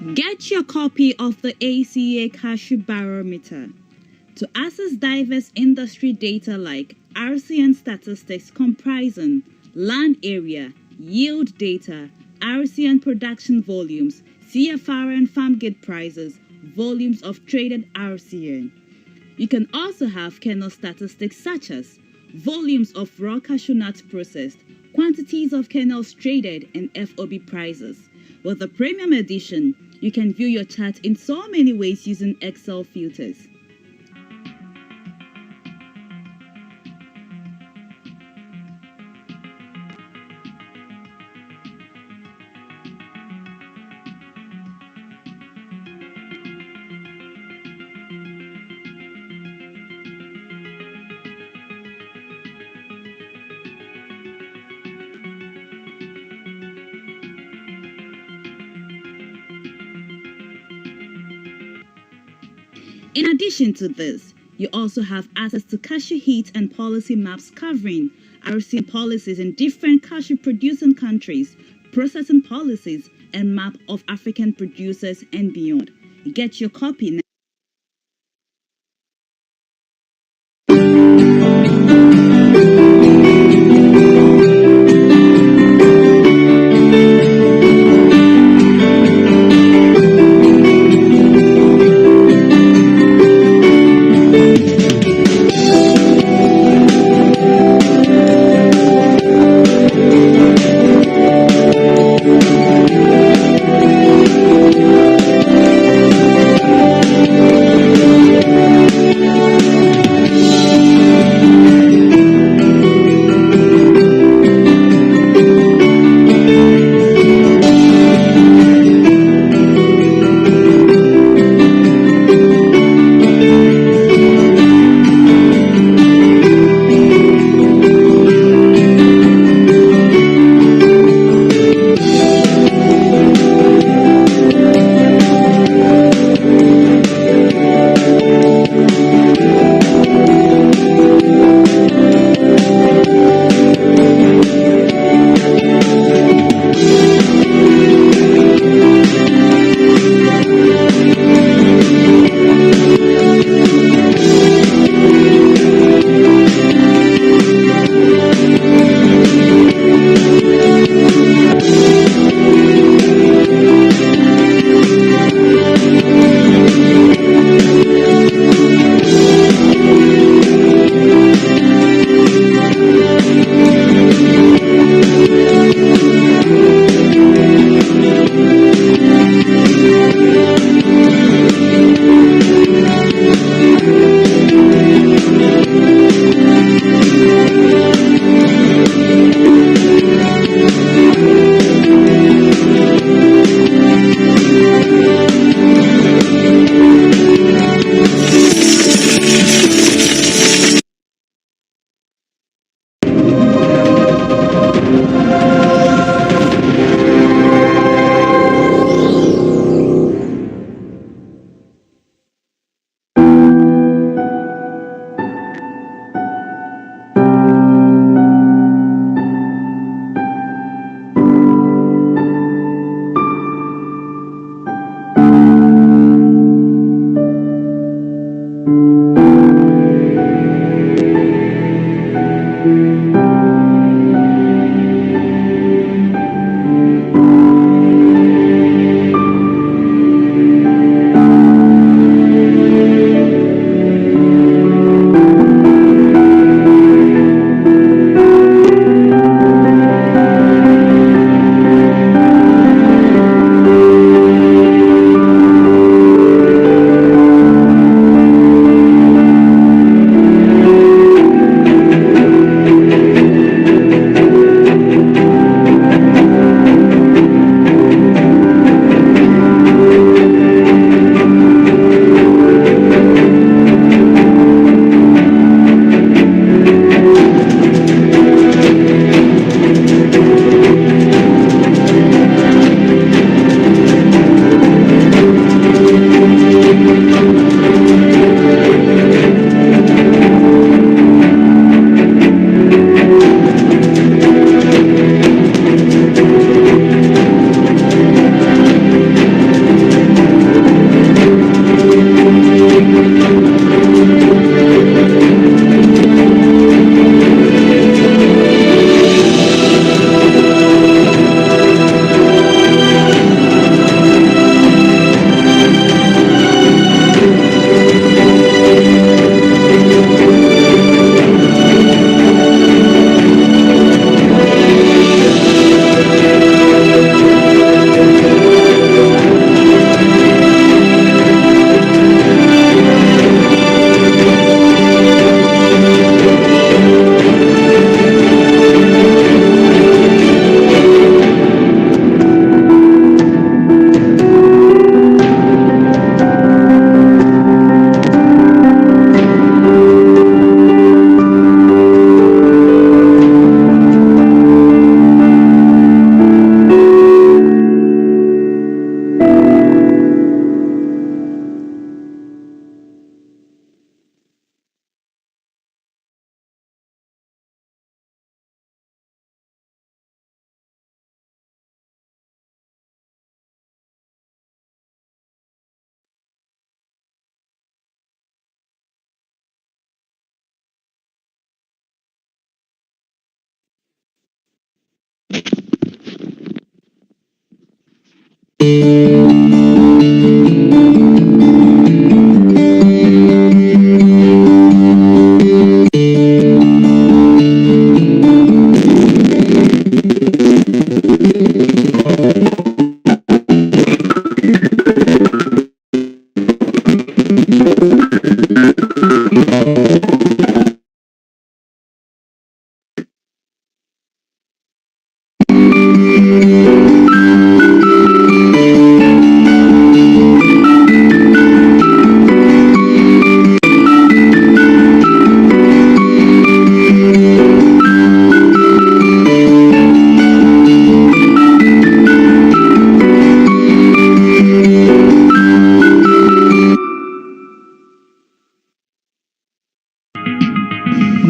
Get your copy of the ACA Cashew Barometer. To access diverse industry data like RCN statistics comprising land area, yield data, RCN production volumes, CFR and farm gate prices, volumes of traded RCN. You can also have kernel statistics such as volumes of raw cashew nuts processed, quantities of kernels traded, and FOB prices. With the premium edition, you can view your chart in so many ways using Excel filters. In addition to this, you also have access to cashew heat and policy maps covering RC policies in different cashew producing countries, processing policies, and map of African producers and beyond. Get your copy now.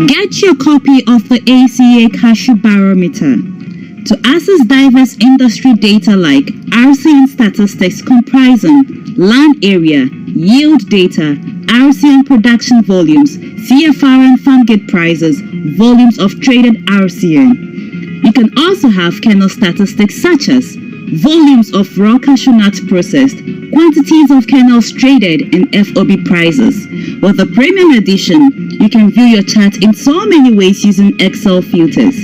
Get your copy of the ACA Cashew Barometer. To access diverse industry data like RCN statistics comprising land area, yield data, RCN production volumes, CFR and farm gate prices, volumes of traded RCN. You can also have kernel statistics such as volumes of raw cashew nuts processed, quantities of kernels traded, and FOB prices. With the premium edition, you can view your chart in so many ways using Excel filters.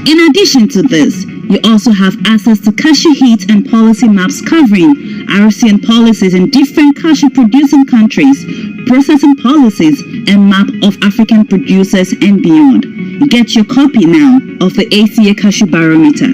In addition to this, you also have access to cashew heat and policy maps covering RCN policies in different cashew producing countries, processing policies, and map of African producers and beyond. Get your copy now of the ACA Cashew Barometer.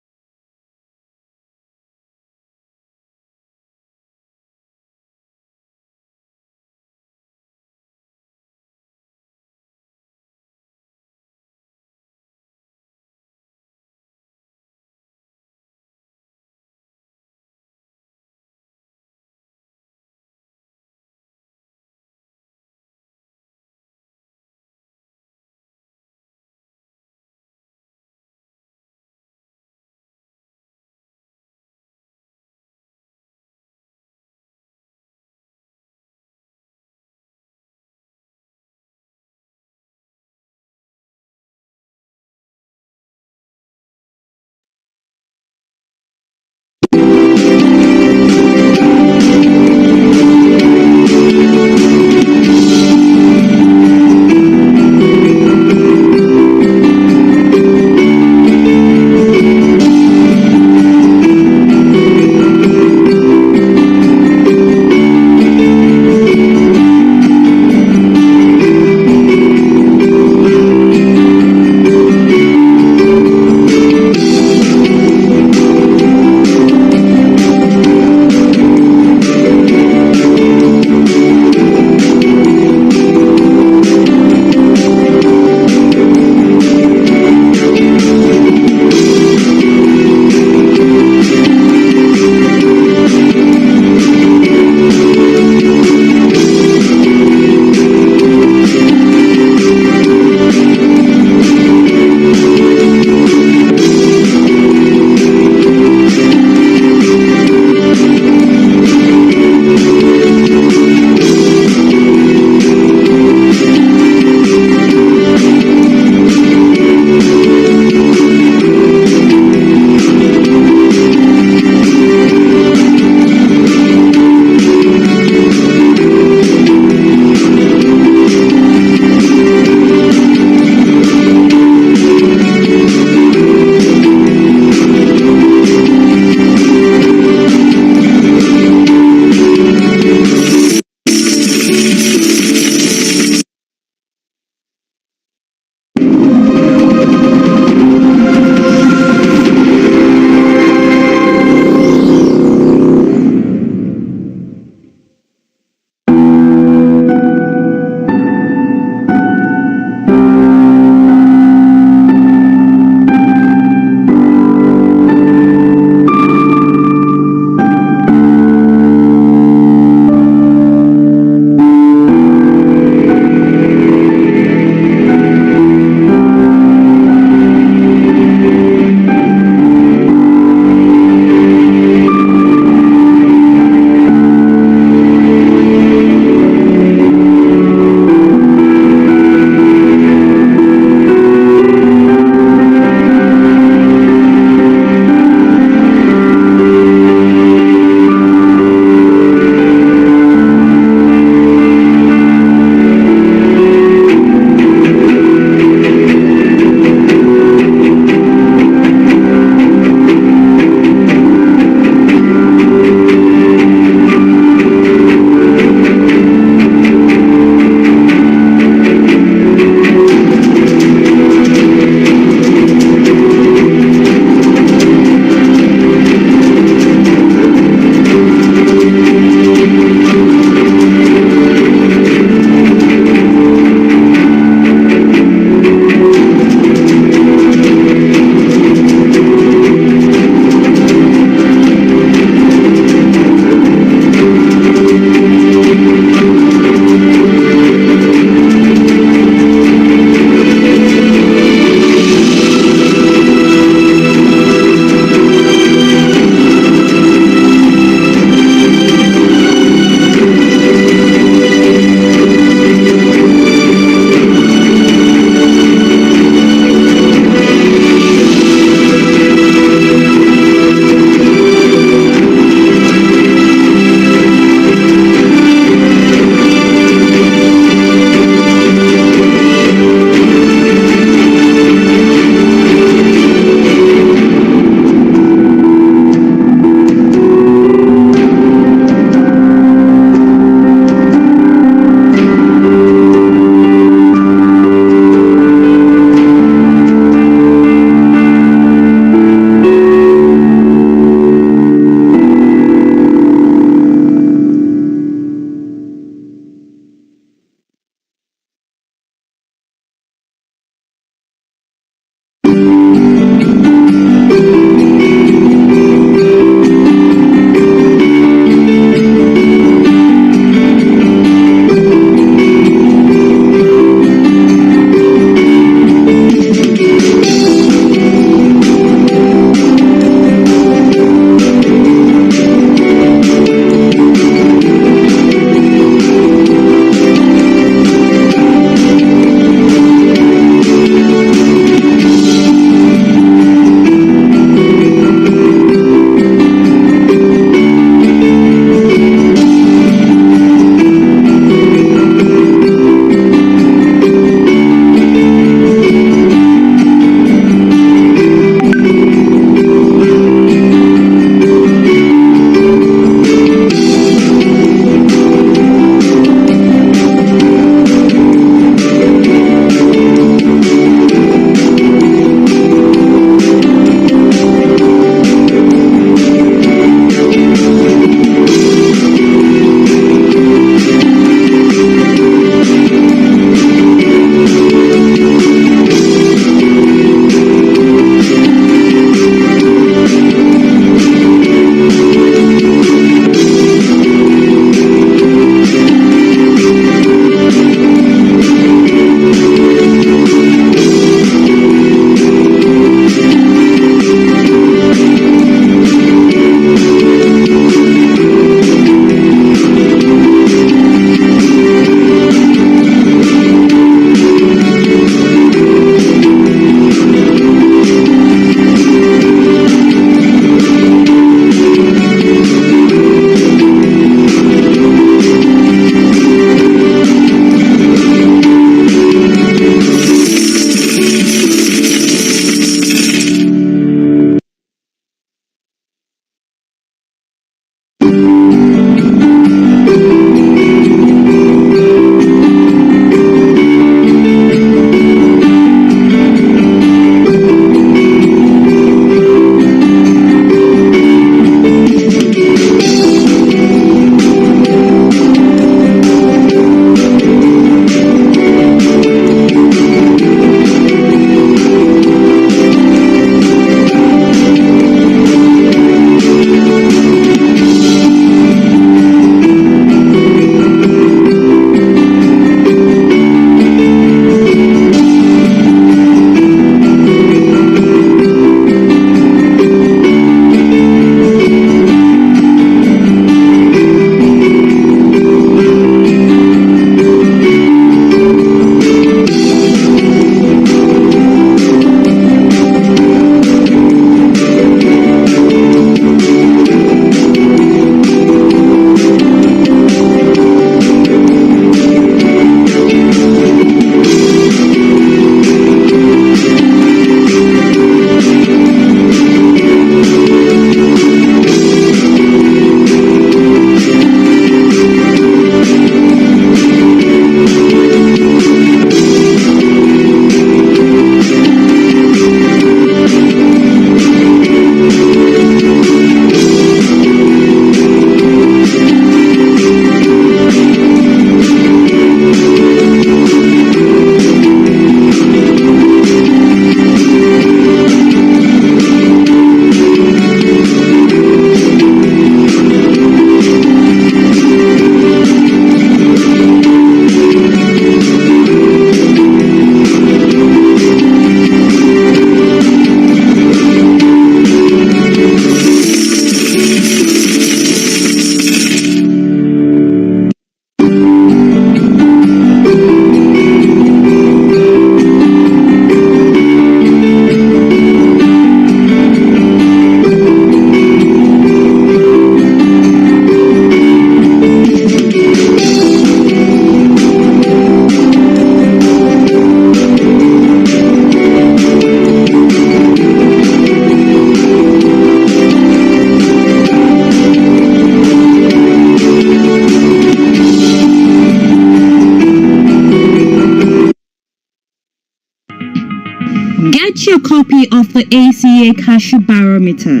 Get your copy of the ACA Cashew Barometer.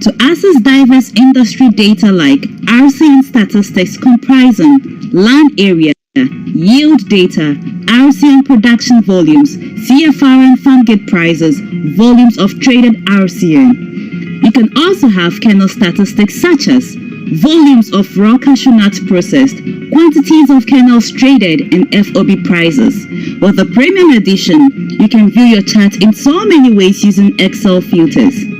To access diverse industry data like RCN statistics comprising land area, yield data, RCN production volumes, CFR and farm gate prices, volumes of traded RCN. You can also have kernel statistics such as volumes of raw cashew nuts processed, quantities of kernels traded, and FOB prices. With the premium edition, you can view your chart in so many ways using Excel filters.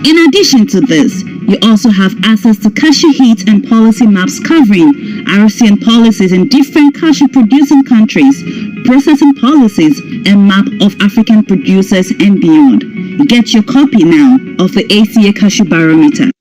In addition to this, you also have access to cashew heat and policy maps covering RCN policies in different cashew producing countries, processing policies, and map of African producers and beyond. Get your copy now of the ACA Cashew Barometer.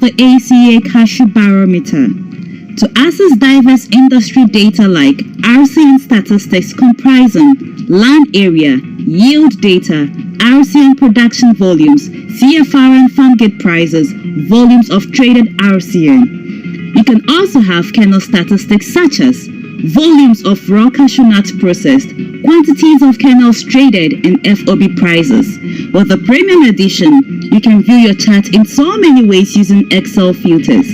the ACA Cashew Barometer. To access diverse industry data like RCN statistics comprising land area, yield data, RCN production volumes, CFR and farm gate prices, volumes of traded RCN. You can also have kernel statistics such as volumes of raw cashew nut processed, quantities of kernels traded, and FOB prices. With the premium edition, you can view your chart in so many ways using Excel filters.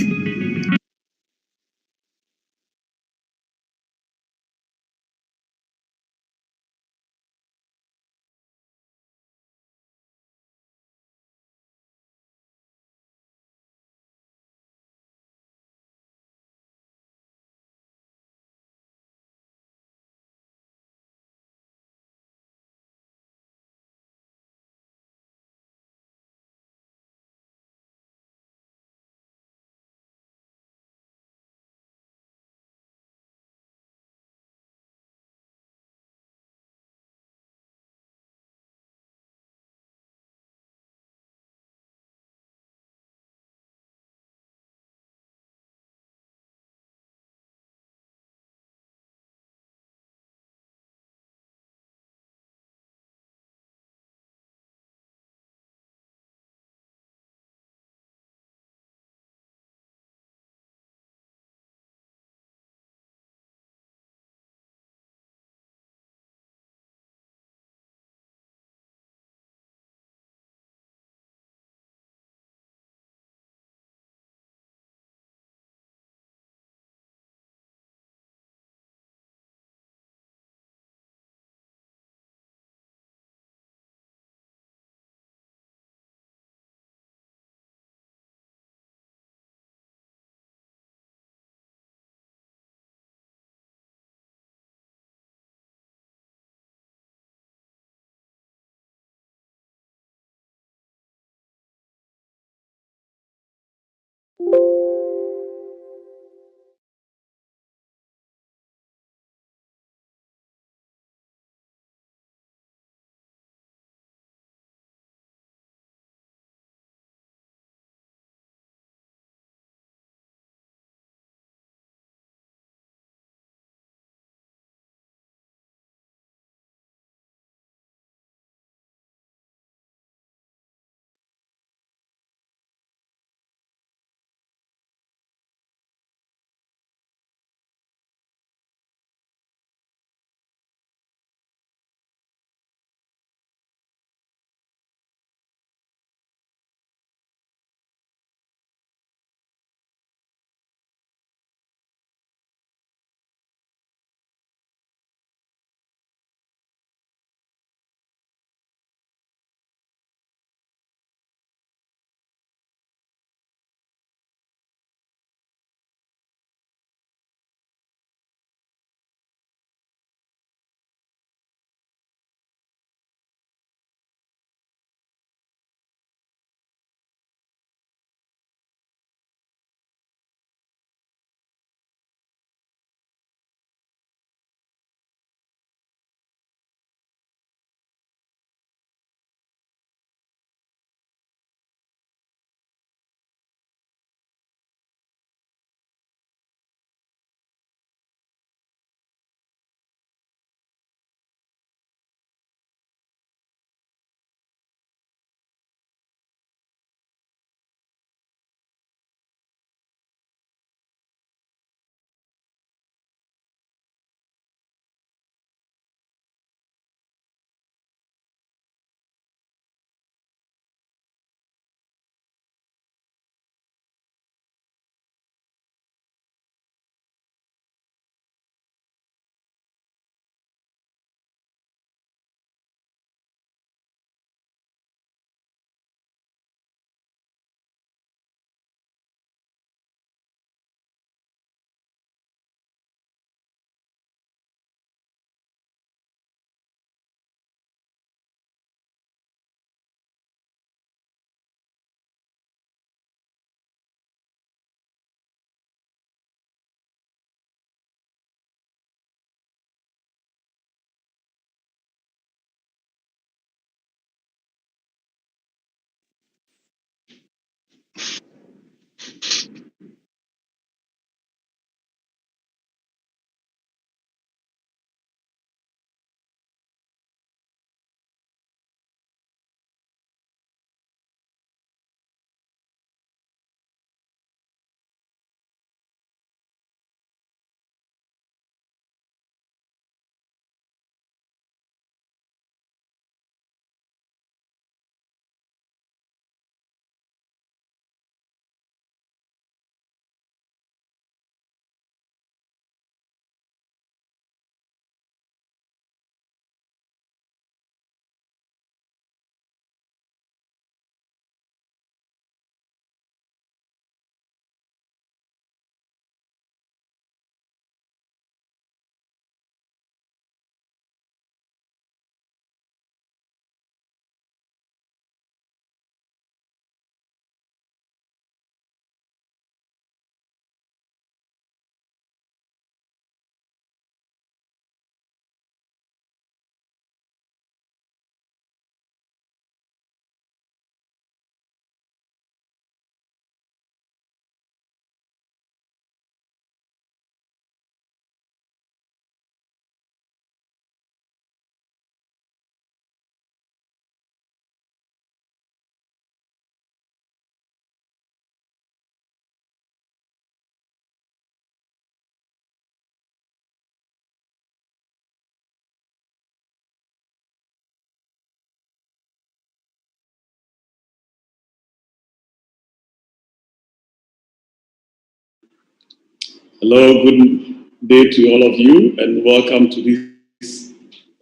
Hello, good day to all of you, and welcome to this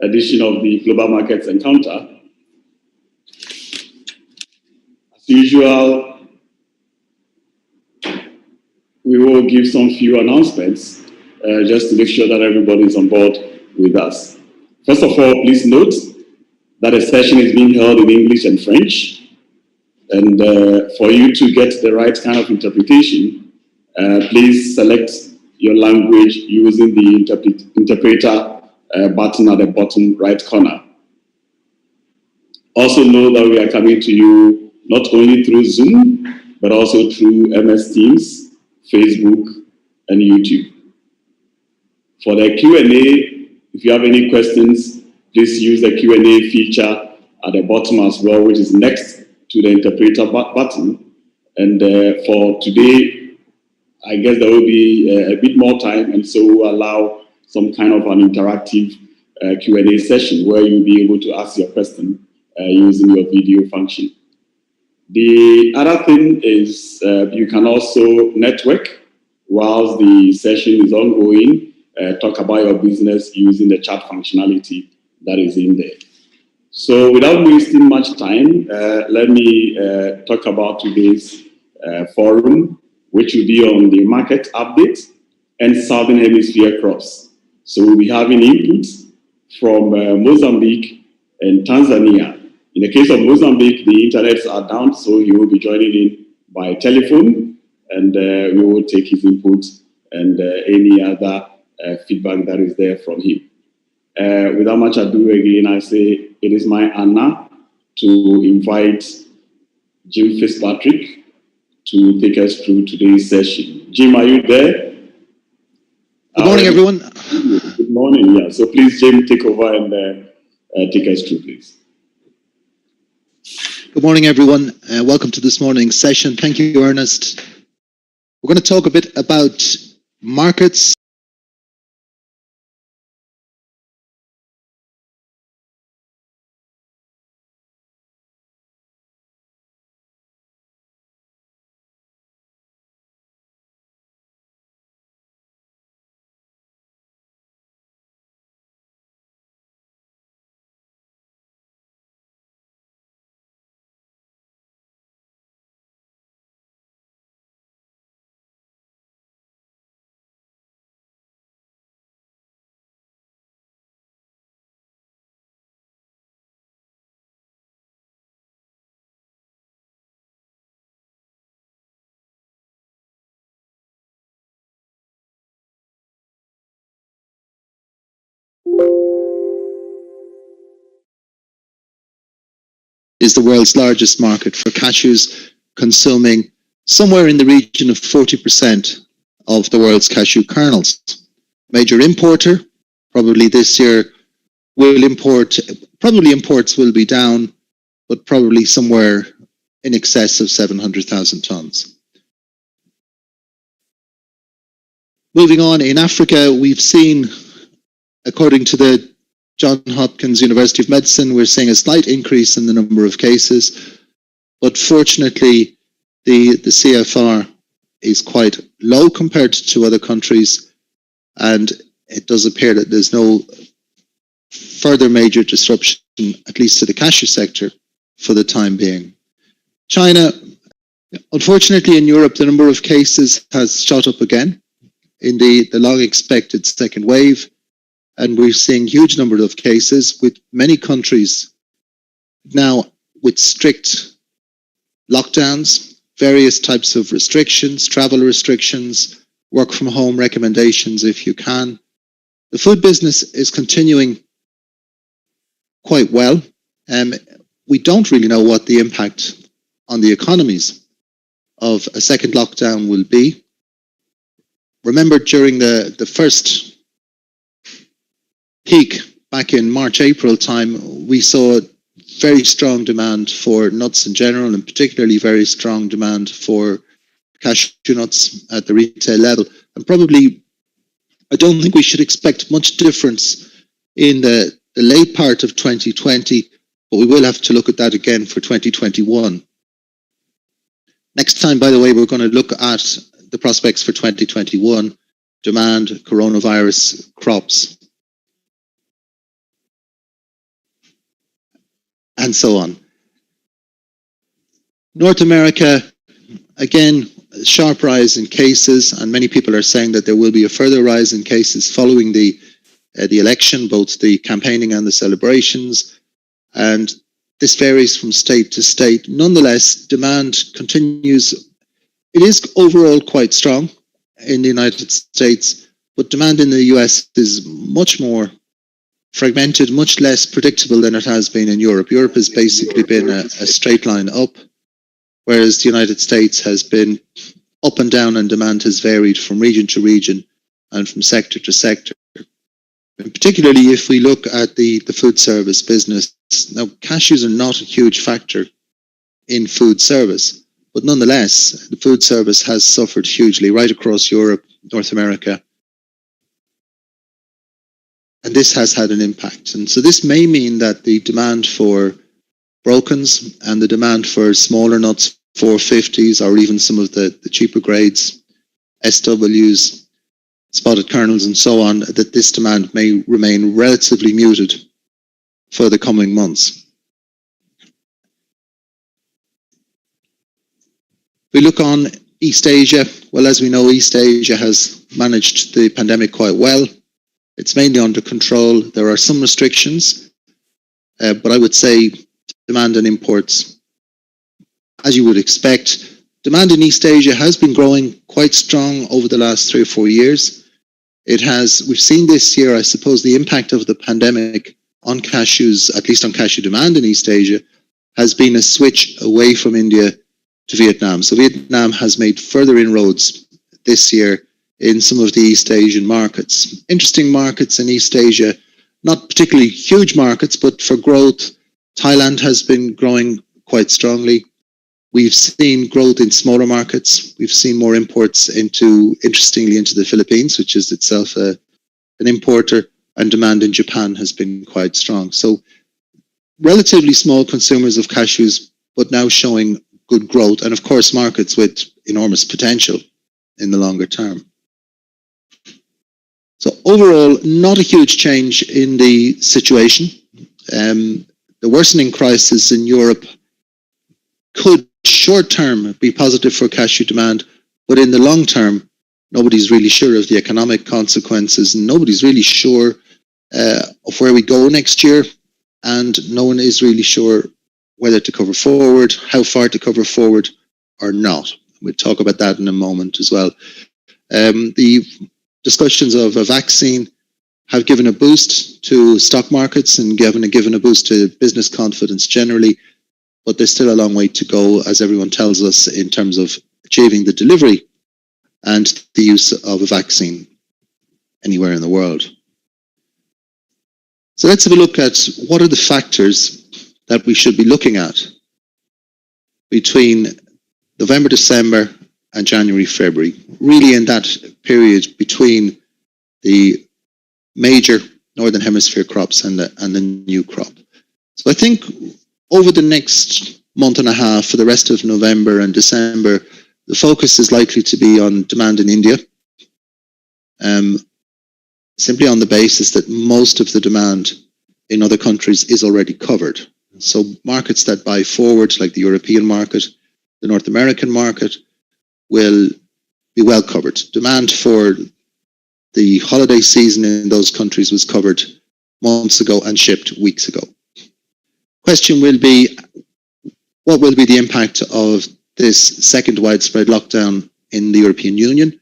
edition of the Global Markets Encounter. As usual, we will give some few announcements just to make sure that everybody is on board with us. First of all, please note that a session is being held in English and French, and for you to get the right kind of interpretation, please select your language using the interpreter button at the bottom right corner. Also know that we are coming to you not only through Zoom, but also through MS Teams, Facebook, and YouTube. For the Q&A, if you have any questions, please use the Q&A feature at the bottom as well, which is next to the interpreter button. And for today, I guess there will be a bit more time, and so we'll allow some kind of an interactive Q&A session where you'll be able to ask your question using your video function. The other thing is you can also network whilst the session is ongoing, talk about your business using the chat functionality that is in there. So without wasting much time, let me talk about today's forum, which will be on the market update and Southern Hemisphere crops. So we'll be having inputs from Mozambique and Tanzania. In the case of Mozambique, the internets are down, so he will be joining in by telephone, and we will take his input and any other feedback that is there from him. Without much ado, again, I say it is my honor to invite Jim Fitzpatrick to take us through today's session. Jim, are you there? Good morning, everyone. Good morning, yeah. So please, Jim, take over and take us through, please. Good morning, everyone. Welcome to this morning's session. Thank you, Ernest. We're going to talk a bit about markets. Is the world's largest market for cashews, consuming somewhere in the region of 40% of the world's cashew kernels. Major importer, probably this year will import, probably imports will be down, but probably somewhere in excess of 700,000 tons. Moving on, in Africa, we've seen, according to the Johns Hopkins University of Medicine, we're seeing a slight increase in the number of cases, but fortunately the CFR is quite low compared to other countries, and it does appear that there's no further major disruption, at least to the cashew sector, for the time being. China, unfortunately in Europe, the number of cases has shot up again in the long expected second wave. And we're seeing huge number of cases with many countries now with strict lockdowns, various types of restrictions, travel restrictions, work from home recommendations if you can. The food business is continuing quite well. We don't really know what the impact on the economies of a second lockdown will be. Remember, during the first peak back in March, April time, we saw very strong demand for nuts in general, and particularly very strong demand for cashew nuts at the retail level. And probably, I don't think we should expect much difference in the late part of 2020, but we will have to look at that again for 2021. Next time, by the way, we're going to look at the prospects for 2021. demand coronavirus crops, and so on. North America, again, a sharp rise in cases, and many people are saying that there will be a further rise in cases following the election, both the campaigning and the celebrations, and this varies from state to state. Nonetheless, demand continues. It is overall quite strong in the United States, but demand in the US is much more fragmented, much less predictable than it has been in Europe. Europe has basically been a straight line up, whereas the United States has been up and down, and demand has varied from region to region and from sector to sector. And particularly if we look at the food service business, now cashews are not a huge factor in food service, but nonetheless, the food service has suffered hugely right across Europe, North America, and this has had an impact. And so this may mean that the demand for brokens and the demand for smaller nuts, 450s, or even some of the cheaper grades, SWs, spotted kernels and so on, that this demand may remain relatively muted for the coming months. We look on East Asia. Well, as we know, East Asia has managed the pandemic quite well. It's mainly under control. There are some restrictions, but I would say demand and imports, as you would expect. Demand in East Asia has been growing quite strong over the last 3 or 4 years. We've seen this year, I suppose, the impact of the pandemic on cashews, at least on cashew demand in East Asia, has been a switch away from India to Vietnam. So Vietnam has made further inroads this year in some of the East Asian markets. Interesting markets in East Asia, not particularly huge markets, but for growth, Thailand has been growing quite strongly. We've seen growth in smaller markets. We've seen more imports interestingly, into the Philippines, which is itself an importer, and demand in Japan has been quite strong. So relatively small consumers of cashews, but now showing good growth, and of course markets with enormous potential in the longer term. So overall, not a huge change in the situation. The worsening crisis in Europe could short term be positive for cashew demand, but in the long term, nobody's really sure of the economic consequences, and nobody's really sure of where we go next year, and no one is really sure whether to cover forward, how far to cover forward or not. We'll talk about that in a moment as well. The discussions of a vaccine have given a boost to stock markets and given a boost to business confidence generally, but there's still a long way to go, as everyone tells us, in terms of achieving the delivery and the use of a vaccine anywhere in the world. So let's have a look at what are the factors that we should be looking at between November, December and January, February, really in that period between the major Northern Hemisphere crops and the new crop. So I think over the next month and a half, for the rest of November and December, the focus is likely to be on demand in India, simply on the basis that most of the demand in other countries is already covered. So markets that buy forward, like the European market, the North American market, will be well covered. Demand for the holiday season in those countries was covered months ago and shipped weeks ago. Question will be, what will be the impact of this second widespread lockdown in the European Union?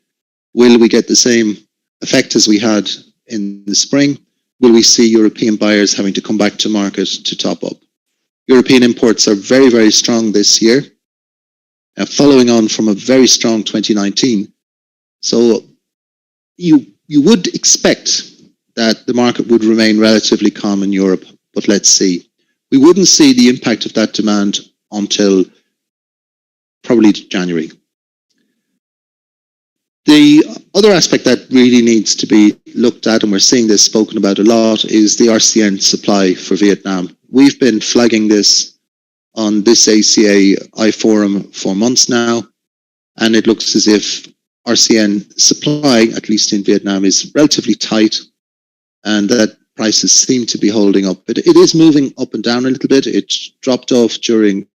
Will we get the same effect as we had in the spring? Will we see European buyers having to come back to market to top up? European imports are very, very strong this year, following on from a very strong 2019. So you would expect that the market would remain relatively calm in Europe, but let's see. We wouldn't see the impact of that demand until probably January. The other aspect that really needs to be looked at, and we're seeing this spoken about a lot, is the RCN supply for Vietnam. We've been flagging this on this ACA iForum for months now, and it looks as if RCN supply, at least in Vietnam, is relatively tight, and that prices seem to be holding up. But it is moving up and down a little bit. It dropped off during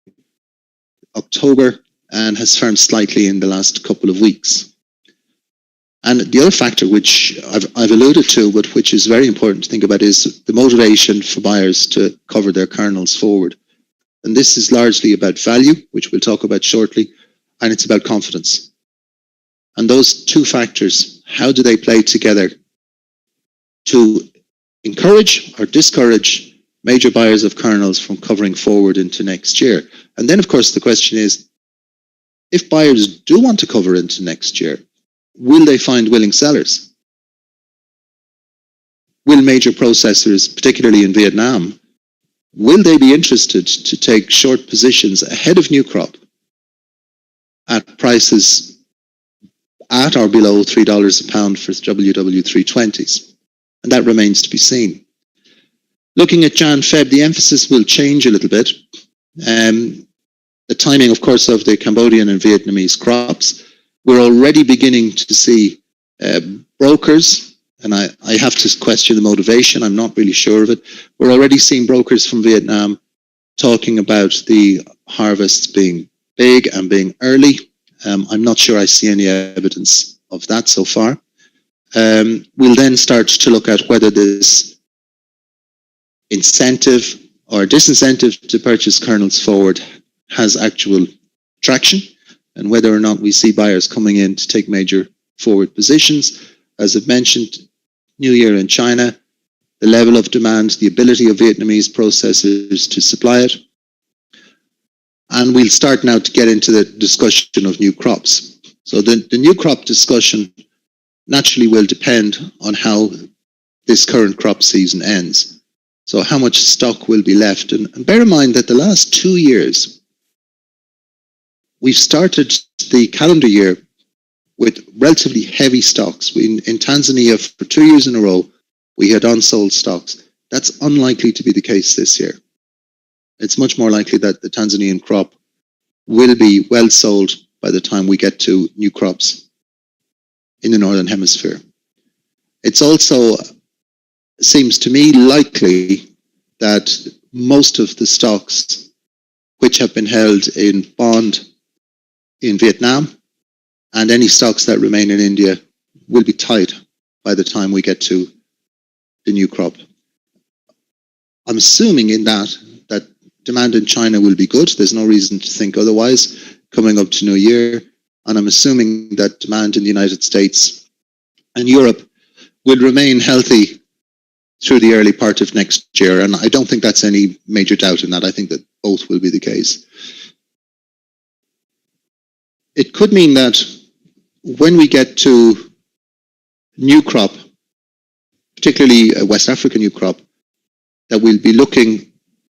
October and has firmed slightly in the last couple of weeks. And the other factor, which I've alluded to, but which is very important to think about, is the motivation for buyers to cover their kernels forward. And this is largely about value, which we'll talk about shortly, and it's about confidence. And those two factors, how do they play together to encourage or discourage major buyers of kernels from covering forward into next year? And then, of course, the question is, if buyers do want to cover into next year, will they find willing sellers? Will major processors, particularly in Vietnam, will they be interested to take short positions ahead of new crop at prices at or below $3 a pound for WW320s? And that remains to be seen. Looking at Jan-Feb, the emphasis will change a little bit. The timing, of course, of the Cambodian and Vietnamese crops. We're already beginning to see brokers, and I have to question the motivation, I'm not really sure of it. We're already seeing brokers from Vietnam talking about the harvests being big and being early. I'm not sure I see any evidence of that so far. We'll then start to look at whether this incentive or disincentive to purchase kernels forward has actual traction, and whether or not we see buyers coming in to take major forward positions. As I've mentioned, New Year in China, the level of demand, the ability of Vietnamese processors to supply it. And we'll start now to get into the discussion of new crops. So the new crop discussion naturally will depend on how this current crop season ends. So how much stock will be left. And bear in mind that the last 2 years, we've started the calendar year with relatively heavy stocks. In Tanzania, for 2 years in a row, we had unsold stocks. That's unlikely to be the case this year. It's much more likely that the Tanzanian crop will be well sold by the time we get to new crops in the Northern Hemisphere. It's also, seems to me, likely that most of the stocks which have been held in bond in Vietnam and any stocks that remain in India will be tight by the time we get to the new crop. I'm assuming in that demand in China will be good. There's no reason to think otherwise coming up to New Year. And I'm assuming that demand in the United States and Europe will remain healthy through the early part of next year. And I don't think that's any major doubt in that. I think that both will be the case. It could mean that when we get to new crop, particularly a West African new crop, that we'll be looking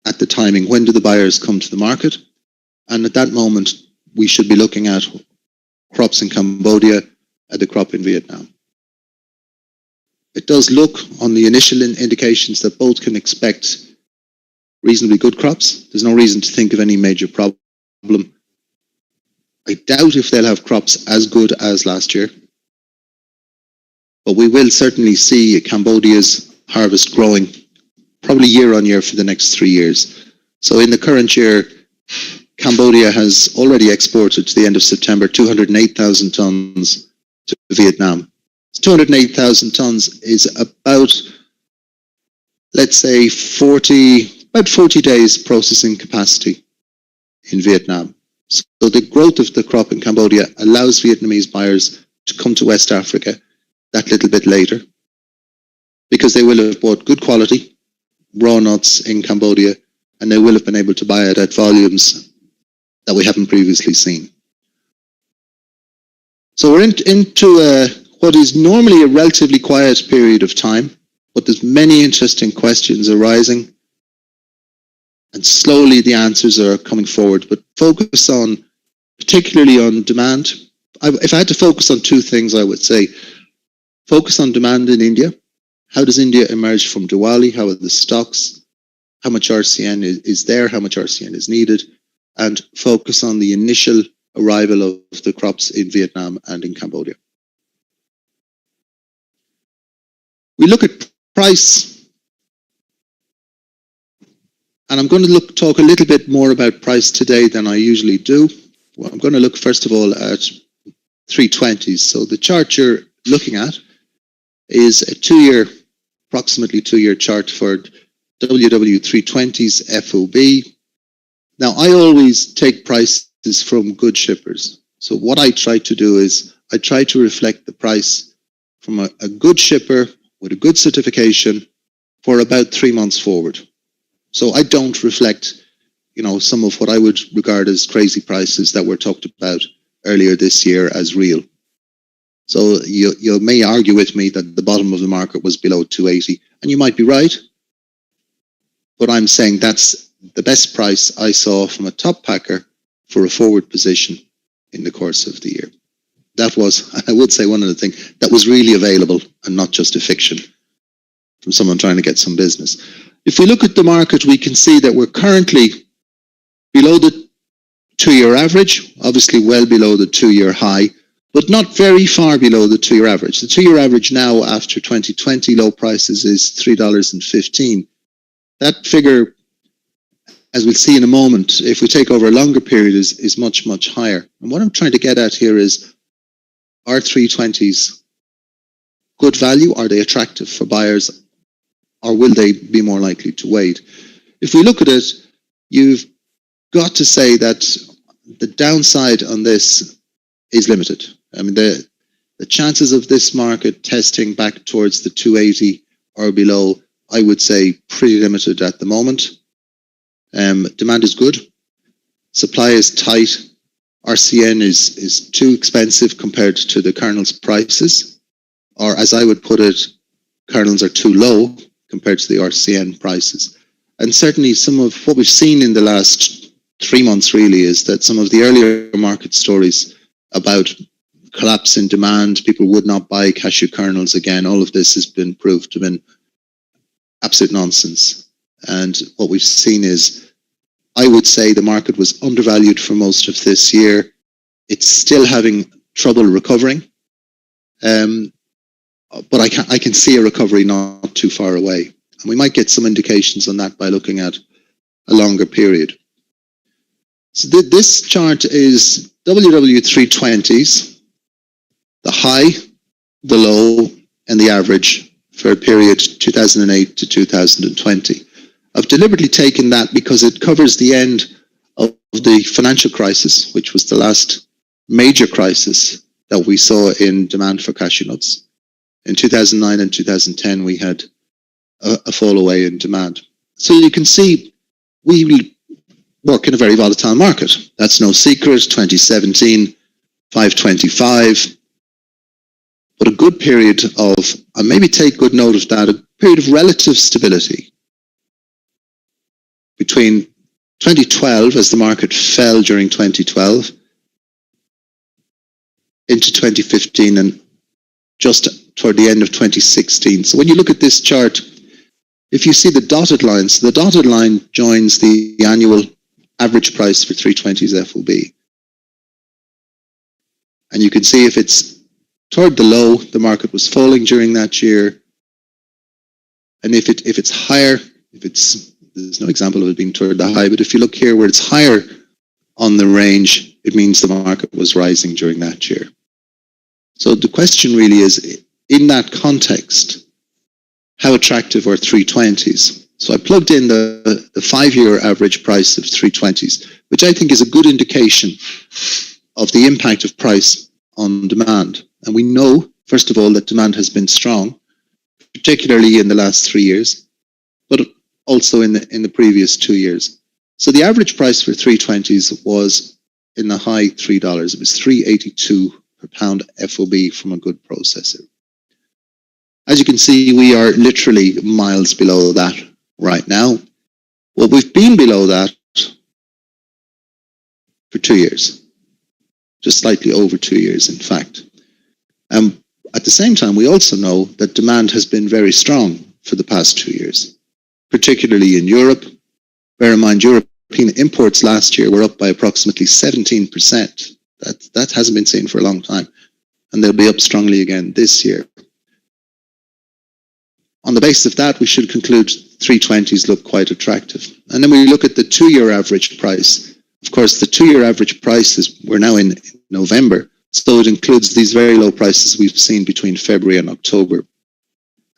at the timing. When do the buyers come to the market? And at that moment, we should be looking at crops in Cambodia and the crop in Vietnam. It does look on the initial indications that both can expect reasonably good crops. There's no reason to think of any major problem. I doubt if they'll have crops as good as last year, but we will certainly see Cambodia's harvest growing probably year on year for the next 3 years. So in the current year, Cambodia has already exported to the end of September 208,000 tons to Vietnam. 208,000 tons is about, let's say, about 40 days processing capacity in Vietnam. So the growth of the crop in Cambodia allows Vietnamese buyers to come to West Africa that little bit later, because they will have bought good quality raw nuts in Cambodia, and they will have been able to buy it at volumes that we haven't previously seen. So we're into what is normally a relatively quiet period of time, but there's many interesting questions arising, and slowly the answers are coming forward. But focus on, particularly on demand. If I had to focus on two things, I would say focus on demand in India. How does India emerge from Diwali? How are the stocks? How much RCN is there? How much RCN is needed? And focus on the initial arrival of the crops in Vietnam and in Cambodia. We look at price, and I'm going to talk a little bit more about price today than I usually do. Well, I'm going to look first of all at 320s. So the chart you're looking at is a approximately two-year chart for WW320s FOB. Now, I always take prices from good shippers. So what I try to do is I try to reflect the price from a good shipper with a good certification for about 3 months forward. So I don't reflect, some of what I would regard as crazy prices that were talked about earlier this year as real. So you may argue with me that the bottom of the market was below 280, and you might be right. But I'm saying that's the best price I saw from a top packer for a forward position in the course of the year. That was, I would say, one of the things that was really available and not just a fiction from someone trying to get some business. If we look at the market, we can see that we're currently below the 2-year average, obviously well below the 2-year high, but not very far below the 2-year average. The 2-year average now after 2020 low prices is $3.15. That figure, as we'll see in a moment, if we take over a longer period, is much, much higher. And what I'm trying to get at here is, are 320s good value? Are they attractive for buyers? Or will they be more likely to wait? If we look at it, you've got to say that the downside on this is limited. I mean, the chances of this market testing back towards the 280 or below, I would say pretty limited at the moment. Demand is good. Supply is tight. RCN is too expensive compared to the kernels prices. Or as I would put it, kernels are too low compared to the RCN prices. And certainly some of what we've seen in the last 3 months really is that some of the earlier market stories about collapse in demand, people would not buy cashew kernels again, all of this has been proved to have been absolute nonsense. And what we've seen is, I would say the market was undervalued for most of this year. It's still having trouble recovering. But I can see a recovery not too far away. And we might get some indications on that by looking at a longer period. So this chart is WW320s, the high, the low, and the average for a period 2008 to 2020. I've deliberately taken that because it covers the end of the financial crisis, which was the last major crisis that we saw in demand for cashew nuts. In 2009 and 2010, we had a fall away in demand. So you can see we work in a very volatile market. That's no secret. 2017, 525. But a good period of, and maybe take good note of that, a period of relative stability. Between 2012, as the market fell during 2012, into 2015 and just toward the end of 2016. So when you look at this chart, if you see the dotted lines, the dotted line joins the annual average price for 320s FOB. And you can see if it's toward the low, the market was falling during that year. And if it's higher, there's no example of it being toward the high, but if you look here where it's higher on the range, it means the market was rising during that year. So the question really is, in that context, how attractive are 320s? So I plugged in the 5-year average price of 320s, which I think is a good indication of the impact of price on demand. And we know, first of all, that demand has been strong, particularly in the last 3 years, but also in the previous 2 years. So the average price for 320s was in the high $3. It was $3.82 per pound FOB from a good processor. As you can see, we are literally miles below that right now. Well, we've been below that for 2 years, just slightly over 2 years, in fact. At the same time, we also know that demand has been very strong for the past 2 years, particularly in Europe. Bear in mind, European imports last year were up by approximately 17%. That hasn't been seen for a long time, and they'll be up strongly again this year. On the basis of that, we should conclude 320s look quite attractive. And then we look at the 2-year average price. Of course, the 2-year average price is, we're now in November, so it includes these very low prices we've seen between February and October.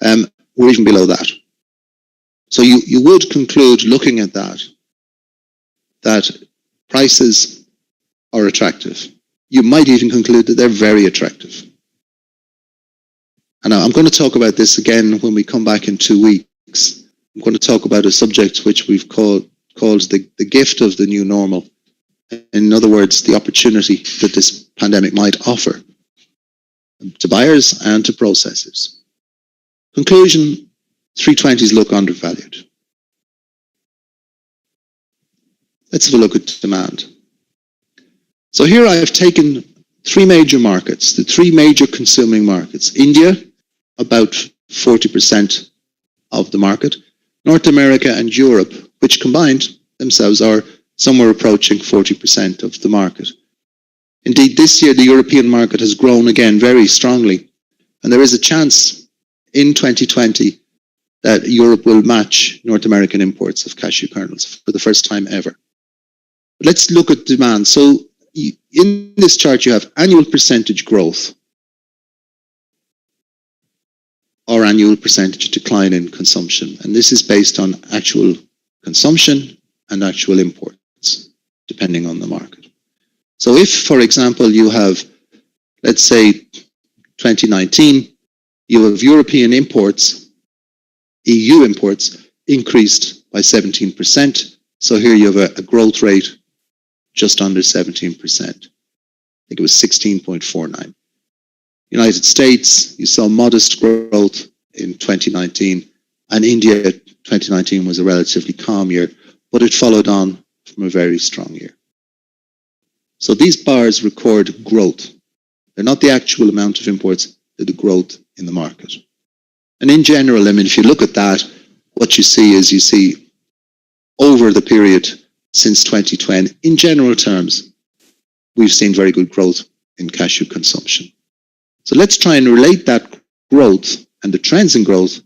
We're even below that. So you would conclude, looking at that prices are attractive. You might even conclude that they're very attractive. And I'm going to talk about this again when we come back in 2 weeks. I'm going to talk about a subject which we've called the gift of the new normal. In other words, the opportunity that this pandemic might offer to buyers and to processors. Conclusion, 320s look undervalued. Let's have a look at demand. So here I have taken 3 major markets, the 3 major consuming markets. India, about 40% of the market. North America and Europe, which combined themselves are somewhere approaching 40% of the market. Indeed, this year the European market has grown again very strongly, and there is a chance in 2020 that Europe will match North American imports of cashew kernels for the first time ever. But let's look at demand. So in this chart you have annual percentage growth or annual percentage decline in consumption, and this is based on actual consumption and actual imports, depending on the market. So if, for example, you have, let's say, 2019, you have European imports, EU imports, increased by 17%. So here you have a growth rate just under 17%. I think it was 16.49. United States, you saw modest growth in 2019, and India, 2019 was a relatively calm year, but it followed on from a very strong year. So these bars record growth. They're not the actual amount of imports, they're the growth in the market. And in general, I mean, if you look at that, what you see is you see over the period since 2020, in general terms, we've seen very good growth in cashew consumption. So let's try and relate that growth and the trends in growth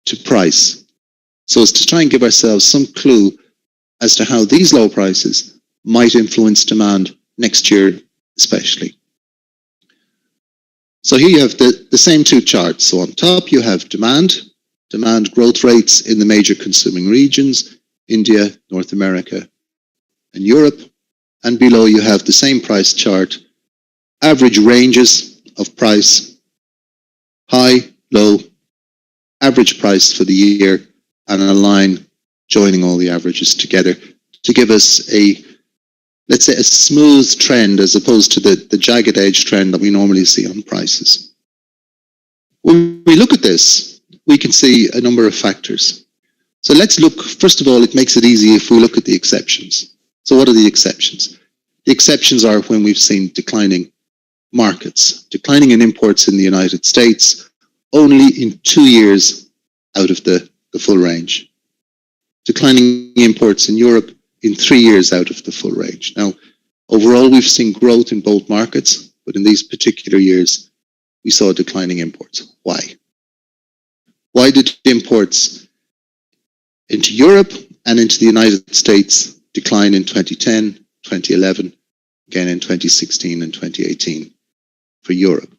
to price, so as to try and give ourselves some clue as to how these low prices might influence demand next year especially. So here you have the same 2 charts. So on top you have demand growth rates in the major consuming regions, India, North America, and Europe. And below you have the same price chart, average ranges of price, high, low, average price for the year, and a line joining all the averages together to give us let's say, a smooth trend as opposed to the jagged edge trend that we normally see on prices. When we look at this, we can see a number of factors. So let's look, first of all, it makes it easy if we look at the exceptions. So what are the exceptions? The exceptions are when we've seen declining markets, declining in imports in the United States, only in 2 years out of the full range. Declining imports in Europe in 3 years out of the full range. Now, overall, we've seen growth in both markets, but in these particular years, we saw declining imports. Why? Why did imports into Europe and into the United States decline in 2010, 2011, again in 2016 and 2018 for Europe?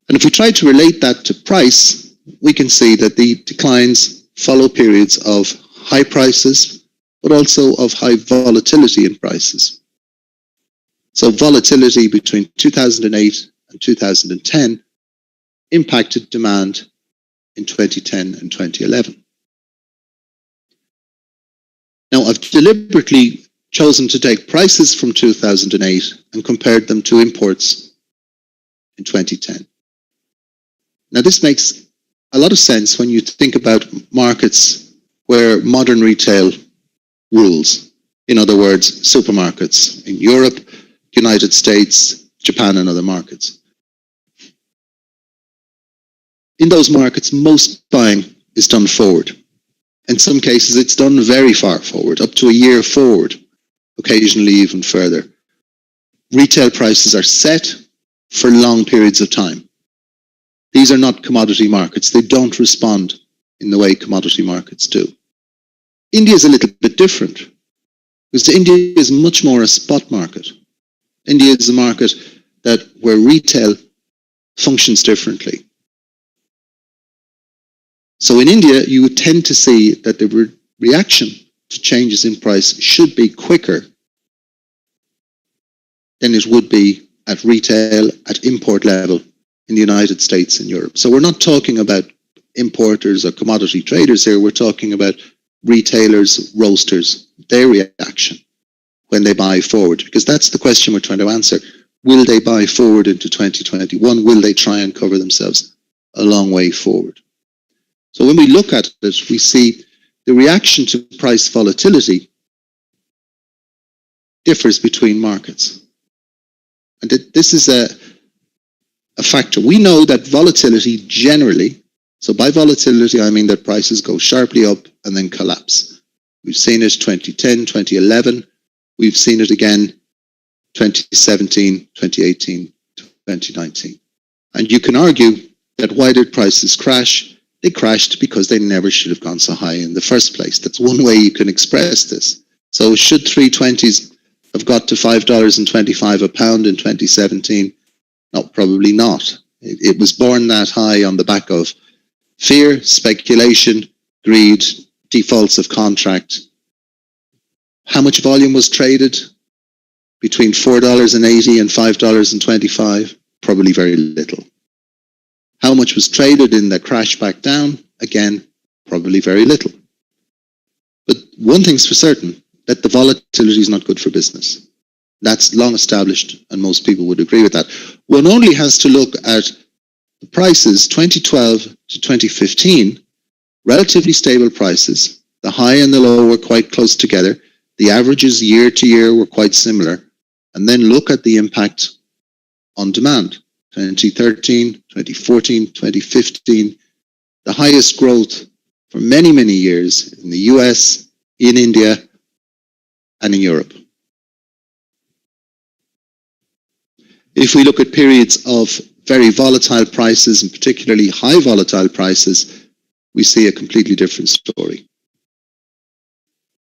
And if we try to relate that to price, we can see that the declines follow periods of high prices, but also of high volatility in prices. So volatility between 2008 and 2010 impacted demand in 2010 and 2011. Now, I've deliberately chosen to take prices from 2008 and compared them to imports in 2010. Now, this makes a lot of sense when you think about markets where modern retail rules. In other words, supermarkets in Europe, United States, Japan, and other markets. In those markets, most buying is done forward. In some cases, it's done very far forward, up to a year forward, occasionally even further. Retail prices are set for long periods of time. These are not commodity markets. They don't respond in the way commodity markets do. India is a little bit different, because India is much more a spot market. India is a market where retail functions differently. So in India, you would tend to see that the reaction to changes in price should be quicker than it would be at retail, at import level in the United States and Europe. So we're not talking about importers or commodity traders here. We're talking about retailers, roasters, their reaction when they buy forward, because that's the question we're trying to answer. Will they buy forward into 2021? Will they try and cover themselves a long way forward? So when we look at it, we see the reaction to price volatility differs between markets. And this is a factor. We know that volatility generally, so by volatility I mean that prices go sharply up and then collapse. We've seen it 2010, 2011. We've seen it again 2017, 2018, 2019. And you can argue that why did prices crash? They crashed because they never should have gone so high in the first place. That's one way you can express this. So should 320s have got to $5.25 a pound in 2017? No, probably not. It was born that high on the back of fear, speculation, greed, defaults of contract. How much volume was traded? Between $4.80 and $5.25? Probably very little. How much was traded in the crash back down? Again, probably very little. But one thing's for certain, that the volatility is not good for business. That's long established, and most people would agree with that. One only has to look at the prices 2012 to 2015, relatively stable prices. The high and the low were quite close together. The averages year to year were quite similar. And then look at the impact on demand. 2013, 2014, 2015, the highest growth for many, many years in the US, in India, and in Europe. If we look at periods of very volatile prices, and particularly high volatile prices, we see a completely different story.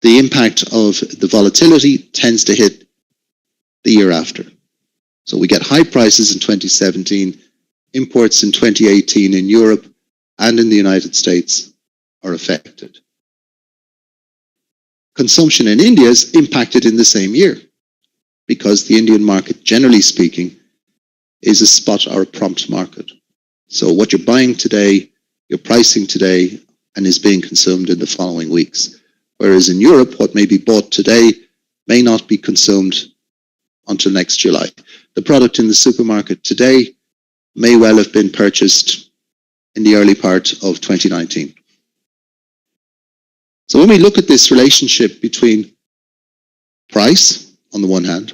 The impact of the volatility tends to hit the year after. So we get high prices in 2017, imports in 2018 in Europe and in the United States are affected. Consumption in India is impacted in the same year because the Indian market, generally speaking, is a spot or a prompt market. So what you're buying today, you're pricing today, and is being consumed in the following weeks. Whereas in Europe, what may be bought today may not be consumed until next July. The product in the supermarket today may well have been purchased in the early part of 2019. So when we look at this relationship between price on the one hand,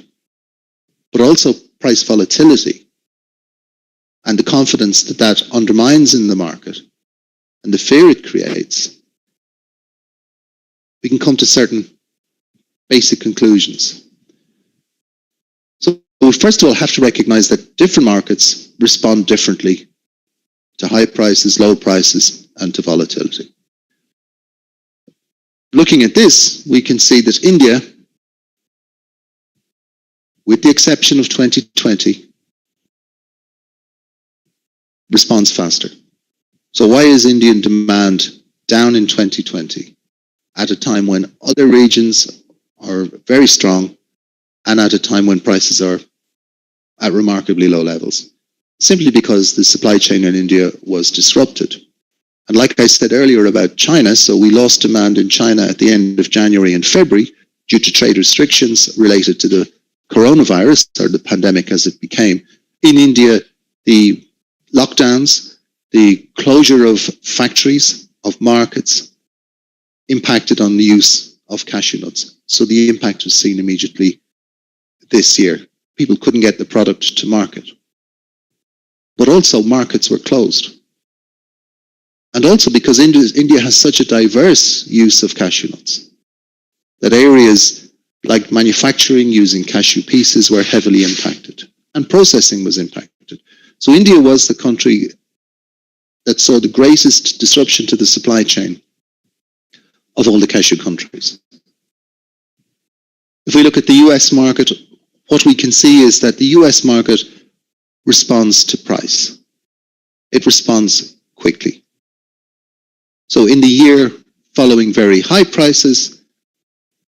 but also price volatility and the confidence that that undermines in the market and the fear it creates, we can come to certain basic conclusions. So we first of all have to recognize that different markets respond differently to high prices, low prices, and to volatility. Looking at this, we can see that India, with the exception of 2020, responds faster. So why is Indian demand down in 2020 at a time when other regions are very strong and at a time when prices are at remarkably low levels? Simply because the supply chain in India was disrupted. And like I said earlier about China, so we lost demand in China at the end of January and February due to trade restrictions related to the coronavirus, or the pandemic as it became. In India, the lockdowns, the closure of factories, of markets, impacted on the use of cashew nuts. So the impact was seen immediately this year. People couldn't get the product to market. But also markets were closed. And also because India has such a diverse use of cashew nuts, that areas like manufacturing using cashew pieces were heavily impacted, and processing was impacted. So India was the country that saw the greatest disruption to the supply chain of all the cashew countries. If we look at the US market, what we can see is that the US market responds to price. It responds quickly. So in the year following very high prices,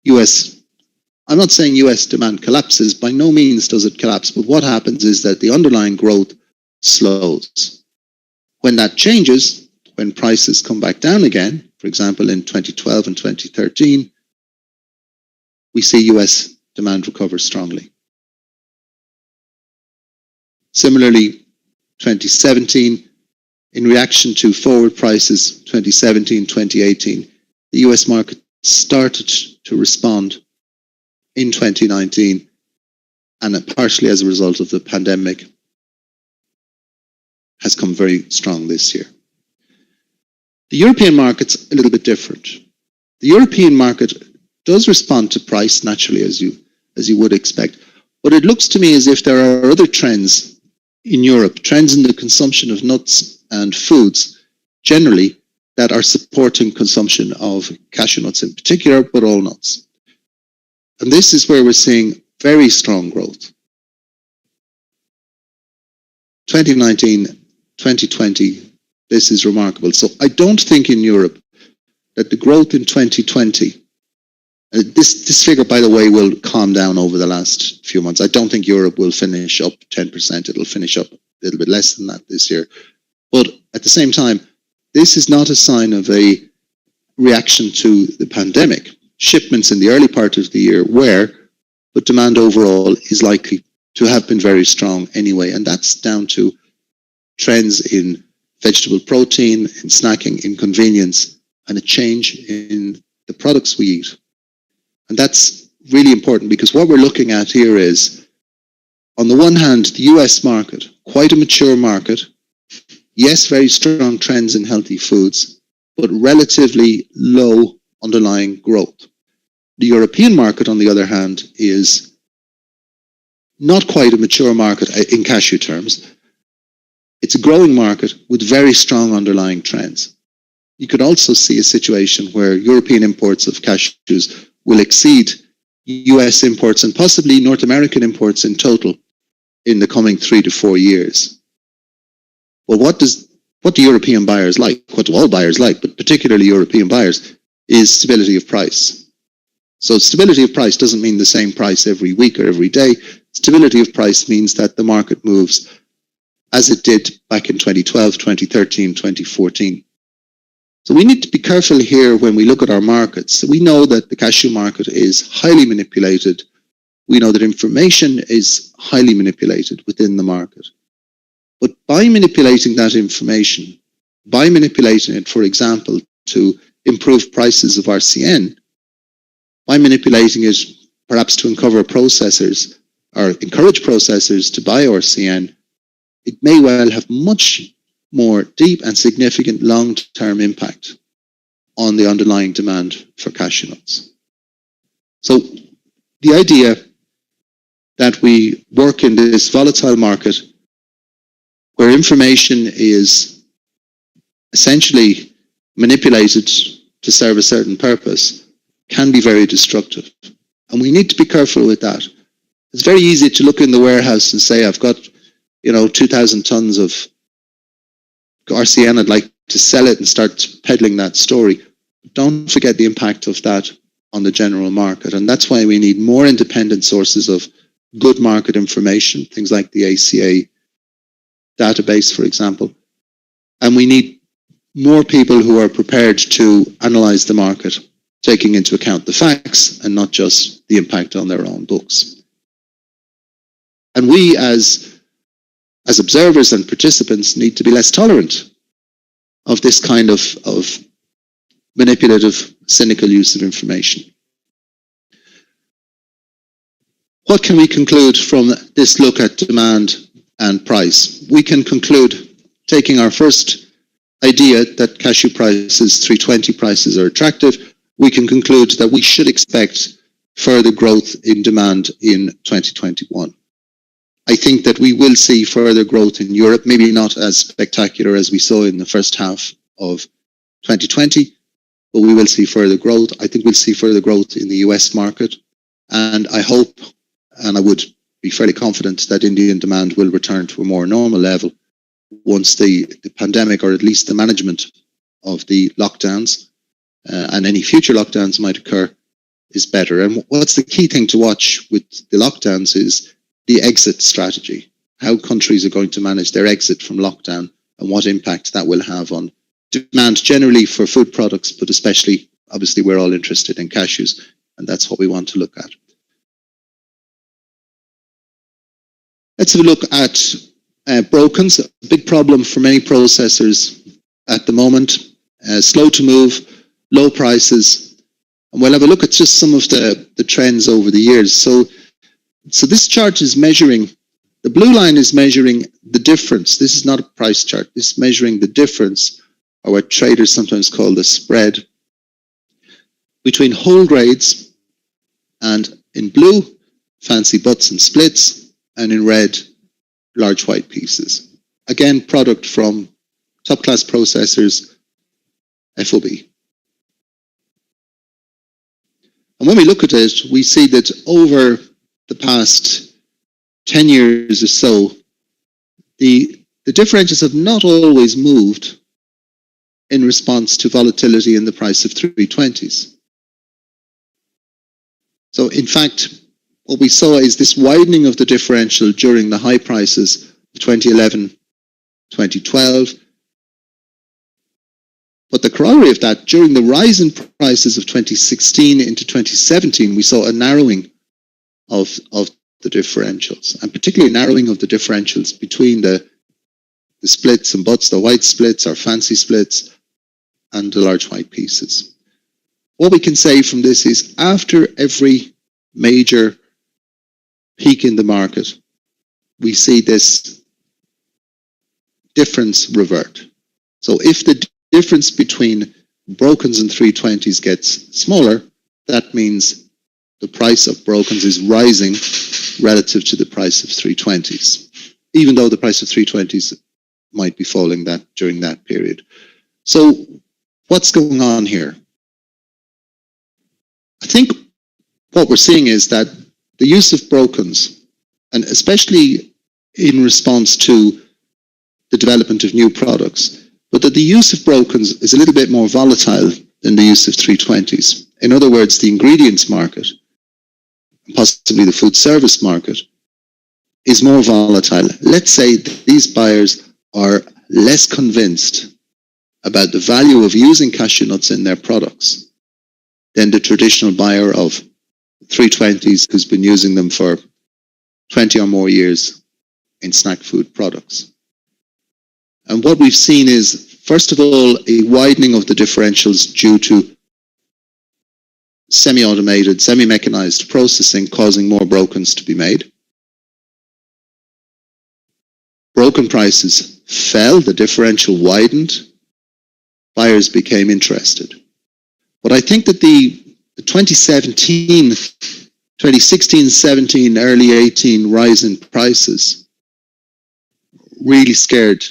I'm not saying US demand collapses, by no means does it collapse, but what happens is that the underlying growth slows. When that changes, when prices come back down again, for example in 2012 and 2013, we see US demand recover strongly. Similarly, 2017, in reaction to forward prices, 2017, 2018, the US market started to respond in 2019, and partially as a result of the pandemic, has come very strong this year. The European market's a little bit different. The European market does respond to price naturally, as you would expect, but it looks to me as if there are other trends in Europe, trends in the consumption of nuts and foods generally, that are supporting consumption of cashew nuts in particular, but all nuts. And this is where we're seeing very strong growth. 2019, 2020, this is remarkable. So I don't think in Europe that the growth in 2020, this figure, by the way, will calm down over the last few months. I don't think Europe will finish up 10%. It'll finish up a little bit less than that this year. But at the same time, this is not a sign of a reaction to the pandemic. Shipments in the early part of the year were, but demand overall is likely to have been very strong anyway. And that's down to trends in vegetable protein, in snacking, in convenience, and a change in the products we eat. And that's really important, because what we're looking at here is, on the one hand, the US market, quite a mature market. Yes, very strong trends in healthy foods, but relatively low underlying growth. The European market, on the other hand, is not quite a mature market in cashew terms. It's a growing market with very strong underlying trends. You could also see a situation where European imports of cashews will exceed US imports and possibly North American imports in total in the coming 3 to 4 years. Well, what do European buyers like? What do all buyers like, but particularly European buyers, is stability of price. So stability of price doesn't mean the same price every week or every day. Stability of price means that the market moves as it did back in 2012, 2013, 2014. So we need to be careful here when we look at our markets. We know that the cashew market is highly manipulated. We know that information is highly manipulated within the market. But by manipulating that information, by manipulating it, for example, to improve prices of RCN, by manipulating it perhaps to encourage processors to buy RCN, it may well have much more deep and significant long-term impact on the underlying demand for cashew nuts. So the idea that we work in this volatile market where information is essentially manipulated to serve a certain purpose can be very destructive. And we need to be careful with that. It's very easy to look in the warehouse and say, I've got 2,000 tons of RCN, I'd like to sell it and start peddling that story. Don't forget the impact of that on the general market. And that's why we need more independent sources of good market information, things like the ACA database, for example. And we need more people who are prepared to analyze the market, taking into account the facts and not just the impact on their own books. And we as observers and participants need to be less tolerant of this kind of manipulative, cynical use of information. What can we conclude from this look at demand and price? We can conclude, taking our first idea that cashew prices, 320 prices are attractive, we can conclude that we should expect further growth in demand in 2021. I think that we will see further growth in Europe, maybe not as spectacular as we saw in the first half of 2020, but we will see further growth. I think we'll see further growth in the US market. And I hope, and I would be fairly confident, that Indian demand will return to a more normal level once the pandemic, or at least the management of the lockdowns and any future lockdowns might occur, is better. And what's the key thing to watch with the lockdowns is the exit strategy, how countries are going to manage their exit from lockdown and what impact that will have on demand generally for food products, but especially, obviously, we're all interested in cashews, and that's what we want to look at. Let's have a look at brokens, a big problem for many processors at the moment, slow to move, low prices. And we'll have a look at just some of the trends over the years. So this chart is measuring, the blue line is measuring the difference. This is not a price chart. This is measuring the difference, or what traders sometimes call the spread, between whole grades, and in blue, fancy butts and splits, and in red, large white pieces. Again, product from top-class processors, FOB. And when we look at it, we see that over the past 10 years or so, the differentials have not always moved in response to volatility in the price of 320s. So in fact, what we saw is this widening of the differential during the high prices of 2011, 2012. But the corollary of that, during the rise in prices of 2016 into 2017, we saw a narrowing of the differentials, and particularly a narrowing of the differentials between the splits and butts, the white splits or fancy splits, and the large white pieces. What we can say from this is, after every major peak in the market, we see this difference revert. So if the difference between brokens and 320s gets smaller, that means the price of brokens is rising relative to the price of 320s, even though the price of 320s might be falling during that period. So what's going on here? I think what we're seeing is that the use of brokens, and especially in response to the development of new products, but that the use of brokens is a little bit more volatile than the use of 320s. In other words, the ingredients market, possibly the food service market, is more volatile. Let's say these buyers are less convinced about the value of using cashew nuts in their products than the traditional buyer of 320s who's been using them for 20 or more years in snack food products. And what we've seen is, first of all, a widening of the differentials due to semi-automated, semi-mechanized processing causing more brokens to be made. Broken prices fell, the differential widened, buyers became interested. But I think that the 2016, 17, early 18 rise in prices really scared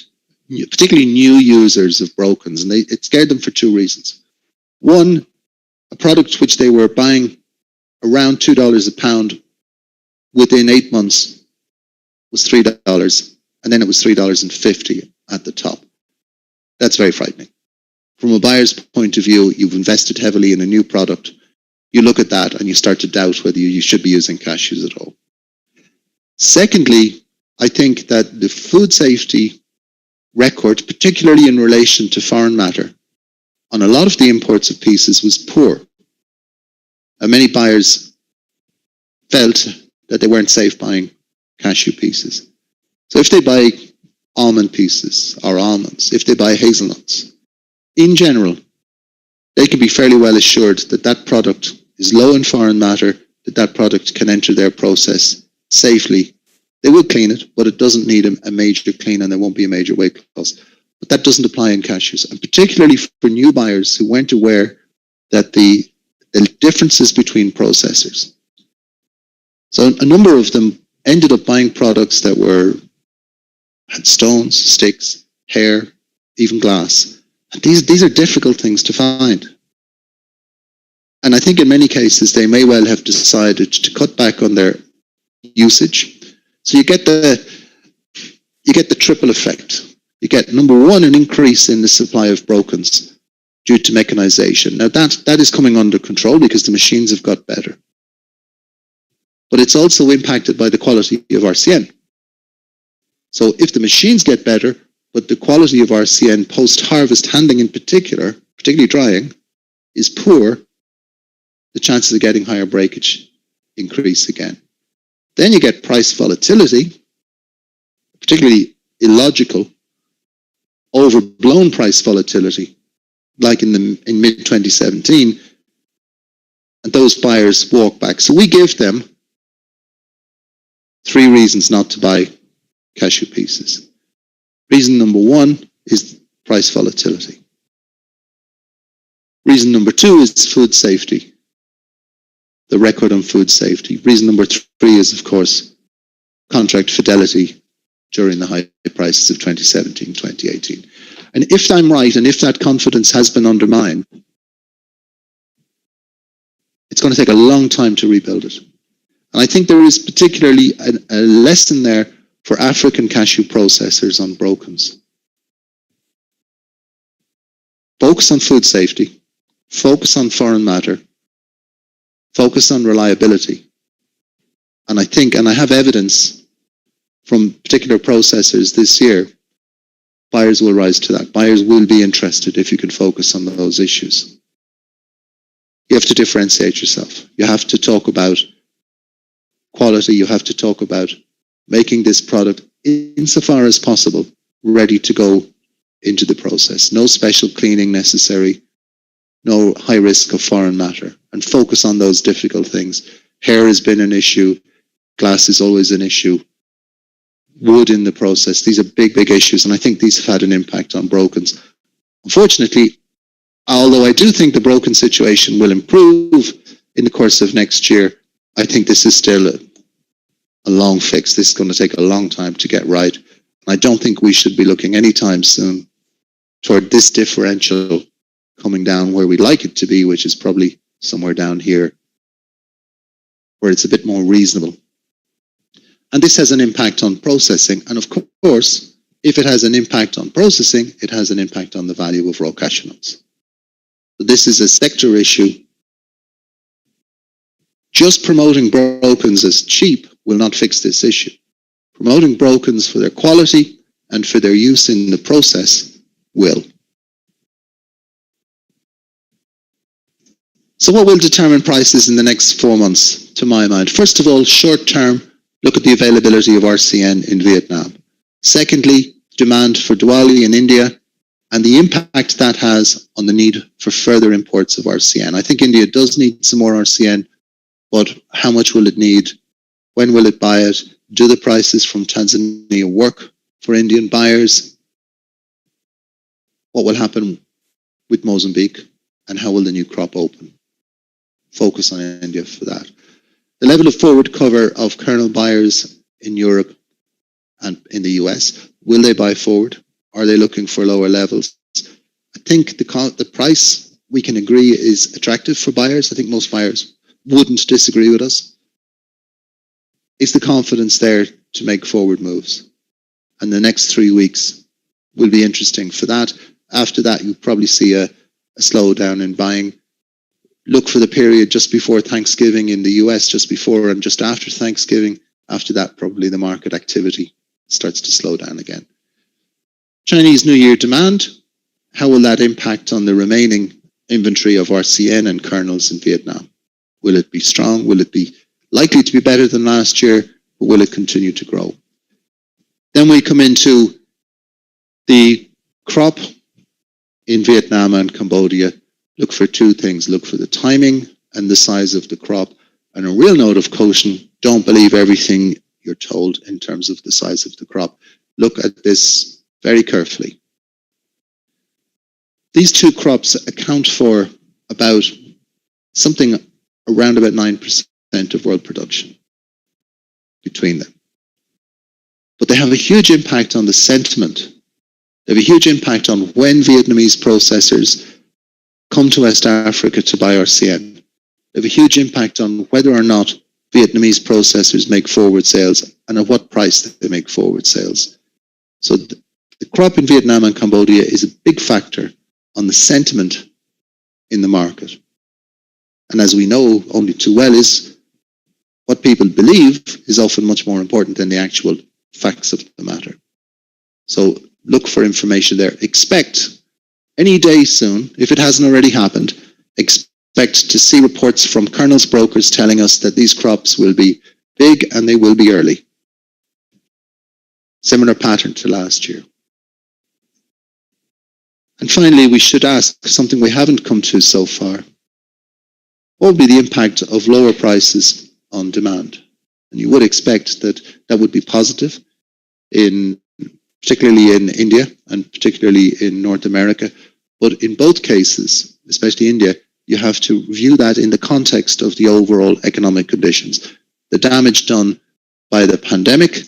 particularly new users of brokens, and it scared them for two reasons. One, a product which they were buying around $2 a pound within 8 months was $3, and then it was $3.50 at the top. That's very frightening. From a buyer's point of view, you've invested heavily in a new product. You look at that and you start to doubt whether you should be using cashews at all. Secondly, I think that the food safety record, particularly in relation to foreign matter, on a lot of the imports of pieces was poor. And many buyers felt that they weren't safe buying cashew pieces. So if they buy almond pieces or almonds, if they buy hazelnuts, in general, they can be fairly well assured that that product is low in foreign matter, that that product can enter their process safely. They will clean it, but it doesn't need a major clean, and there won't be a major weight loss. But that doesn't apply in cashews, and particularly for new buyers who weren't aware that the differences between processors. So a number of them ended up buying products that had stones, sticks, hair, even glass. And these are difficult things to find. And I think in many cases they may well have decided to cut back on their usage. So you get the triple effect. You get, number one, an increase in the supply of brokens due to mechanization. Now that is coming under control because the machines have got better. But it's also impacted by the quality of RCN. So if the machines get better, but the quality of RCN post-harvest handling in particular, particularly drying, is poor, the chances of getting higher breakage increase again. Then you get price volatility, particularly illogical, overblown price volatility, like in mid-2017, and those buyers walk back. So we give them 3 reasons not to buy cashew pieces. Reason number 1 is price volatility. Reason number 2 is food safety. The record on food safety. Reason number 3 is, of course, contract fidelity during the high prices of 2017, 2018. And if I'm right, and if that confidence has been undermined, it's going to take a long time to rebuild it. And I think there is particularly a lesson there for African cashew processors on brokens. Focus on food safety, focus on foreign matter, focus on reliability. And I think, and I have evidence from particular processors this year, buyers will rise to that. Buyers will be interested if you can focus on those issues. You have to differentiate yourself. You have to talk about quality. You have to talk about making this product, insofar as possible, ready to go into the process. No special cleaning necessary. No high risk of foreign matter. And focus on those difficult things. Hair has been an issue. Glass is always an issue. Wood in the process. These are big, big issues. And I think these have had an impact on brokens. Unfortunately, although I do think the broken situation will improve in the course of next year, I think this is still a long fix. This is going to take a long time to get right. I don't think we should be looking anytime soon toward this differential coming down where we'd like it to be, which is probably somewhere down here, where it's a bit more reasonable. And this has an impact on processing. And of course, if it has an impact on processing, it has an impact on the value of raw cashew nuts. So this is a sector issue. Just promoting brokens as cheap will not fix this issue. Promoting brokens for their quality and for their use in the process will. So what will determine prices in the next 4 months, to my mind? First of all, short term, look at the availability of RCN in Vietnam. Secondly, demand for Diwali in India and the impact that has on the need for further imports of RCN. I think India does need some more RCN, but how much will it need? When will it buy it? Do the prices from Tanzania work for Indian buyers? What will happen with Mozambique? And how will the new crop open? Focus on India for that. The level of forward cover of kernel buyers in Europe and in the US, will they buy forward? Are they looking for lower levels? I think the price, we can agree, is attractive for buyers. I think most buyers wouldn't disagree with us. Is the confidence there to make forward moves? And the next 3 weeks will be interesting for that. After that, you'll probably see a slowdown in buying. Look for the period just before Thanksgiving in the US, just before and just after Thanksgiving. After that, probably the market activity starts to slow down again. Chinese New Year demand. How will that impact on the remaining inventory of RCN and kernels in Vietnam? Will it be strong? Will it be likely to be better than last year? Or will it continue to grow? Then we come into the crop in Vietnam and Cambodia. Look for 2 things. Look for the timing and the size of the crop. And a real note of caution, don't believe everything you're told in terms of the size of the crop. Look at this very carefully. These 2 crops account for about something around about 9% of world production between them. but they have a huge impact on the sentiment. They have a huge impact on when Vietnamese processors come to West Africa to buy RCN. They have a huge impact on whether or not Vietnamese processors make forward sales and at what price they make forward sales. So the crop in Vietnam and Cambodia is a big factor on the sentiment in the market. And as we know only too well, is what people believe is often much more important than the actual facts of the matter. So look for information there. Expect any day soon, if it hasn't already happened, expect to see reports from Colonel's brokers telling us that these crops will be big and they will be early. Similar pattern to last year. And finally, we should ask something we haven't come to so far. What would be the impact of lower prices on demand? And you would expect that that would be positive, particularly in India and particularly in North America. But in both cases, especially India, you have to view that in the context of the overall economic conditions. The damage done by the pandemic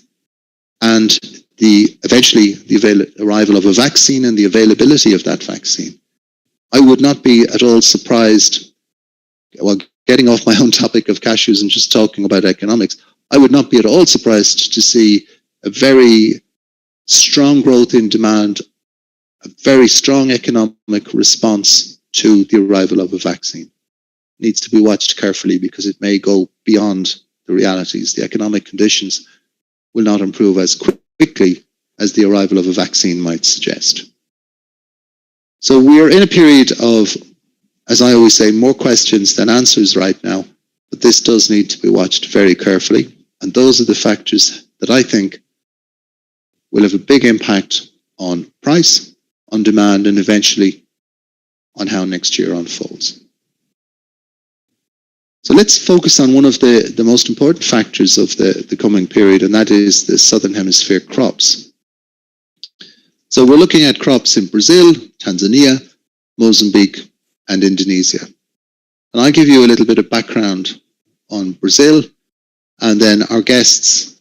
and eventually the arrival of a vaccine and the availability of that vaccine. I would not be at all surprised, well, getting off my own topic of cashews and just talking about economics, I would not be at all surprised to see a very strong growth in demand, a very strong economic response to the arrival of a vaccine. It needs to be watched carefully because it may go beyond the realities. The economic conditions will not improve as quickly as the arrival of a vaccine might suggest. So we are in a period of, as I always say, more questions than answers right now, but this does need to be watched very carefully. And those are the factors that I think will have a big impact on price, on demand, and eventually on how next year unfolds. So let's focus on one of the most important factors of the coming period, and that is the Southern Hemisphere crops. So we're looking at crops in Brazil, Tanzania, Mozambique, and Indonesia. And I'll give you a little bit of background on Brazil, and then our guests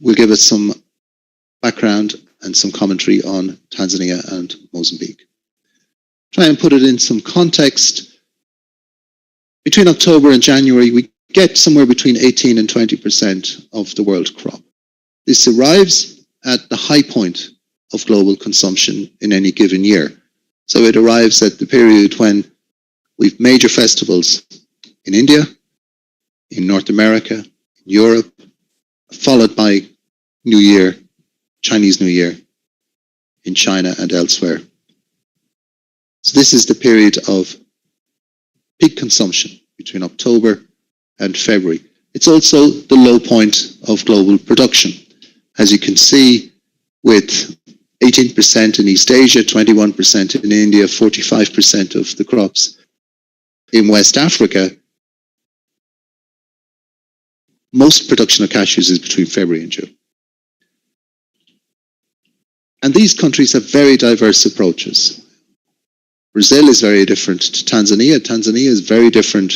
will give us some background and some commentary on Tanzania and Mozambique. Try and put it in some context. Between October and January, we get somewhere between 18 and 20% of the world crop. This arrives at the high point of global consumption in any given year. So it arrives at the period when we've major festivals in India, in North America, in Europe, followed by New Year, Chinese New Year, in China and elsewhere. So this is the period of peak consumption between October and February. It's also the low point of global production. As you can see, with 18% in East Asia, 21% in India, 45% of the crops in West Africa, most production of cashews is between February and June. And these countries have very diverse approaches. Brazil is very different to Tanzania. Tanzania is very different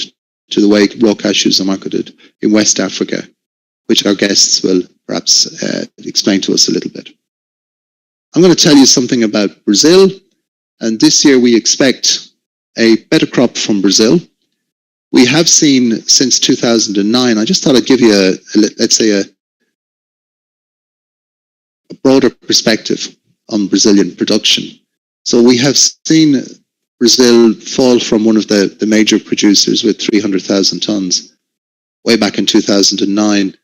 to the way raw cashews are marketed in West Africa, which our guests will perhaps explain to us a little bit. I'm going to tell you something about Brazil, and this year we expect a better crop from Brazil. We have seen since 2009, I just thought I'd give you let's say a broader perspective on Brazilian production. So we have seen Brazil fall from one of the major producers with 300,000 tons way back in 2009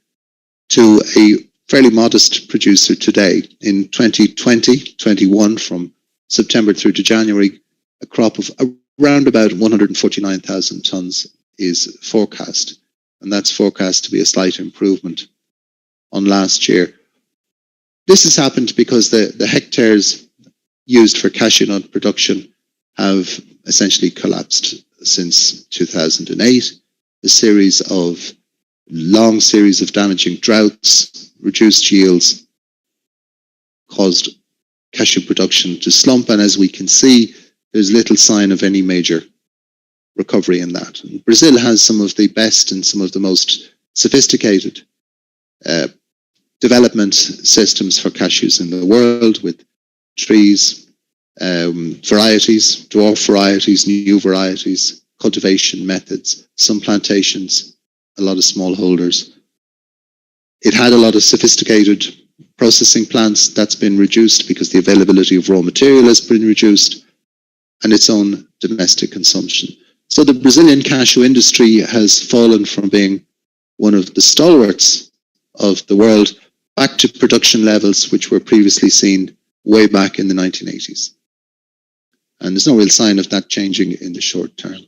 to a fairly modest producer today. In 2020-21, from September through to January, a crop of around about 149,000 tons is forecast. And that's forecast to be a slight improvement on last year. This has happened because the hectares used for cashew nut production have essentially collapsed since 2008. A long series of damaging droughts, reduced yields, caused cashew production to slump. And as we can see, there's little sign of any major recovery in that. And Brazil has some of the best and some of the most sophisticated development systems for cashews in the world, with trees, varieties, dwarf varieties, new varieties, cultivation methods, some plantations, a lot of smallholders. It had a lot of sophisticated processing plants. That's been reduced because the availability of raw material has been reduced, and its own domestic consumption. So the Brazilian cashew industry has fallen from being one of the stalwarts of the world back to production levels which were previously seen way back in the 1980s. And there's no real sign of that changing in the short term.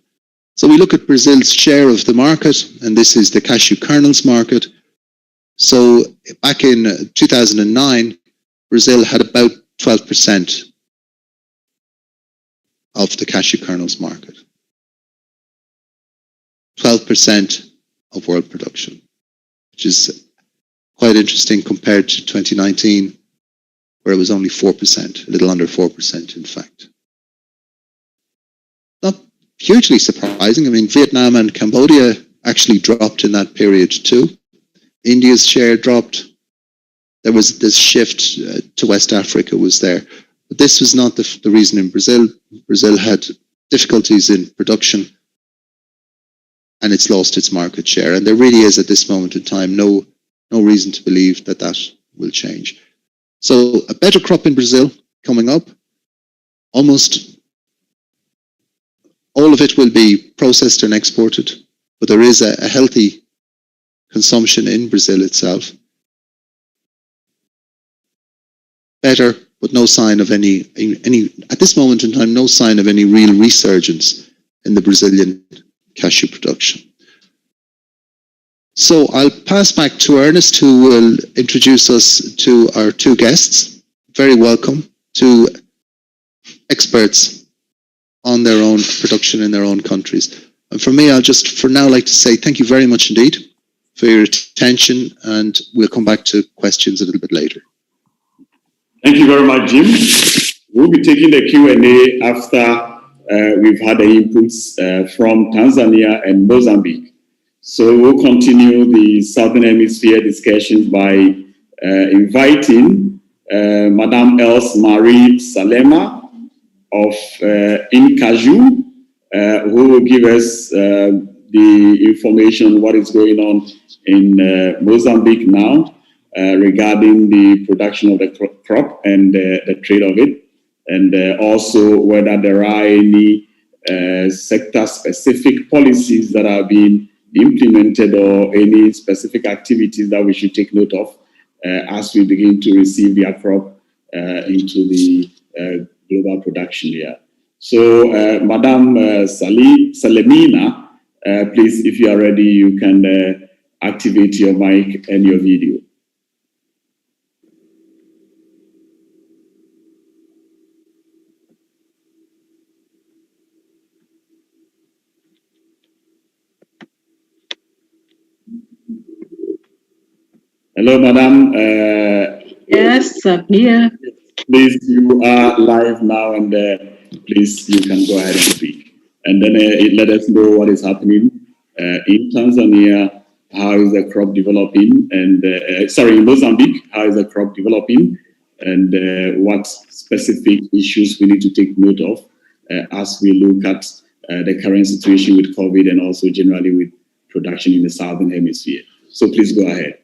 So we look at Brazil's share of the market, and this is the cashew kernels market. So back in 2009, Brazil had about 12% of the cashew kernels market. 12% of world production, which is quite interesting compared to 2019, where it was only 4%, a little under 4%, in fact. Not hugely surprising. I mean, Vietnam and Cambodia actually dropped in that period too. India's share dropped. There was this shift to West Africa was there. But this was not the reason in Brazil. Brazil had difficulties in production, and it's lost its market share. And there really is, at this moment in time, no reason to believe that that will change. So a better crop in Brazil coming up. Almost all of it will be processed and exported, but there is a healthy consumption in Brazil itself. Better, but no sign of any at this moment in time, no sign of any real resurgence in the Brazilian cashew production. So I'll pass back to Ernest, who will introduce us to our two guests. Very welcome, two experts on their own production in their own countries. And for me, I'll just for now like to say thank you very much indeed for your attention, and we'll come back to questions a little bit later. Thank you very much, Jim. We'll be taking the Q&A after we've had the inputs from Tanzania and Mozambique. So we'll continue the Southern Hemisphere discussions by inviting Madame Else Marie Salema of in Cashew, who will give us the information on what is going on in Mozambique now regarding the production of the crop and the trade of it, and also whether there are any sector-specific policies that are being implemented or any specific activities that we should take note of as we begin to receive their crop into the global production here. So, Madame Salemina, please, if you are ready, you can activate your mic and your video. Hello, Madam. Yes, I'm here. Please, you are live now, and please, you can go ahead and speak. And then let us know what is happening in Tanzania. How is the crop developing? And in Mozambique, how is the crop developing? And what specific issues we need to take note of as we look at the current situation with COVID and also generally with production in the Southern Hemisphere. So please go ahead.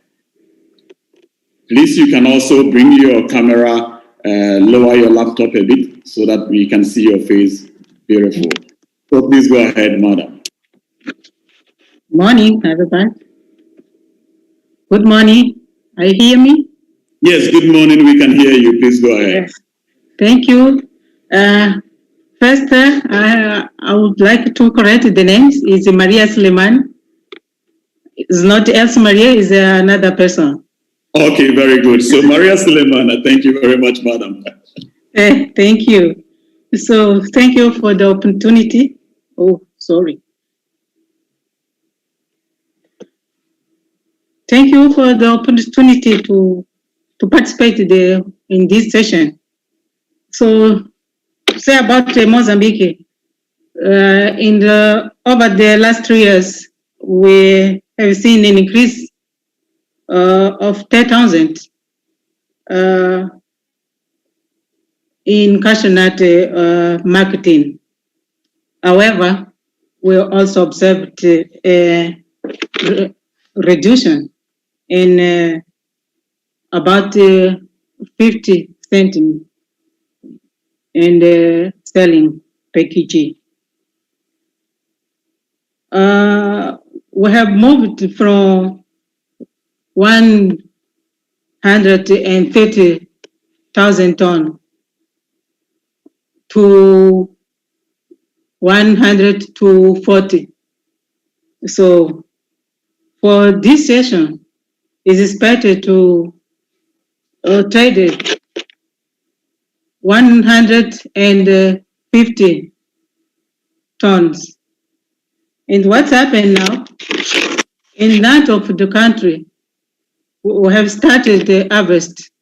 Please, you can also bring your camera, lower your laptop a bit so that we can see your face. Beautiful. So please go ahead, Madam. Morning, everybody. Good morning. Are you hear me? Yes, good morning. We can hear you. Please go ahead. Yes. Thank you. First, I would like to correct the names. It's Maria Suleiman. It's not Else Maria, it's another person. Okay, very good. So Maria Suleiman, thank you very much, Madam. Thank you. So thank you for the opportunity. Oh, sorry. Thank you for the opportunity to participate in this session. So say about Mozambique. Over the last 3 years, we have seen an increase of 10,000 in cashew nut marketing. However, we also observed a reduction in about 50 cents in selling per kg. We have moved from 130,000 ton to 100 to 40. So for this session, it is expected to trade 150 tons. And what's happened now, in that of the country, we have started the harvest,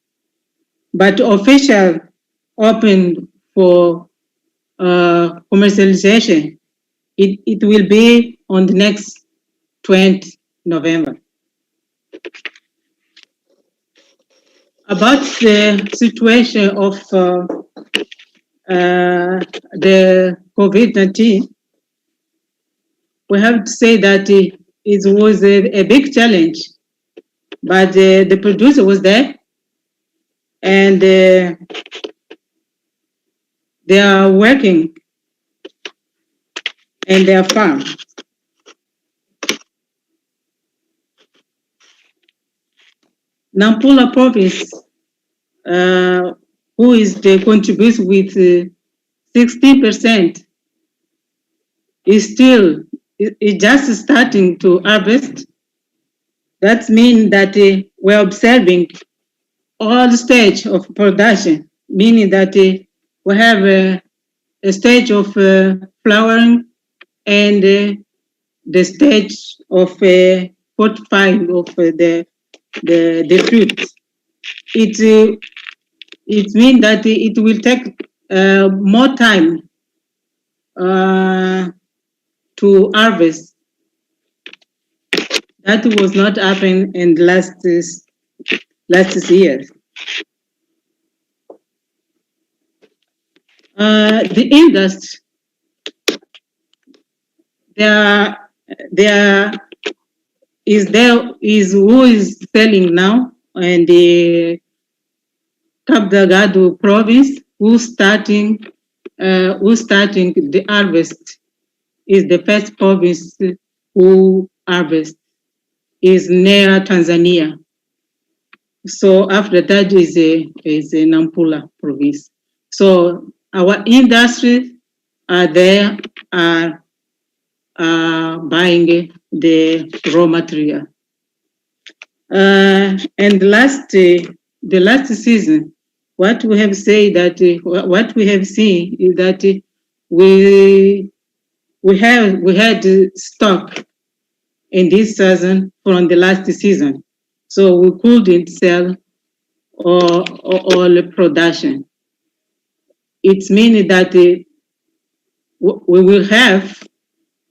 but official open for commercialization, it will be on the next 20 November. About the situation of the COVID-19, we have to say that it was a big challenge, but the producer was there, and they are working in their farm. Nampula province, who is the contributes with 16%, is still just starting to harvest. That means that we're observing all stage of production, meaning that we have a stage of flowering and the stage of fortifying of the fruit. It means that it will take more time to harvest. That was not happening in the last year. The industry, there is who is selling now, and the Cabo Delgado province who's starting the harvest is the first province who harvest is near Tanzania. So after that is a Nampula province. So our industry are there buying the raw material. And the last season, what we have said that what we have seen is that we had stock in this season from the last season, so we couldn't sell all the production. It's meaning that we will have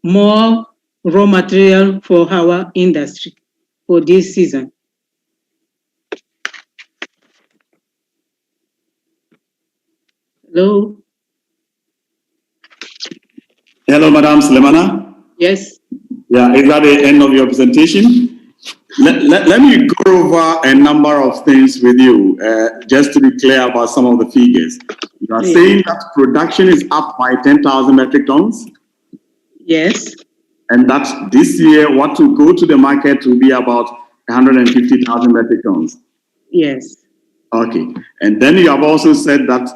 more raw material for our industry for this season. Hello? Hello, Madam Sulemana. Yes. Yeah, is that the end of your presentation? Let me go over a number of things with you, just to be clear about some of the figures. You are saying that production is up by 10,000 metric tons? Yes. And that this year, what will go to the market will be about 150,000 metric tons? Yes. Okay. And then you have also said that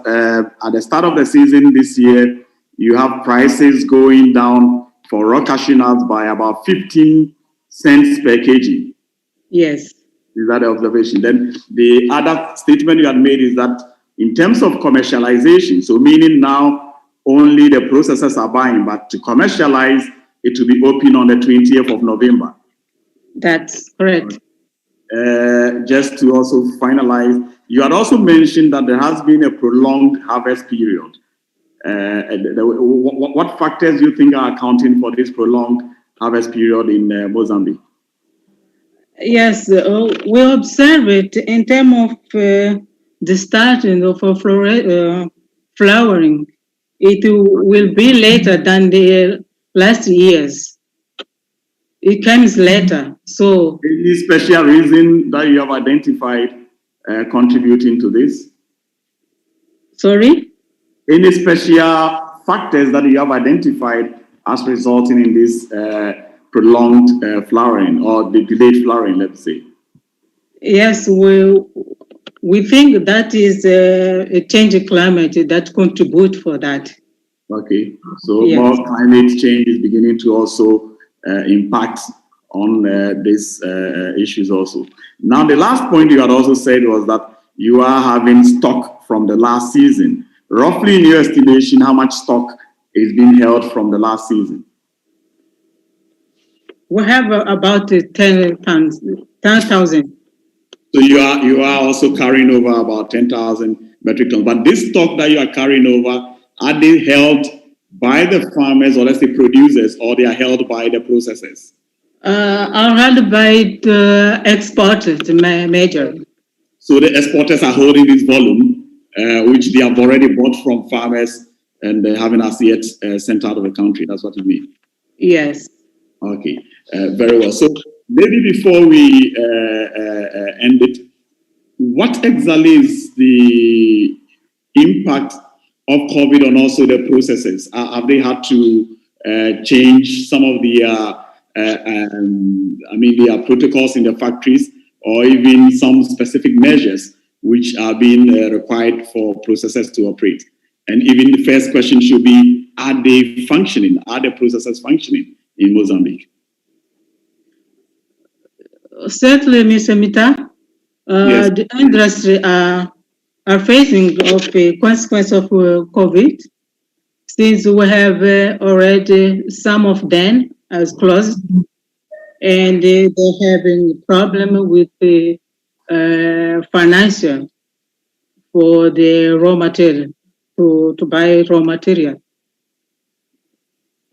at the start of the season this year, you have prices going down for raw cashew nuts by about 15 cents per kg. Yes. Is that the observation? Then the other statement you had made is that in terms of commercialization, so meaning now only the processors are buying, but to commercialize, it will be open on the 20th of November. That's correct. Just to also finalize, you had also mentioned that there has been a prolonged harvest period. What factors do you think are accounting for this prolonged harvest period in Mozambique? Yes, we observe it in terms of the starting of flowering. It will be later than the last years. It comes later. So, Any special reason that you have identified contributing to this? sorry? Any special factors that you have identified as resulting in this prolonged flowering or the delayed flowering, let's say? Yes, we think that is a change in climate that contribute for that. Okay, so Yes. more climate change is beginning to also impact on these issues also. Now, the last point you had also said was that you are having stock from the last season. Roughly, in your estimation, how much stock is being held from the last season? We have about 10,000. So you are also carrying over about 10,000 metric tons. But this stock that you are carrying over, are they held by the farmers or let's say producers, or they are held by the processors? Are held by the exporters, major. So the exporters are holding this volume, which they have already bought from farmers and they haven't as yet sent out of the country. That's what you mean? Yes. Okay, very well. So maybe before we end it, what exactly is the impact of COVID on also the processes? Have they had to change some of the, their protocols in the factories, or even some specific measures which are being required for processes to operate? And even the first question should be, are they functioning? Are the processes functioning in Mozambique? Certainly, Mr. Mita, Yes. the industry are facing of the consequence of COVID, since we have already some of them as closed, and they're having problem with the financial for the raw material, to buy raw material.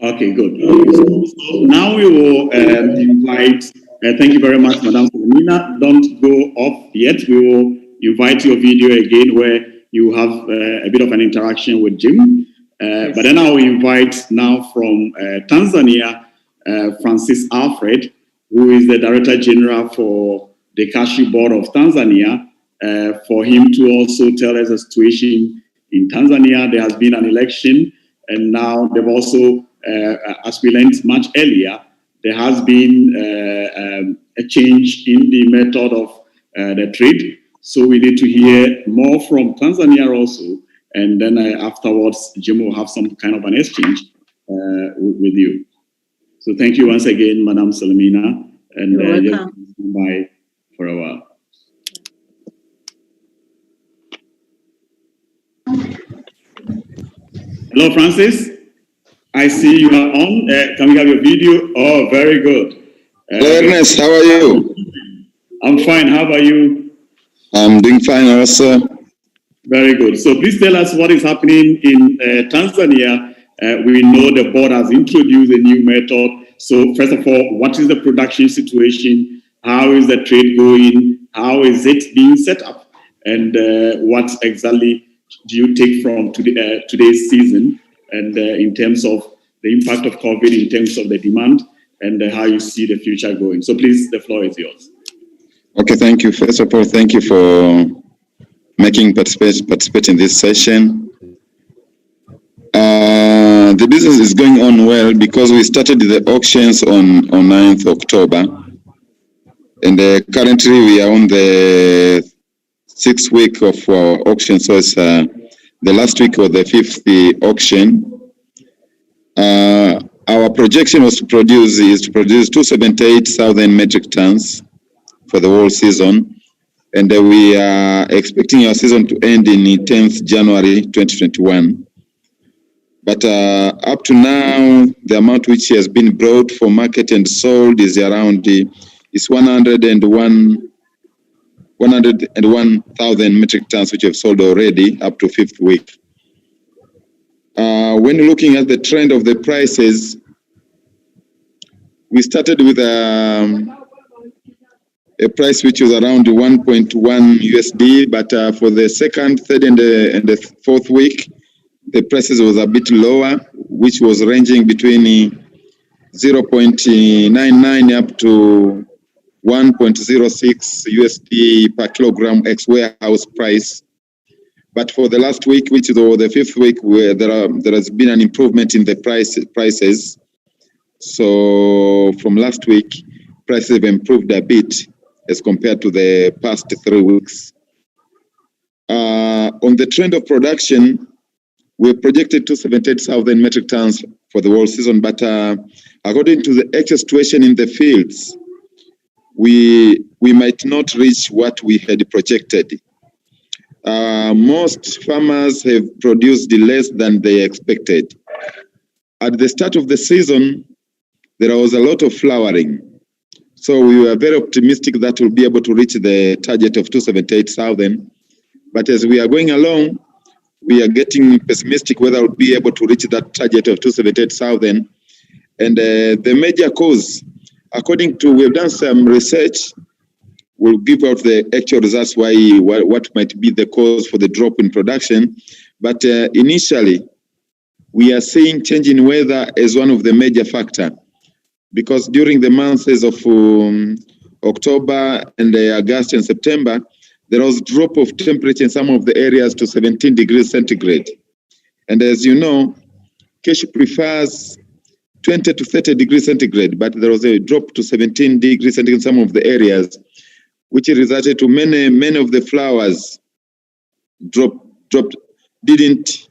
Okay, good. So now we will invite, thank you very much, Madam Selena. Don't go off yet. We will invite your video again where you have a bit of an interaction with Jim. Yes. But then I will invite now from Tanzania, Francis Alfred, who is the Director General for the Cashew Board of Tanzania, for him to also tell us the situation in Tanzania. There has been an election, and now they've also, as we learned much earlier, there has been a change in the method of the trade. So we need to hear more from Tanzania also, and then afterwards, Jim will have some kind of an exchange with you. So thank you once again, Madam Salamina, and just stand by for a while. Hello, Francis. I see you are on. Can we have your video? Oh, very good. Hello, Ernest. How are you? I'm fine. How about you? I'm doing fine also. Very good. So please tell us what is happening in Tanzania. We know the board has introduced a new method. So first of all, what is the production situation? How is the trade going? How is it being set up? And what exactly do you take from today's season? And in terms of the impact of COVID, in terms of the demand, and how you see the future going. So please, the floor is yours. Okay, thank you. First of all, thank you for making participate in this session. The business is going on well because we started the auctions on 9th October. And currently we are on the 6th week of our auction. So it's the last week of the 5th auction. Our projection is to produce 278,000 metric tons for the whole season. And we are expecting our season to end in 10th January 2021. But up to now, the amount which has been brought for market and sold is around 101,000 metric tons, which have sold already up to 5th week. When looking at the trend of the prices, we started with a price which was around 1.1 USD, but for the second, third, and the fourth week, the prices was a bit lower, which was ranging between 0.99 up to 1.06 USD per kilogram ex warehouse price. But for the last week, which is the fifth week, where there has been an improvement in the prices. So from last week, prices have improved a bit as compared to the past 3 weeks. On the trend of production, we projected 278,000 metric tons for the whole season, but according to the actual situation in the fields, we might not reach what we had projected. Most farmers have produced less than they expected. At the start of the season, there was a lot of flowering. So we were very optimistic that we'll be able to reach the target of 278,000. But as we are going along, we are getting pessimistic whether we'll be able to reach that target of 278,000. And the major cause, according to, we've done some research, we'll give out the actual results what might be the cause for the drop in production. But initially, we are seeing change in weather as one of the major factors. Because during the months of October and August and September, there was drop of temperature in some of the areas to 17 degrees centigrade. And as you know, cashew prefers 20 to 30 degrees centigrade, but there was a drop to 17 degrees centigrade in some of the areas, which resulted to many of the flowers didn't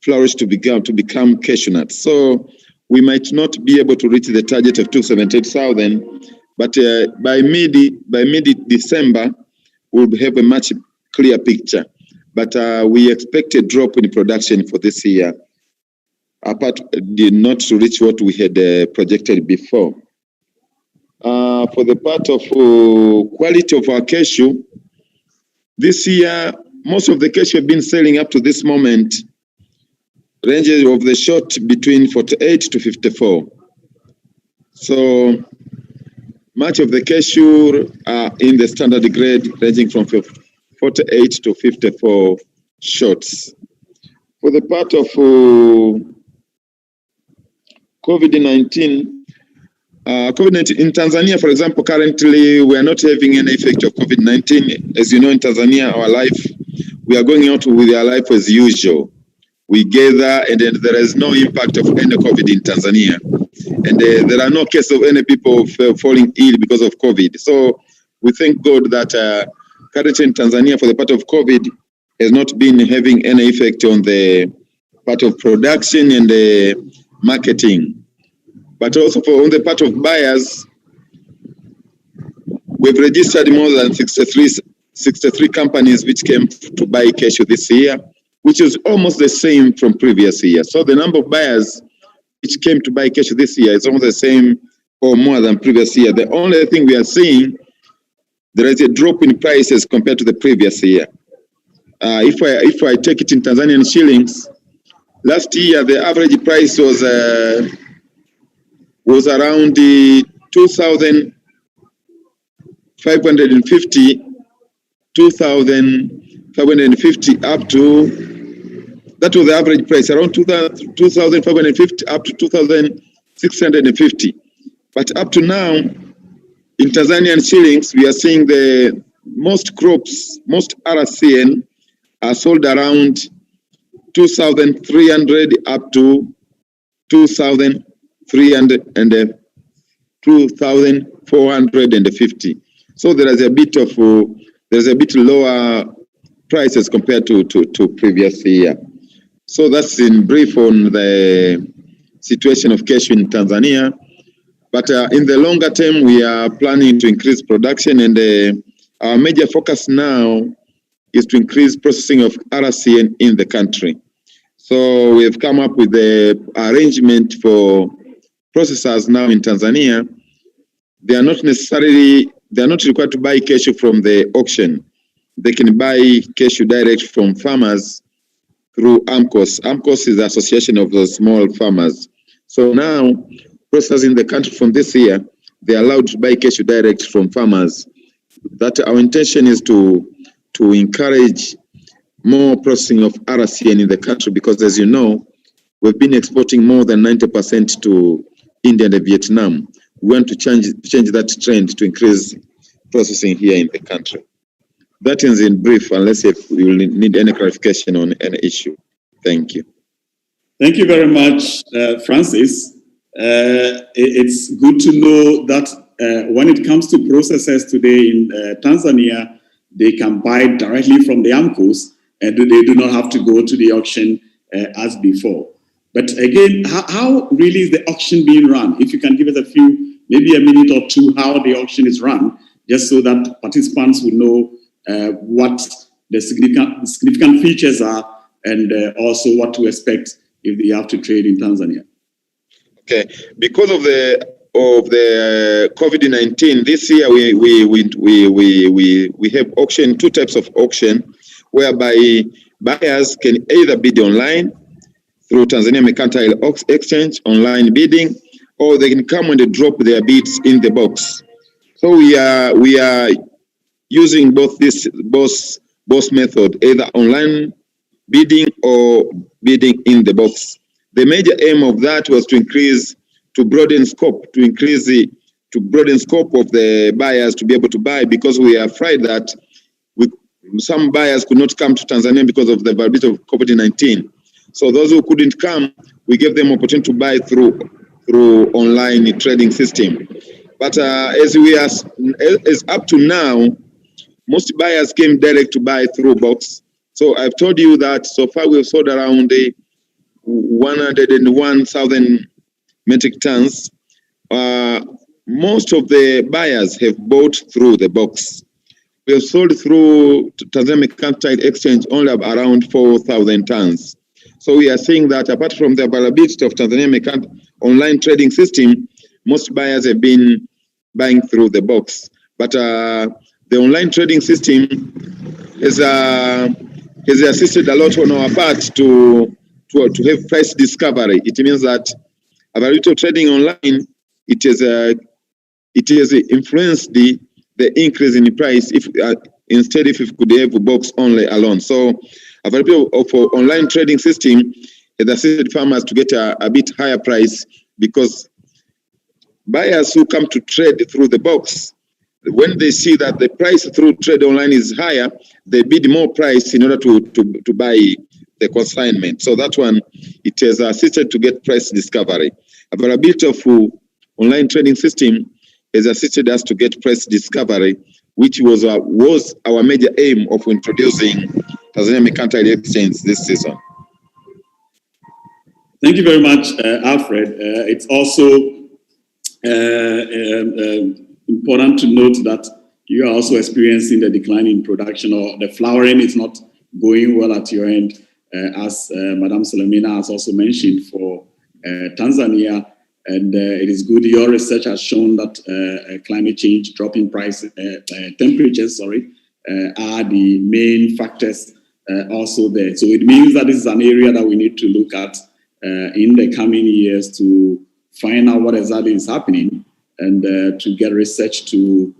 flourish to become cashew nuts. So we might not be able to reach the target of 278,000, but by mid-December, we'll have a much clearer picture. But we expect a drop in production for this year, not to reach what we had projected before. For the part of quality of our cashew, this year, most of the cashew have been selling up to this moment, ranges of the short between 48 to 54. So much of the cashew are in the standard grade, ranging from 48 to 54 shorts. For the part of COVID-19, in Tanzania, for example, currently we are not having any effect of COVID-19. As you know, in Tanzania, we are going out with our life as usual. We gather, and then there is no impact of any COVID in Tanzania. And there are no cases of any people falling ill because of COVID. So we thank God that currently in Tanzania, for the part of COVID, has not been having any effect on the part of production and the marketing. But also on the part of buyers, we've registered more than 63 companies which came to buy cashew this year, which is almost the same from previous year. So the number of buyers which came to buy cashew this year is almost the same or more than previous year. The only thing we are seeing, there is a drop in prices compared to the previous year. If I take it in Tanzanian shillings, last year the average price was around 2,550 up to, that was the average price, around 2,550 up to 2,650. But up to now, in Tanzanian shillings, we are seeing the most crops, most RCN are sold around 2,300 up to 2,300 and 2,450. So there is a bit lower prices compared to previous year. So that's in brief on the situation of cashew in Tanzania. But in the longer term, we are planning to increase production, and our major focus now is to increase processing of RCN in the country. So we have come up with the arrangement for processors now in Tanzania. They are not required to buy cashew from the auction. They can buy cashew direct from farmers through AMCOS. AMCOS is the Association of the Small Farmers. So now, processors in the country from this year, they are allowed to buy cashew direct from farmers that our intention is to encourage more processing of RCN in the country, because as you know, we've been exporting more than 90% to India and Vietnam. We want to change that trend to increase processing here in the country. That is in brief, unless if you need any clarification on any issue. Thank you. Thank you very much, Francis. It's good to know that when it comes to processors today in Tanzania, they can buy directly from the AMCOs, and they do not have to go to the auction as before. But again, how really is the auction being run? If you can give us maybe a minute or two, how the auction is run, just so that participants will know what the significant features are, and also what to expect if they have to trade in Tanzania. Okay, because of the COVID-19, this year we have auction, two types of auction, whereby buyers can either bid online through Tanzania Mercantile Exchange, online bidding, or they can come and drop their bids in the box. So we are using both method, either online bidding or bidding in the box. The major aim of that was to broaden scope of the buyers to be able to buy, because we are afraid that some buyers could not come to Tanzania because of the vulnerability of COVID-19. So those who couldn't come, we gave them opportunity to buy through online trading system. But as up to now, most buyers came direct to buy through box. So I've told you that so far we've sold around 101,000 metric tons. Most of the buyers have bought through the box. We have sold through Tanzania Mercantile Exchange only around 4,000 tons. So we are seeing that apart from the availability of Tanzania Mercantile online trading system, most buyers have been buying through the box. But the online trading system has assisted a lot on our part to have price discovery. It means that availability of trading online, it has influenced the increase in the price if we could have a box only alone. So availability of online trading system has assisted farmers to get a bit higher price, because buyers who come to trade through the box, when they see that the price through trade online is higher, they bid more price in order to buy the consignment. So that one, it has assisted to get price discovery. Availability of online trading system has assisted us to get price discovery, which was our major aim of introducing Tanzania Mercantile Exchange this season. Thank you very much, Alfred. It's also important to note that you are also experiencing the decline in production, or the flowering is not going well at your end, as Madam Salamina has also mentioned for Tanzania. And it is good your research has shown that climate change, dropping temperatures, are the main factors also there. So it means that this is an area that we need to look at in the coming years to find out what exactly is happening, and to get research to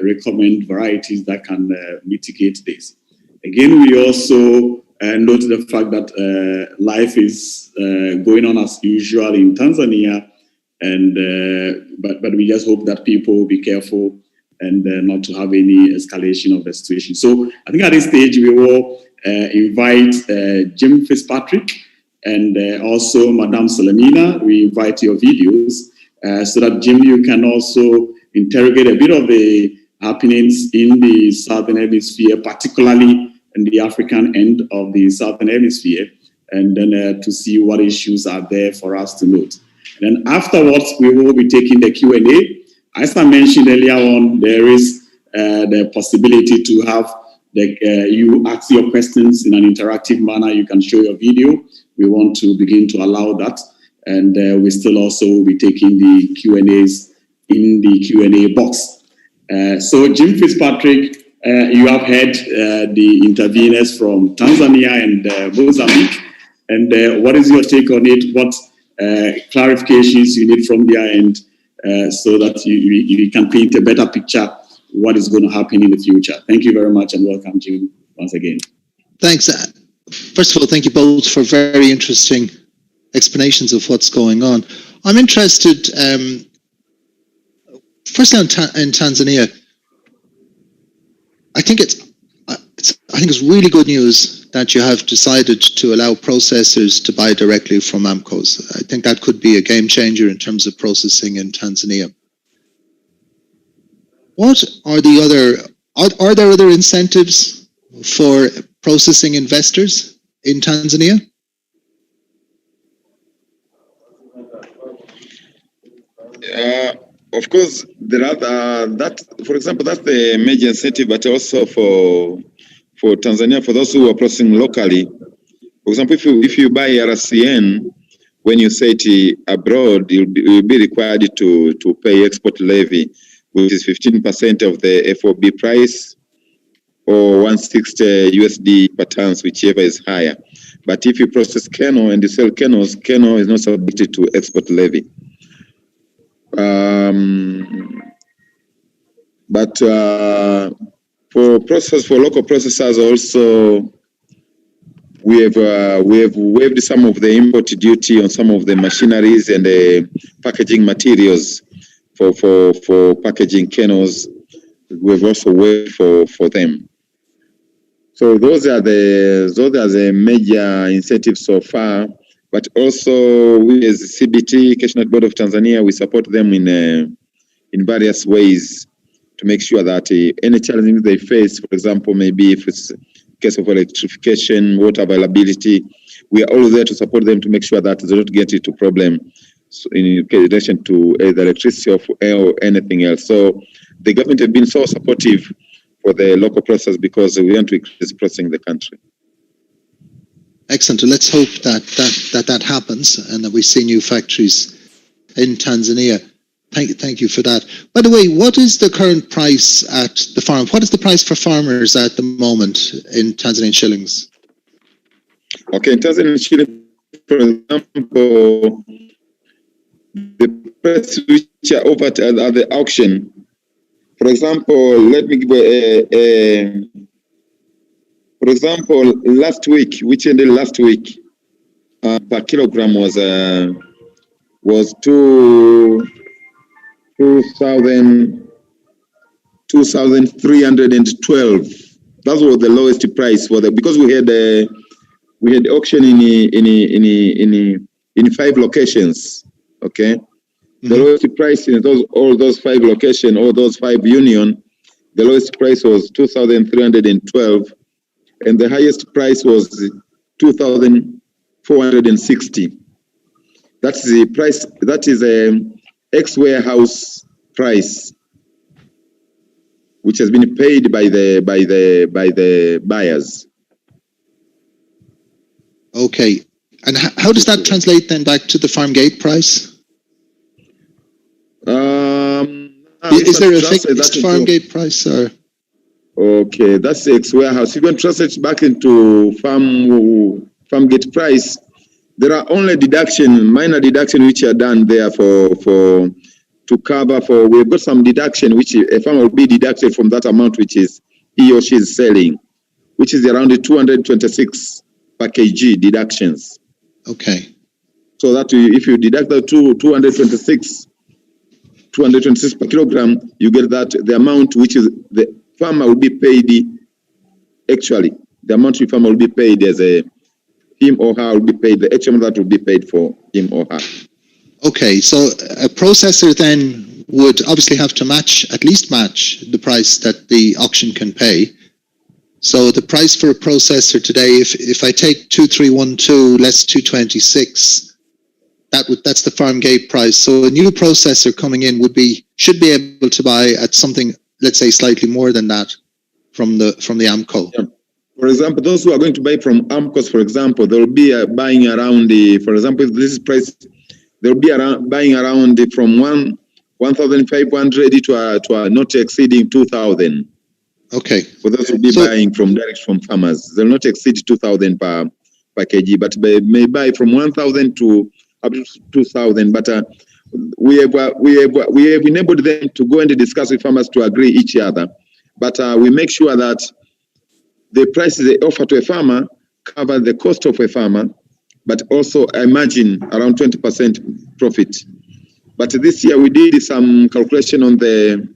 recommend varieties that can mitigate this. Again, we also note the fact that life is going on as usual in Tanzania, and but we just hope that people will be careful and not to have any escalation of the situation. So I think at this stage we will invite Jim Fitzpatrick and also Madame Salamina. We invite your videos so that, Jim, you can also interrogate a bit of the happenings in the Southern Hemisphere, particularly in the African end of the Southern Hemisphere, and then to see what issues are there for us to note. And then afterwards, we will be taking the Q&A. As I mentioned earlier on, there is the possibility to have you ask your questions in an interactive manner. You can show your video. We want to begin to allow that. And we still also will be taking the Q&As in the Q&A box. So Jim Fitzpatrick, you have heard the interveners from Tanzania and Mozambique. And what is your take on it? What clarifications you need from their end so that you can paint a better picture what is going to happen in the future. Thank you very much and welcome, Jim, once again. Thanks. First of all, thank you both for very interesting explanations of what's going on. I'm interested, firstly in Tanzania. I think it's really good news that you have decided to allow processors to buy directly from AMCOs. I think that could be a game changer in terms of processing in Tanzania. What are the are there other incentives for processing investors in Tanzania? Of course, there are that. For example, that's the major incentive, but also for Tanzania, for those who are processing locally. For example, if you buy RCN, when you sell it abroad, you'll be required to pay export levy, which is 15% of the FOB price, or 160 USD per ton, whichever is higher. But if you process kernel and you sell kernels, kernel is not subjected to export levy. But for local processors also, we have waived some of the import duty on some of the machineries and the packaging materials for packaging kernels. We've also waived for them. So those are the major incentives so far. But also, we as CBT, Cashew Nut Board of Tanzania, we support them in various ways to make sure that any challenges they face, for example, maybe if it's a case of electrification, water availability, we are all there to support them to make sure that they don't get into problem in relation to either electricity or anything else. So the government has been so supportive for the local process because we want to increase processing in the country. Excellent. Let's hope that happens and that we see new factories in Tanzania. Thank you for that. By the way, what is the current price at the farm? What is the price for farmers at the moment in Tanzanian shillings? Okay, in Tanzanian shillings, for example, the price which are offered at the auction. For example, let me give for example, last week, which ended last week, per kilogram was 2,312. That was the lowest price for because we had auction in 5 locations. Okay, the lowest price in all those 5 locations, all those 5 union, the lowest price was 2,312. And the highest price was 2,460. That's the price. That is a ex-warehouse price, which has been paid by the buyers. Okay, and how does that translate then back to the farm gate price? Is there a fixed farm gate price or? Okay, that's the ex-warehouse. You can translate back into farm gate price. There are only minor deduction which are done there to cover for. We've got some deduction which a farmer will be deducted from that amount which is he or she is selling, which is around 226 per kg deductions. Okay. So that if you deduct the 226 per kilogram, you get that the amount which is the farmer will be paid. Actually, the amount the farmer will be paid as him or her will be paid. The actual amount that will be paid for him or her. Okay, so a processor then would obviously have to at least match the price that the auction can pay. So the price for a processor today, if I take 2312 less 226, that's the farm gate price. So a new processor coming in should be able to buy at something, let's say, slightly more than that from the AMCO. Yeah. For example, those who are going to buy from AMCOs, for example, they'll be buying around for example, if this is price, they'll be buying around from 1,500 to not exceeding 2,000. Okay. For those who will be buying direct from farmers, they'll not exceed 2,000 per kg, but they may buy from 1,000 to up to 2,000. But we have enabled them to go and discuss with farmers to agree each other. But we make sure that the prices they offer to a farmer cover the cost of a farmer, but also I imagine around 20% profit. But this year we did some calculation on the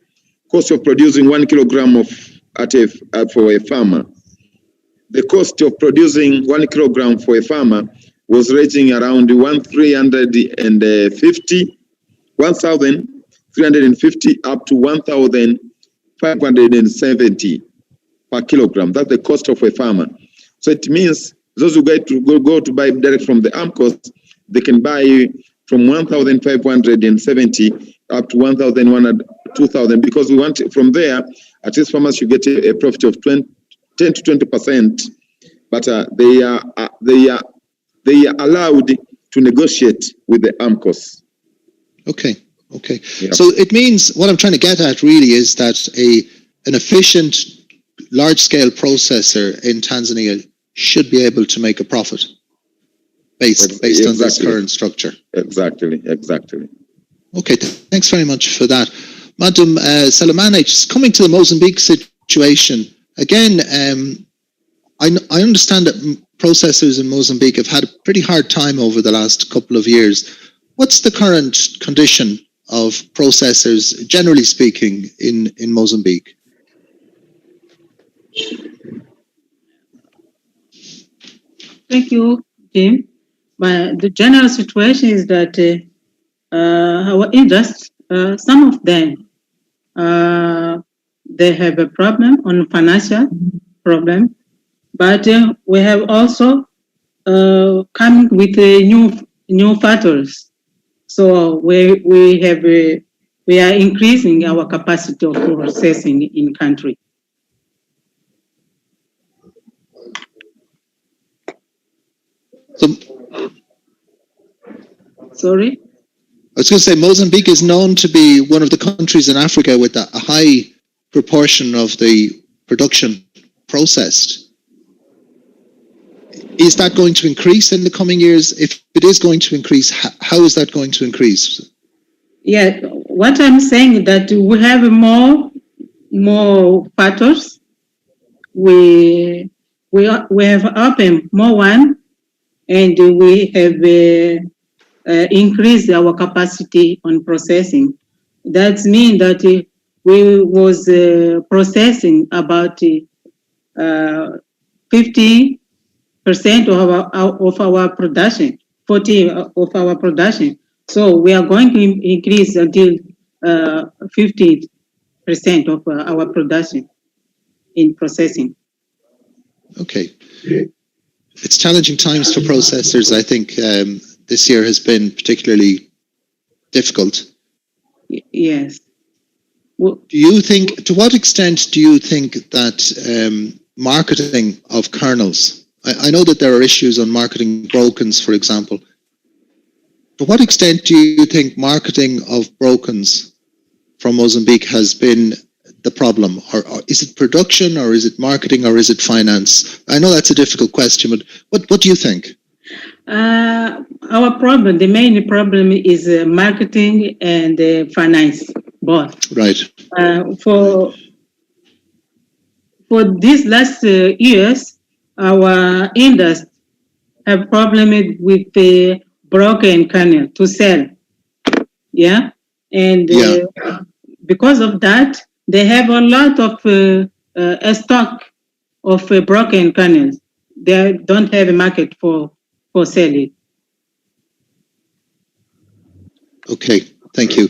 cost of producing 1 kilogram of for a farmer. The cost of producing 1 kilogram for a farmer was ranging around 1,350 up to 1,570 per kilogram. That's the cost of a farmer. So it means those who go to buy direct from the AMCOs, they can buy from 1,570 up to 1,100, 2,000, because we want from there, at least farmers should get a profit of 10 to 20%, but they are allowed to negotiate with the AMCOs. Okay. Yeah. So it means what I'm trying to get at really is that an efficient, large-scale processor in Tanzania should be able to make a profit based on this current structure. Exactly. Okay, thanks very much for that. Madam Selemane, just coming to the Mozambique situation, again, I understand that processors in Mozambique have had a pretty hard time over the last couple of years. What's the current condition of processors, generally speaking, in Mozambique? Thank you, Jim. But the general situation is that our industry, some of them, they have a problem on financial problem, but we have also coming with new factors. So we are increasing our capacity of processing in country. Sorry? I was going to say Mozambique is known to be one of the countries in Africa with a high proportion of the production processed. Is that going to increase in the coming years? If it is going to increase, how is that going to increase? Yeah, what I'm saying is that we have more factors. We have opened more one, and we have increased our capacity on processing. That means that we was processing about 50% of our production, 40% of our production. So we are going to increase until 50% of our production in processing. Okay. It's challenging times for processors. I think this year has been particularly difficult. Yes. Do you think, to what extent do you think that marketing of kernels, I know that there are issues on marketing brokens, for example. To what extent do you think marketing of brokens from Mozambique has been the problem? Or is it production, or is it marketing, or is it finance? I know that's a difficult question, but what do you think? Our problem, the main problem is marketing and finance, both. Right. For these last years, our industry have problem with the broken kernel to sell. Yeah. And because of that, they have a lot of stock of broken kernels. They don't have a market for selling. Okay, thank you.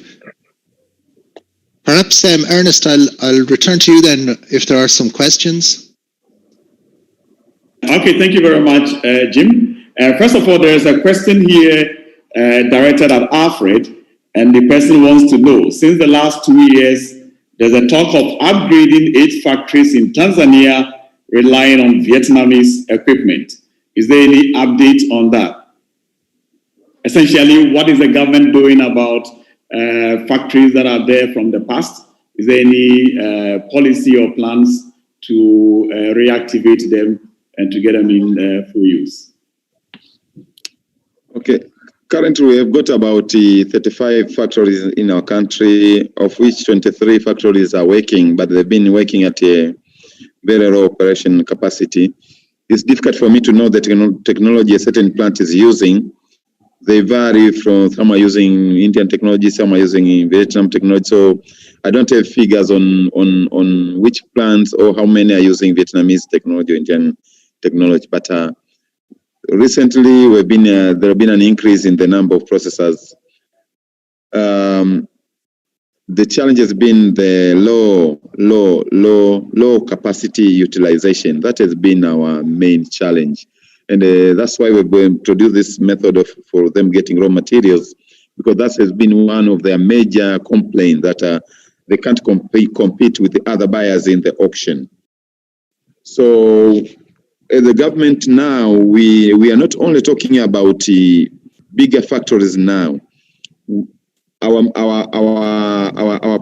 Perhaps, Ernest, I'll return to you then if there are some questions. Okay, thank you very much, Jim. First of all, there is a question here directed at Alfred, and the person wants to know, since the last 2 years, there's a talk of upgrading 8 factories in Tanzania relying on Vietnamese equipment. Is there any update on that? Essentially, what is the government doing about factories that are there from the past? Is there any policy or plans to reactivate them and to get them in full use? Okay. Currently, we have got about 35 factories in our country, of which 23 factories are working, but they've been working at a very low operation capacity. It's difficult for me to know the technology a certain plant is using. They vary from, some are using Indian technology, some are using Vietnam technology. So I don't have figures on which plants or how many are using Vietnamese technology or Indian technology. But recently, there have been an increase in the number of processors. The challenge has been the low capacity utilization. That has been our main challenge. And that's why we've introduced this method for them getting raw materials, because that has been one of their major complaints, that they can't compete with the other buyers in the auction. So as the government now, we are not only talking about bigger factories now. Our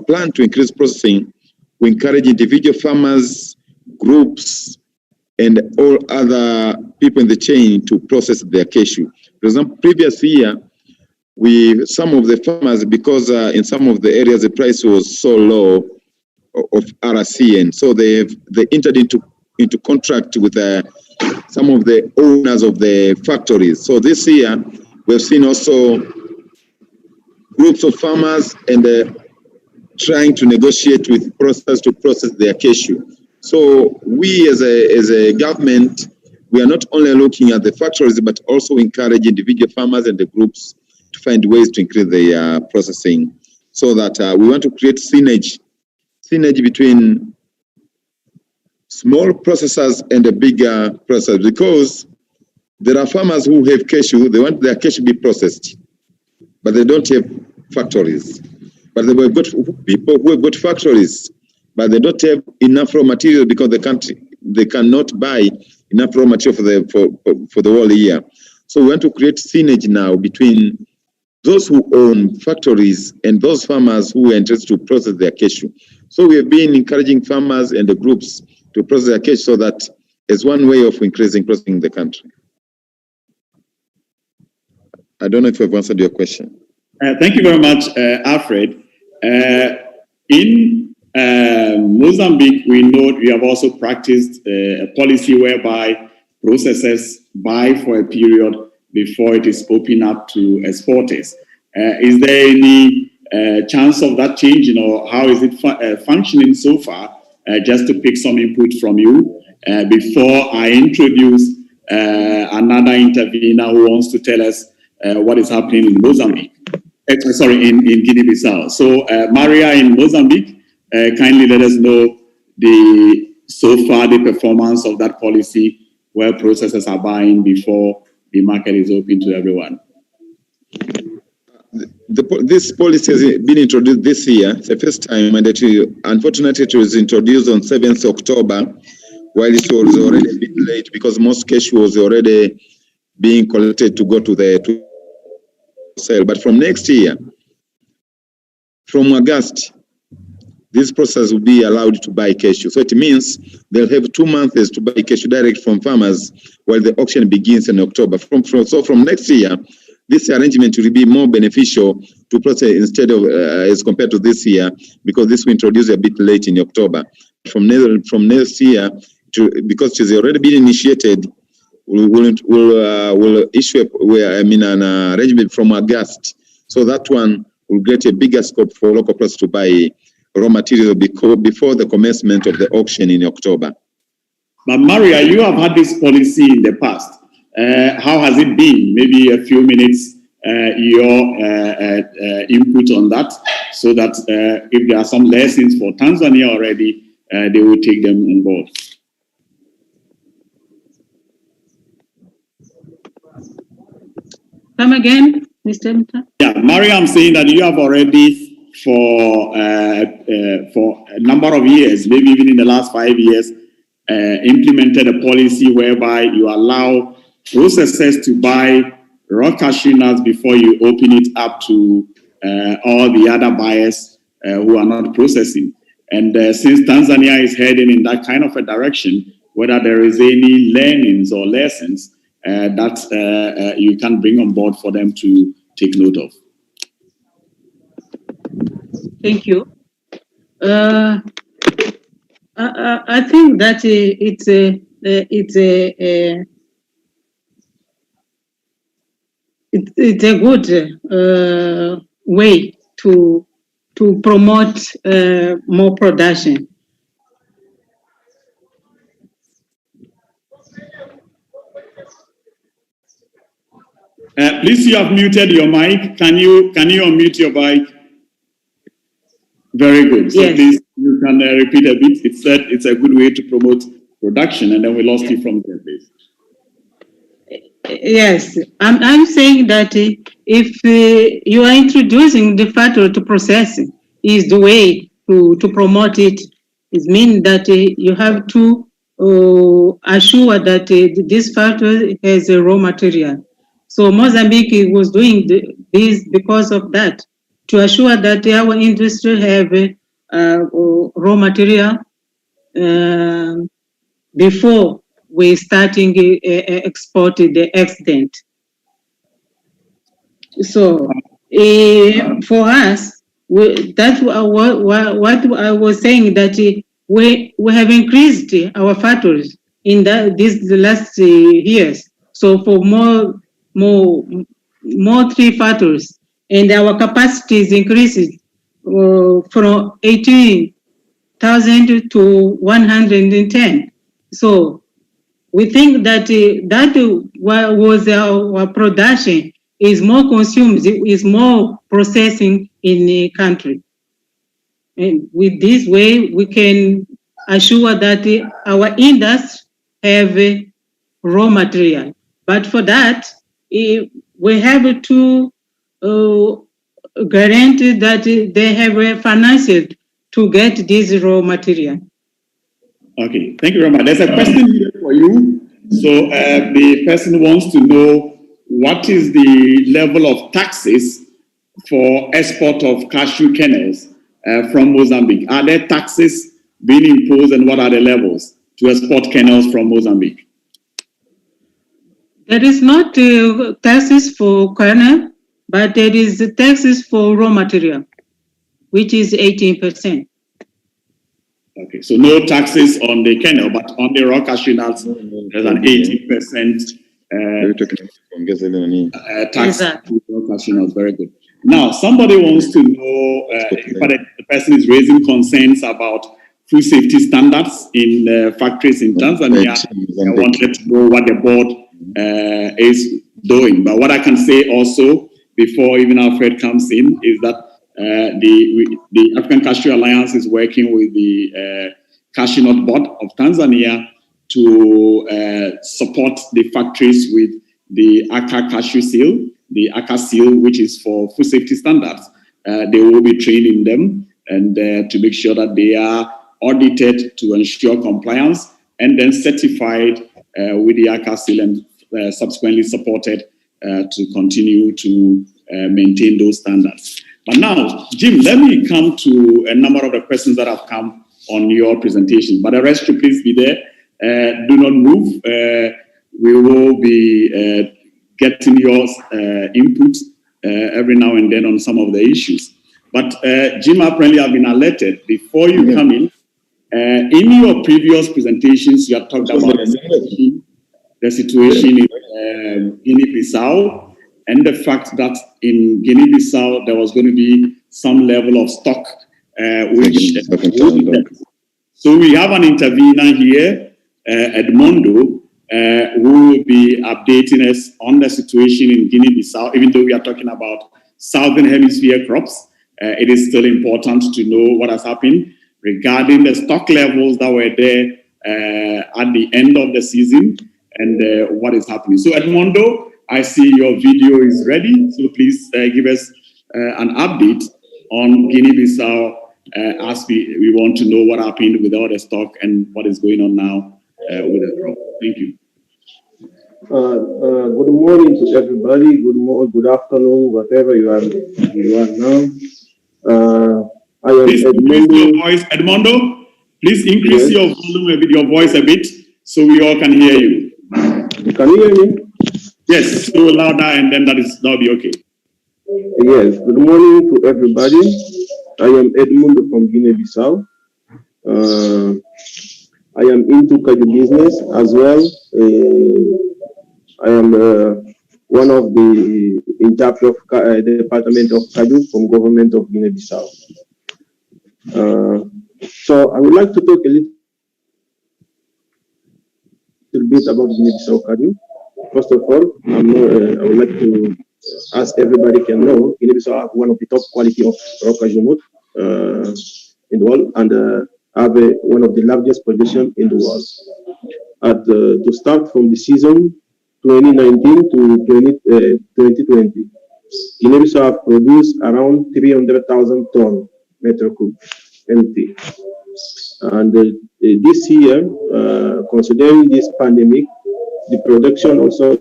plan to increase processing, we encourage individual farmers, groups, and all other people in the chain to process their cashew. For example, previous year, some of the farmers, because in some of the areas the price was so low of RC, and so they entered into contract with some of the owners of the factories. So this year, we've seen also groups of farmers and trying to negotiate with processors to process their cashew. So we as a government, we are not only looking at the factories, but also encourage individual farmers and the groups to find ways to increase their processing, so that we want to create synergy between small processors and the bigger processors, because there are farmers who have cashew, they want their cashew to be processed, but they don't have factories. But they've got people who have got factories, but they don't have enough raw material because they cannot buy enough raw material for the whole year. So we want to create synergy now between those who own factories and those farmers who are interested to process their cashew. So we have been encouraging farmers and the groups to process their cashew, so that is one way of increasing processing in the country. I don't know if I've answered your question. Thank you very much, Alfred. In Mozambique, we know we have also practiced a policy whereby processors buy for a period before it is open up to exporters. Is there any chance of that changing, or how is it functioning so far? Just to pick some input from you before I introduce another intervener who wants to tell us what is happening in Mozambique. In Guinea-Bissau. So, Maria in Mozambique, kindly let us know so far the performance of that policy where processors are buying before the market is open to everyone. This policy has been introduced this year. It's the first time, and unfortunately it was introduced on 7th October, while it was already a bit late because most cashew was already being collected to go to sale. But from next year, from August, this process will be allowed to buy cashew. So it means they'll have 2 months to buy cashew direct from farmers while the auction begins in October. So from next year, this arrangement will be more beneficial to process instead of as compared to this year, because this will introduce a bit late in October. From next year, because it has already been initiated, we'll issue an arrangement from August. So that one will get a bigger scope for local processors to buy raw material before the commencement of the auction in October. But Maria, you have had this policy in the past. How has it been? Maybe a few minutes, your input on that, so that if there are some lessons for Tanzania already, they will take them on board. Come again, Mr. Mta? Yeah, Maria, I'm saying that you have already for a number of years, maybe even in the last 5 years, implemented a policy whereby you allow processors to buy raw cashew nuts before you open it up to all the other buyers who are not processing. And since Tanzania is heading in that kind of a direction, whether there is any learnings or lessons that you can bring on board for them to take note of. Thank you. I think that it's a good way to promote more production. Please, you have muted your mic. Can you unmute your mic? Very good. So yes. Please, you can repeat a bit. It said it's a good way to promote production, and then we lost you from there, please. Yes, I'm saying that if you are introducing the factory to processing, is the way to promote it. It means that you have to assure that this factory has a raw material. So Mozambique was doing this because of that, to assure that our industry have raw material before we starting export the extent. So for us, that's what I was saying, that we have increased our factories in the last years. So for more 3 factories, and our capacity is increasing from 18,000 to 110. So we think that was our production is more consumed, is more processing in the country. And with this way, we can assure that our industry have raw material. But for that, we have to guarantee that they have financed to get this raw material. Okay, thank you very much. There's a question here for you. So the person wants to know what is the level of taxes for export of cashew kernels from Mozambique. Are there taxes being imposed, and what are the levels to export kernels from Mozambique? There is not taxes for kernel, but there is taxes for raw material, which is 18%. Okay, so no taxes on the kernel, but on the raw cashew nuts, there's an 18% tax on raw cashew nuts. Very good. Now, somebody wants to know, the person is raising concerns about food safety standards in factories in Tanzania. I wanted to know what the board is doing. But what I can say also, before even Alfred comes in, is that the African Cashew Alliance is working with the Cashew Nut Board of Tanzania to support the factories with the ACA cashew seal, the ACA seal, which is for food safety standards. They will be training them and to make sure that they are audited to ensure compliance and then certified with the ACA seal and subsequently supported to continue to maintain those standards. But now, Jim, let me come to a number of the questions that have come on your presentation. But the rest should please be there. Do not move. We will be getting your input every now and then on some of the issues. But Jim, apparently I've been alerted before you come in. In your previous presentations, you have talked about the situation in Guinea-Bissau, and the fact that in Guinea-Bissau there was going to be some level of stock, so we have an intervener here, Edmondo, who will be updating us on the situation in Guinea-Bissau. Even though we are talking about Southern Hemisphere crops, it is still important to know what has happened regarding the stock levels that were there at the end of the season and what is happening. So Edmondo, I see your video is ready, so please give us an update on Guinea-Bissau as we want to know what happened with all the stock and what is going on now with the crop. Thank you. Good morning to everybody. Good afternoon, whatever you are now. Please increase your voice, Edmondo. Please increase your volume a bit, your voice a bit, so we all can hear you. Can you hear me? Yes, so louder, and then that'll be okay. Yes, good morning to everybody. I am Edmundo from Guinea-Bissau. I am into Cashew business as well. I am one of the in charge of the department of Cashew from government of Guinea-Bissau. So I would like to talk a little bit about Guinea-Bissau Cashew. First of all, I would like to, as everybody can know, Guinea-Bissau have one of the top quality of raw cashew nut in the world, and have one of the largest production in the world. To start from the season 2019 to 2020, Guinea-Bissau have produced around 300,000 ton meter cube MT. And this year, considering this pandemic, the production also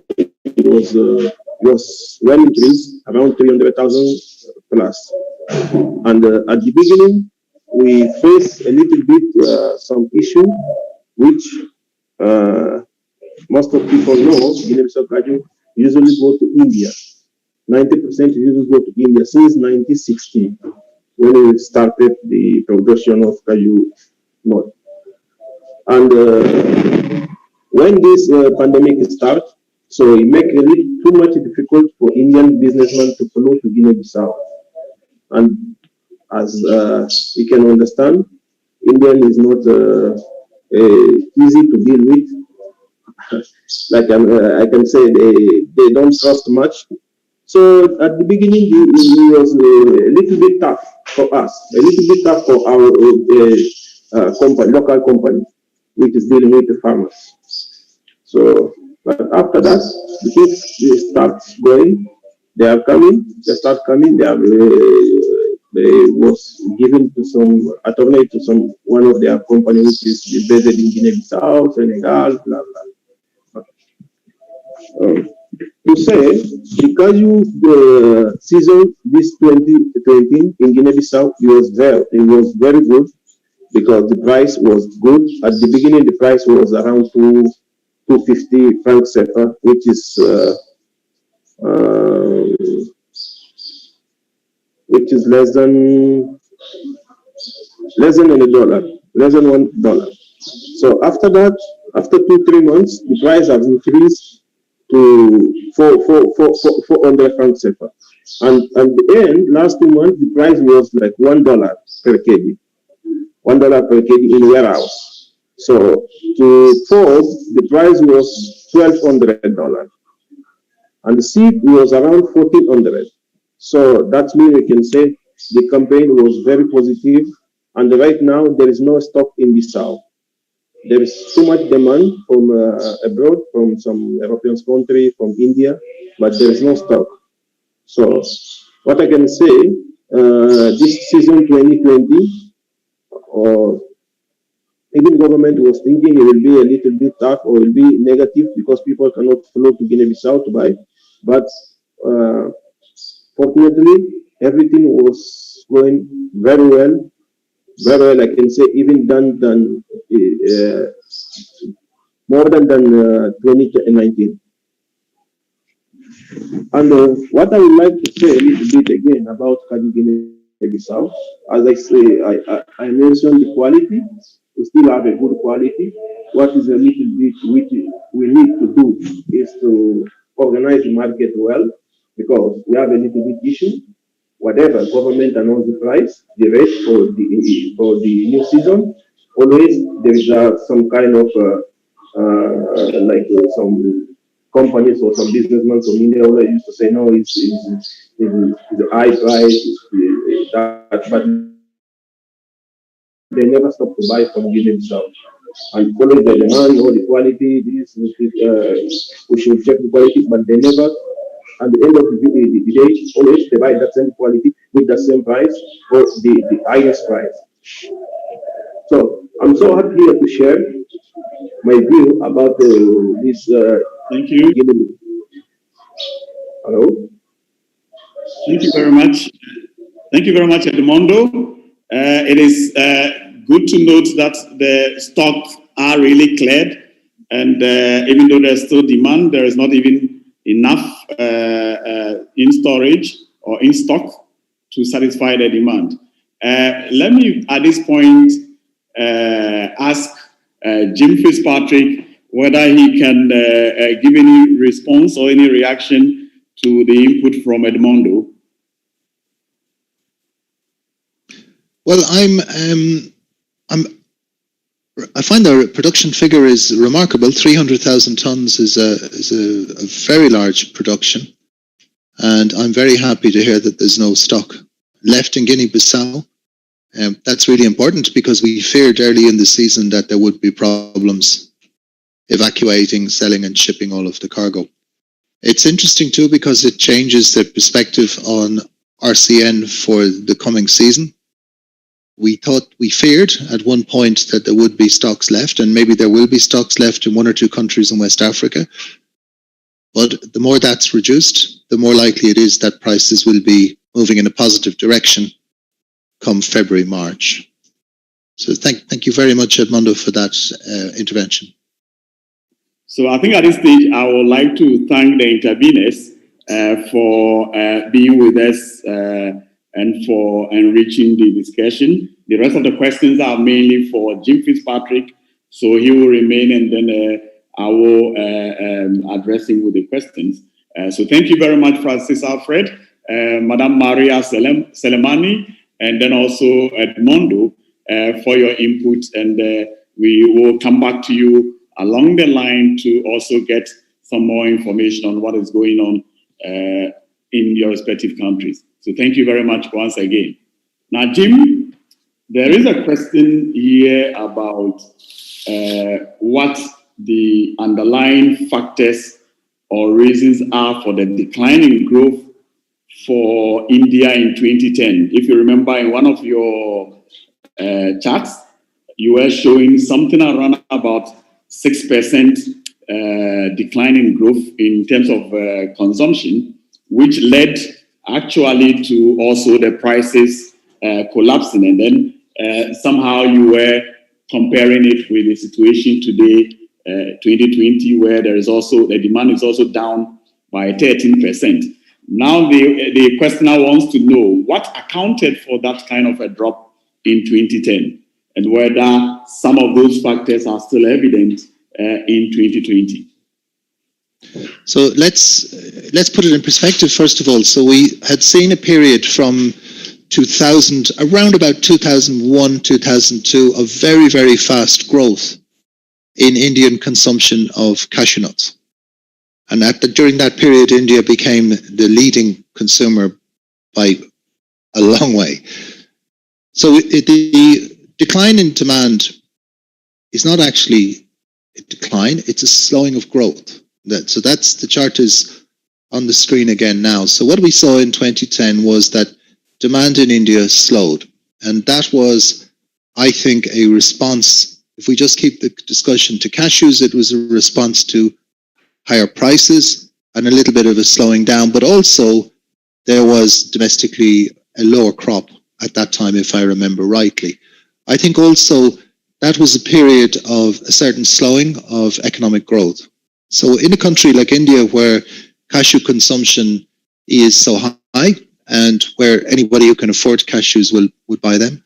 was well increased, around 300,000 plus. And at the beginning, we faced a little bit some issue, which most of people know. Guinea-Bissau Cashew usually go to India. 90% usually go to India since 1960, when we started the production of cashew nut. And when this pandemic started, so it make it really too much difficult for Indian businessmen to follow to Guinea-Bissau. And as you can understand, Indian is not easy to deal with. Like I can say, they don't trust much. So at the beginning, it was a little bit tough for us, a little bit tough for our company, local company, which is dealing with the farmers. So, but after that, the things they start going. They are coming. They start coming. They was given to some attorney to some one of their company which is based in Guinea-Bissau, Senegal, blah blah. To say the cashew season this 2020 in Guinea-Bissau it was very good because the price was good. At the beginning, the price was around 250 francs CFA, which is less than $1, less than $1. So after that, after 2-3 months, the price has increased to 400 francs CFA. And at the end, last 2 months, the price was like $1 per kg. $1 per kg in warehouse. So to forward, the price was $1,200. And the seed was around $1,400. So that means we can say the campaign was very positive. And right now, there is no stock in Bissau. There is too much demand from abroad, from some European country, from India, but there is no stock. So what I can say, this season 2020, or even government was thinking it will be a little bit tough or will be negative because people cannot flow to Guinea-Bissau to buy. But fortunately, everything was going very well. Very well, I can say, even than more than 2019. And what I would like to say a little bit again about Guinea-Bissau, as I say, I mentioned the quality. We still have a good quality. What is a little bit which we need to do is to organize the market well, because we have a little bit issue. Whatever government announce the price, the rate for the new season, always there is some kind of some companies or some businessmen from India always used to say no, it's a high price, that, but they never stop to buy from Guinea-Bissau. And always the demand or the quality, we should check the quality, but they never. At the end of the day, always they buy that same quality with the same price or the highest price. So I'm so happy here to share my view about this. Thank you. Hello. Thank you very much. Thank you very much, Edmundo. It is good to note that the stocks are really cleared, and even though there's still demand, there is not even enough in storage or in stock to satisfy the demand. Let me, at this point, ask Jim Fitzpatrick whether he can give any response or any reaction to the input from Edmondo. Well, I find the production figure is remarkable. 300,000 tons is a very large production, and I'm very happy to hear that there's no stock left in Guinea-Bissau. That's really important because we feared early in the season that there would be problems evacuating, selling, and shipping all of the cargo. It's interesting too because it changes the perspective on RCN for the coming season. We feared at one point that there would be stocks left, and maybe there will be stocks left in one or two countries in West Africa. But the more that's reduced, the more likely it is that prices will be moving in a positive direction come February, March. So thank you very much, Edmondo, for that intervention. So I think at this stage, I would like to thank the interveners for being with us and for enriching the discussion. The rest of the questions are mainly for Jim Fitzpatrick, so he will remain, and then I will address him with the questions. So thank you very much, Francis Alfred, Madam Maria Selemani, and then also Edmondo for your input, and we will come back to you along the line to also get some more information on what is going on in your respective countries. So thank you very much once again. Now, Jim, there is a question here about what the underlying factors or reasons are for the declining growth for India in 2010. If you remember in one of your charts, you were showing something around about 6% decline in growth in terms of consumption, which led actually to also the prices collapsing. And then somehow you were comparing it with the situation today, 2020, where there is also, the demand is also down by 13%. Now the questioner wants to know what accounted for that kind of a drop in 2010 and whether some of those factors are still evident in 2020. So let's put it in perspective first of all. So we had seen a period from 2000, around about 2001, 2002, of very, very fast growth in Indian consumption of cashew nuts. And during that period, India became the leading consumer by a long way. So the decline in demand is not actually a decline, it's a slowing of growth. So that's, the chart is on the screen again now. So what we saw in 2010 was that demand in India slowed. And that was, I think, a response. If we just keep the discussion to cashews, it was a response to higher prices and a little bit of a slowing down. But also there was domestically a lower crop at that time, if I remember rightly. I think also that was a period of a certain slowing of economic growth. So in a country like India, where cashew consumption is so high and where anybody who can afford cashews would buy them,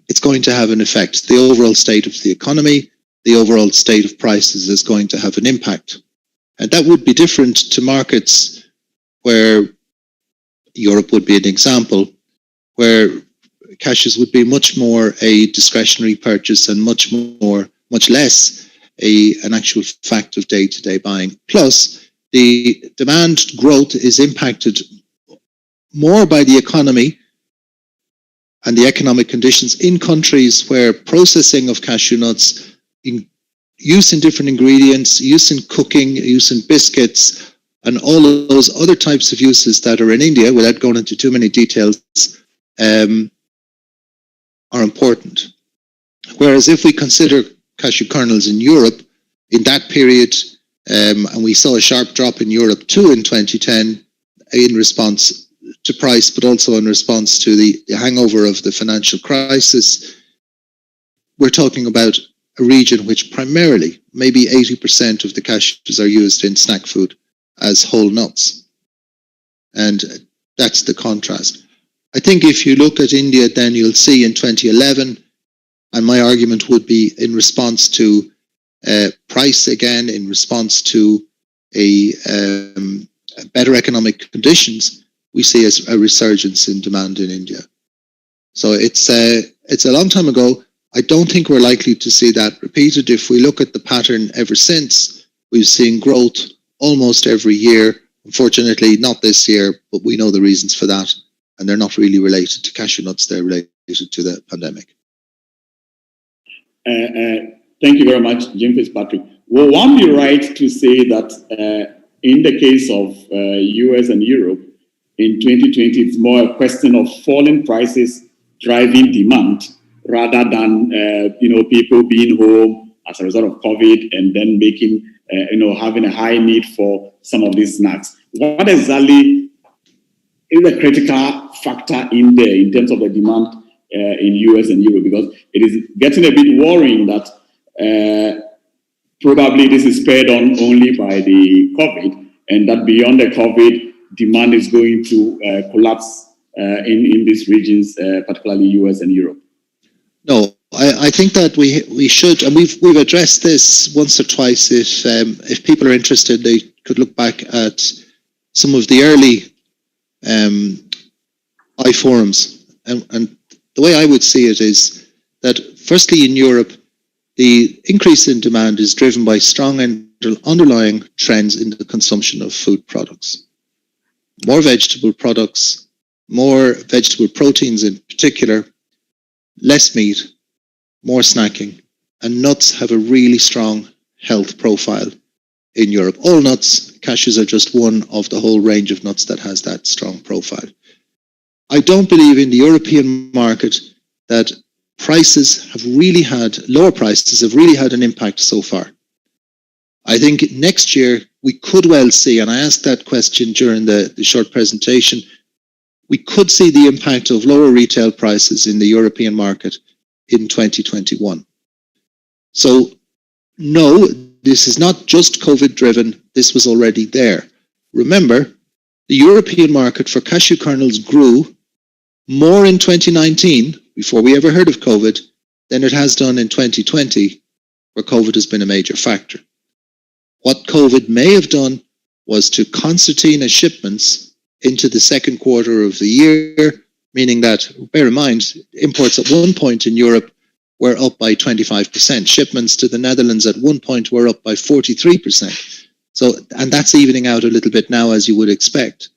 it's going to have an effect. The overall state of the economy, the overall state of prices is going to have an impact. And that would be different to markets where Europe would be an example, where cashews would be much more a discretionary purchase and much less an actual fact of day-to-day buying. Plus, the demand growth is impacted more by the economy and the economic conditions in countries where processing of cashew nuts, use in different ingredients, use in cooking, use in biscuits, and all of those other types of uses that are in India, without going into too many details, are important. Whereas if we consider cashew kernels in Europe, in that period, and we saw a sharp drop in Europe too in 2010 in response to price, but also in response to the hangover of the financial crisis. We're talking about a region which primarily, maybe 80% of the cashews are used in snack food as whole nuts. And That's the contrast. I think if you look at India, then you'll see in 2011, and my argument would be in response to price again, in response to a better economic conditions, we see a resurgence in demand in India. So it's a long time ago. I don't think we're likely to see that repeated. If we look at the pattern ever since, we've seen growth almost every year. Unfortunately, not this year, but we know the reasons for that. And they're not really related to cashew nuts. They're related to the pandemic. Thank you very much, Jim Fitzpatrick. Will one be right to say that in the case of US and Europe, in 2020, it's more a question of falling prices driving demand rather than people being home as a result of COVID and then making having a high need for some of these snacks. What exactly is the critical factor in there in terms of the demand in US and Europe? Because it is getting a bit worrying that probably this is spurred on only by the COVID, and that beyond the COVID, demand is going to collapse in these regions, particularly US and Europe. No, I think that we should, and we've addressed this once or twice. If people are interested, they could look back at some of the early iForums, and the way I would see it is that firstly in Europe, the increase in demand is driven by strong underlying trends in the consumption of food products. More vegetable products, more vegetable proteins in particular, less meat, more snacking, and nuts have a really strong health profile in Europe. All nuts, cashews are just one of the whole range of nuts that has that strong profile. I don't believe in the European market that lower prices have really had an impact so far. I think next year we could well see, and I asked that question during the short presentation, we could see the impact of lower retail prices in the European market in 2021. So no, this is not just COVID driven, this was already there. Remember, the European market for cashew kernels grew more in 2019, before we ever heard of COVID, than it has done in 2020, where COVID has been a major factor. What COVID may have done was to concertina shipments into the second quarter of the year, meaning that, bear in mind, imports at one point in Europe were up by 25%. Shipments to the Netherlands at one point were up by 43%. So, and that's evening out a little bit now, as you would expect.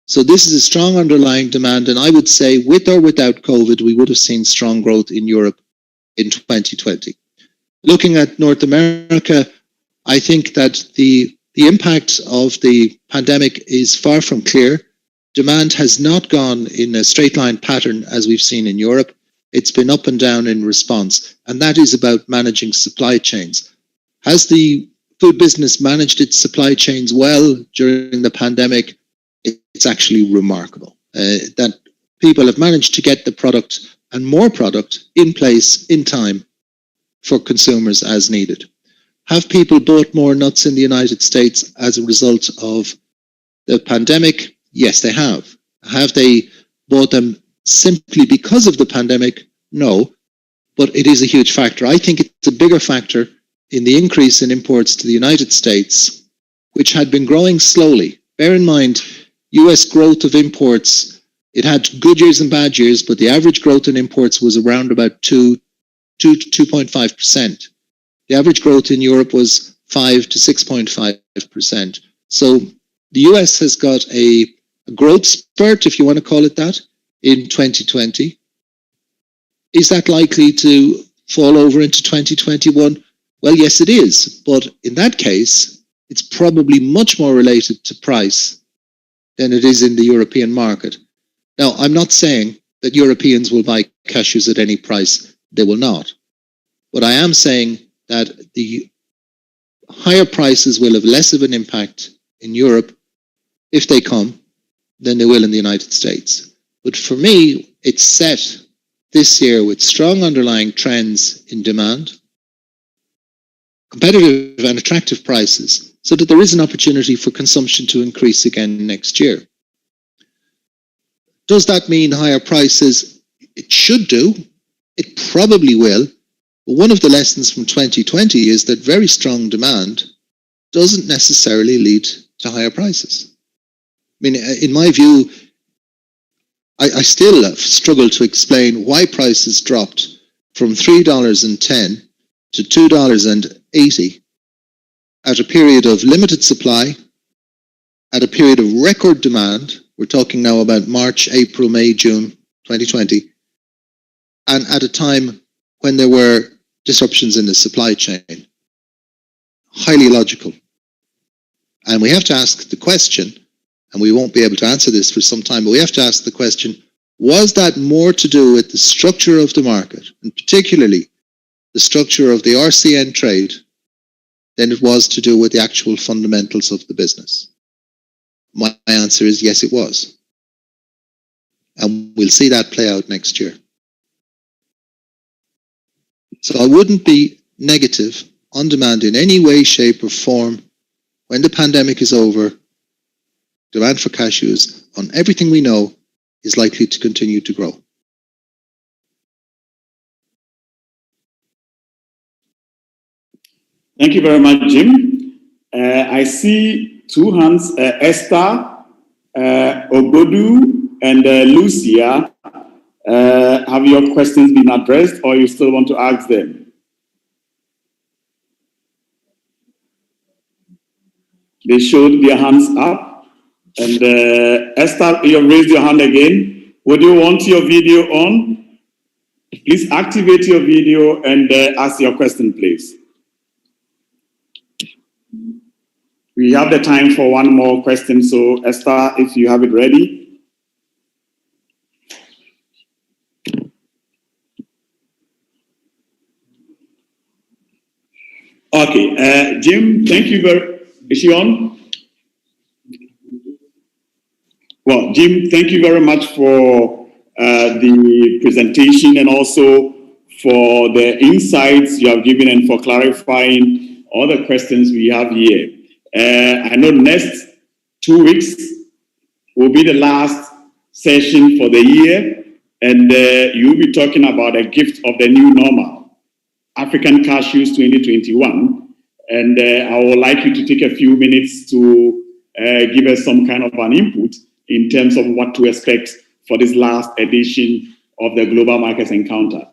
So this is a strong underlying demand, and I would say with or without COVID, we would have seen strong growth in Europe in 2020. Looking at North America, I think that the impact of the pandemic is far from clear. Demand has not gone in a straight line pattern as we've seen in Europe. It's been up and down in response, and that is about managing supply chains. Has the food business managed its supply chains well during the pandemic? It's actually remarkable that people have managed to get the product and more product in place in time for consumers as needed. Have people bought more nuts in the United States as a result of the pandemic? Yes, they have. Have they bought them simply because of the pandemic? No, but it is a huge factor. I think it's a bigger factor in the increase in imports to the United States, which had been growing slowly. Bear in mind, US growth of imports, it had good years and bad years, but the average growth in imports was around about 2 to 2.5%. The average growth in Europe was 5 to 6.5%. So the US has got a growth spurt, if you want to call it that, in 2020. Is that likely to fall over into 2021? Well, yes, it is. But in that case, it's probably much more related to price than it is in the European market. Now, I'm not saying that Europeans will buy cashews at any price. They will not. But I am saying that the higher prices will have less of an impact in Europe if they come than they will in the United States. But for me, it's set this year with strong underlying trends in demand, competitive and attractive prices, so that there is an opportunity for consumption to increase again next year. Does that mean higher prices? It should do. It probably will. But one of the lessons from 2020 is that very strong demand doesn't necessarily lead to higher prices. I mean, in my view, I still struggle to explain why prices dropped from $3.10 to $2.80 at a period of limited supply, at a period of record demand. We're talking now about March, April, May, June 2020, and at a time when there were disruptions in the supply chain. Highly logical. And we have to ask the question, and we won't be able to answer this for some time, but we have to ask the question, was that more to do with the structure of the market, and particularly the structure of the RCN trade, than it was to do with the actual fundamentals of the business? My answer is yes, it was. And we'll see that play out next year. So I wouldn't be negative on demand in any way, shape or form. When the pandemic is over, demand for cashews, on everything we know, is likely to continue to grow. Thank you very much, Jim. I see two hands, Esther, Obodu, and Lucia. Have your questions been addressed, or you still want to ask them? They showed their hands up. And Esther, you raised your hand again. Would you want your video on? Please activate your video and ask your question, please. We have the time for one more question. So Esther, if you have it ready. Okay, Jim, thank you very much. Is she on? Well, Jim, thank you very much for the presentation and also for the insights you have given and for clarifying all the questions we have here. I know next 2 weeks will be the last session for the year, and you'll be talking about a gift of the new normal, African Cashews 2021. And I would like you to take a few minutes to give us some kind of an input in terms of what to expect for this last edition of the Global Markets Encounter.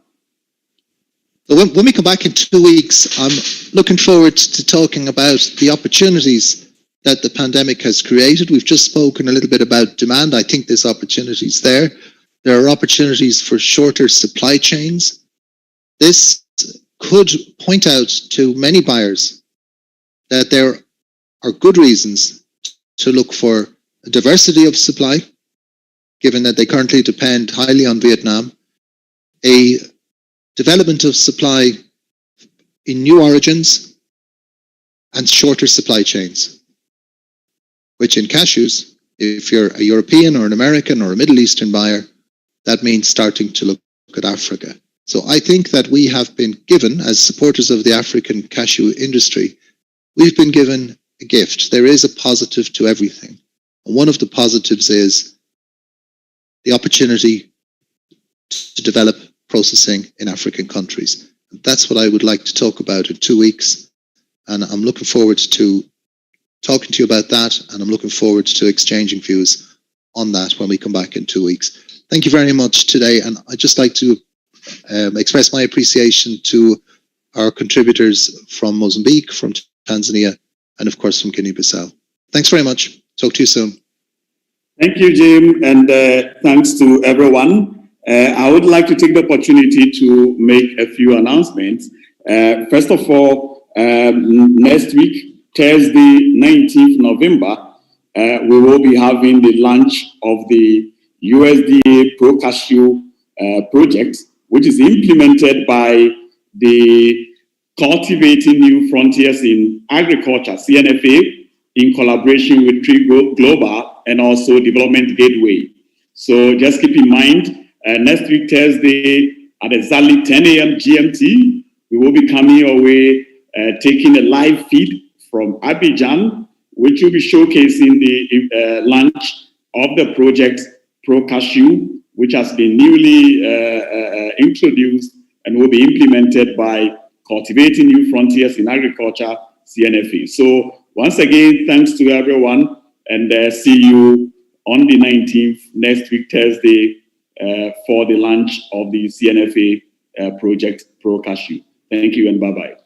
When we come back in 2 weeks, I'm looking forward to talking about the opportunities that the pandemic has created. We've just spoken a little bit about demand. I think there's opportunities there. There are opportunities for shorter supply chains. This could point out to many buyers that there are good reasons to look for a diversity of supply, given that they currently depend highly on Vietnam, a development of supply in new origins, and shorter supply chains, which in cashews, if you're a European or an American or a Middle Eastern buyer, that means starting to look at Africa. So I think that we have been given, as supporters of the African cashew industry, we've been given a gift. There is a positive to everything. And one of the positives is the opportunity to develop processing in African countries. And that's what I would like to talk about in 2 weeks. And I'm looking forward to talking to you about that. And I'm looking forward to exchanging views on that when we come back in 2 weeks. Thank you very much today. And I'd just like to express my appreciation to our contributors from Mozambique, from Tanzania, and of course from Guinea-Bissau. Thanks very much. Talk to you soon. Thank you, Jim, and thanks to everyone. I would like to take the opportunity to make a few announcements. First of all, next week, Thursday, 19th November, we will be having the launch of the USDA Pro Cashew project, which is implemented by the Cultivating New Frontiers in Agriculture, CNFA, in collaboration with Tree Global and also Development Gateway. So just keep in mind, next week, Thursday, at exactly 10 a.m. GMT, we will be coming your way, taking a live feed from Abidjan, which will be showcasing the launch of the project Pro Cashew, which has been newly introduced and will be implemented by Cultivating New Frontiers in Agriculture, CNFA. So once again, thanks to everyone, and see you on the 19th, next week, Thursday, for the launch of the CNFA project Pro Cashew. Thank you and bye-bye.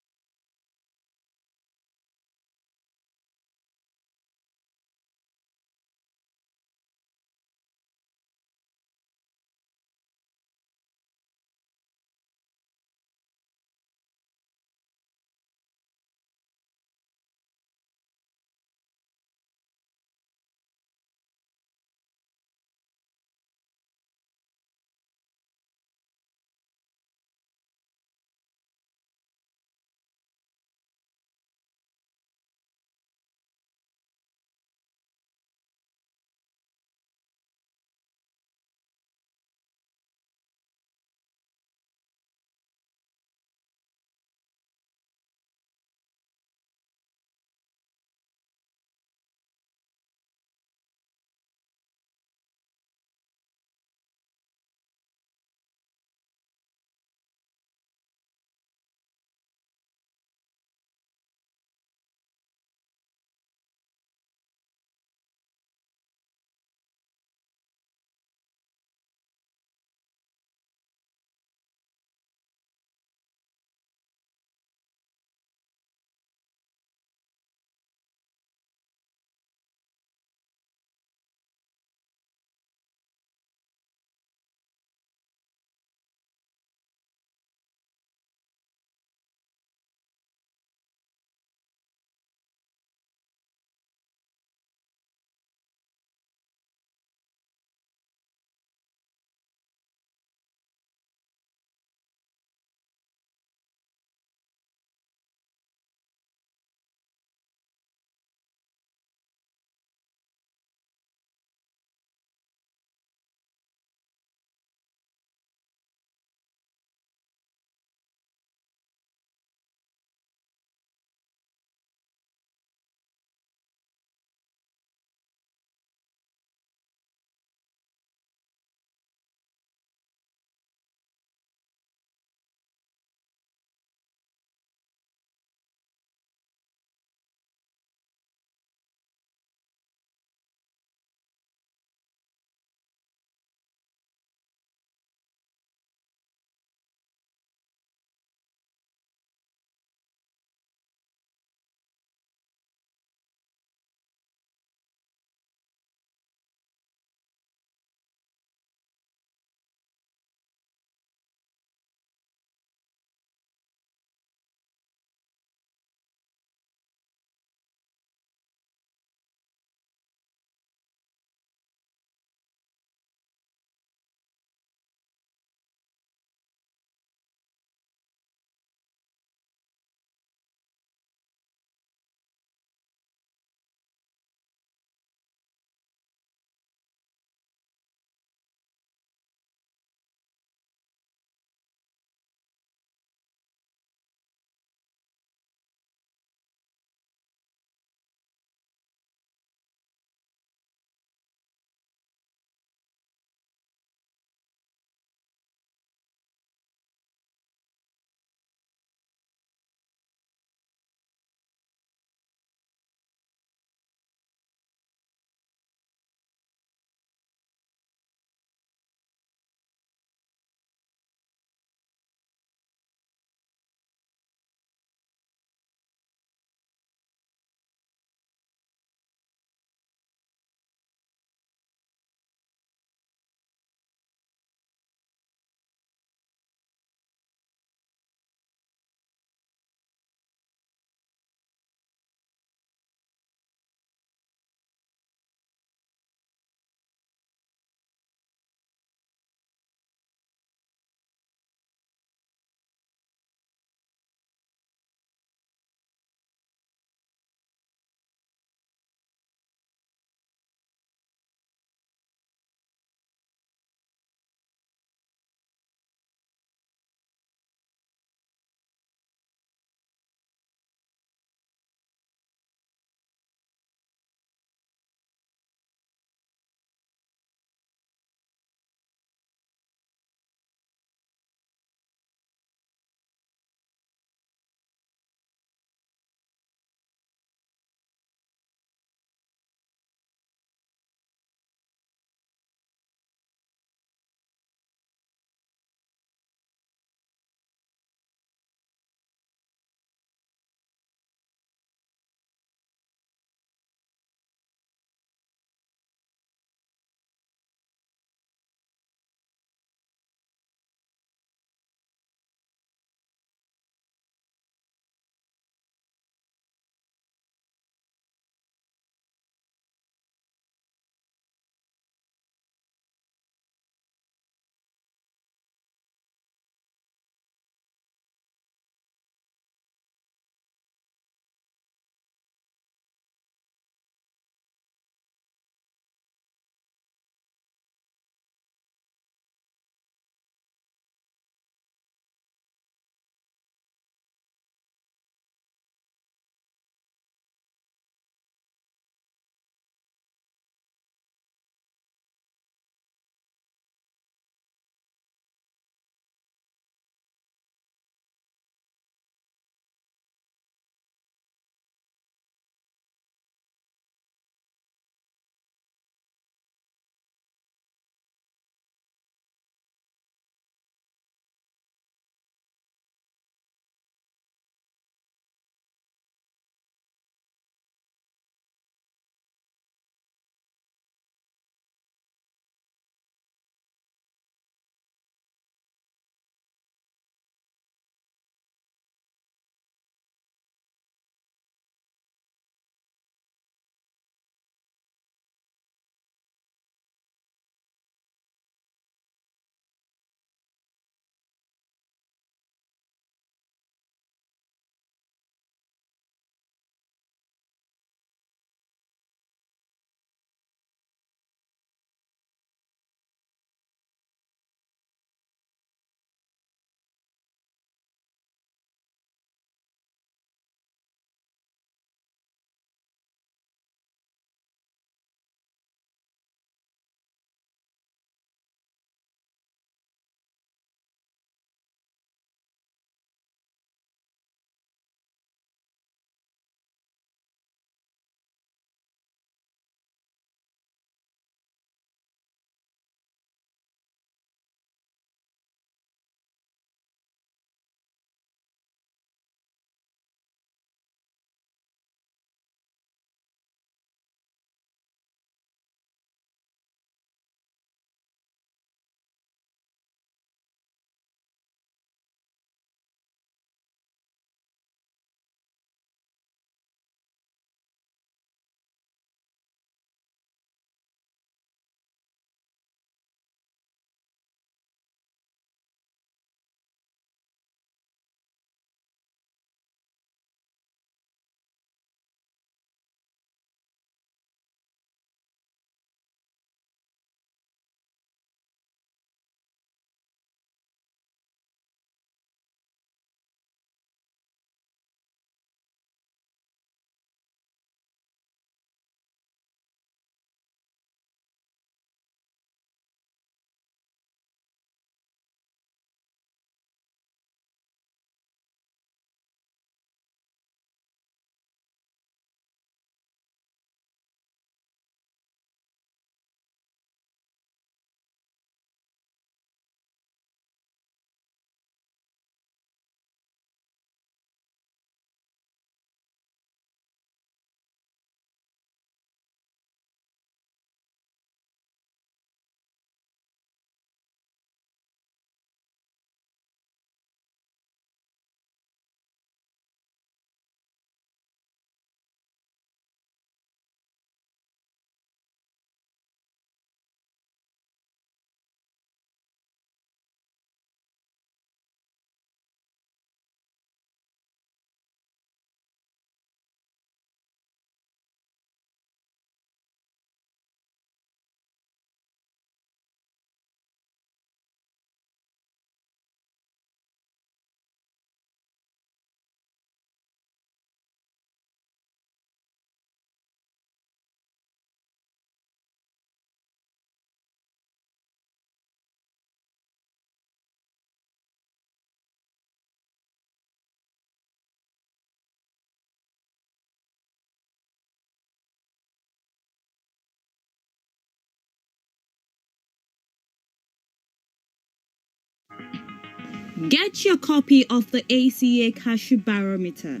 Get your copy of the ACA Cashew Barometer.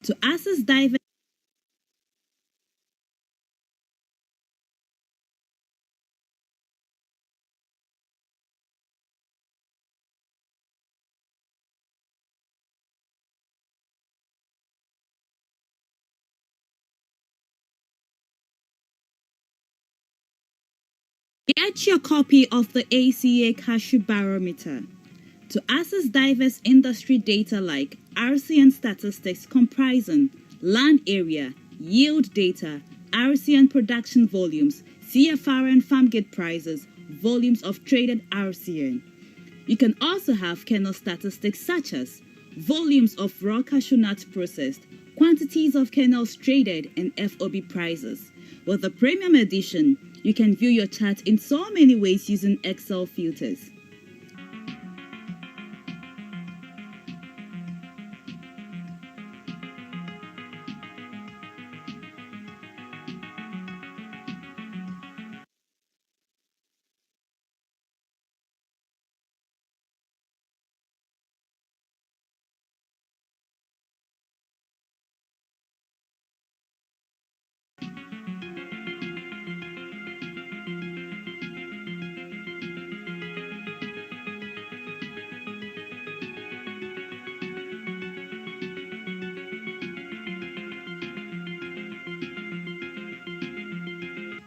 To access diverse Get your copy of the ACA Cashew Barometer. To access diverse industry data like RCN statistics comprising land area, yield data, RCN production volumes, CFR and farm gate prices, volumes of traded RCN. You can also have kernel statistics such as volumes of raw cashew nuts processed, quantities of kernels traded, and FOB prices. With the premium edition, you can view your chart in so many ways using Excel filters.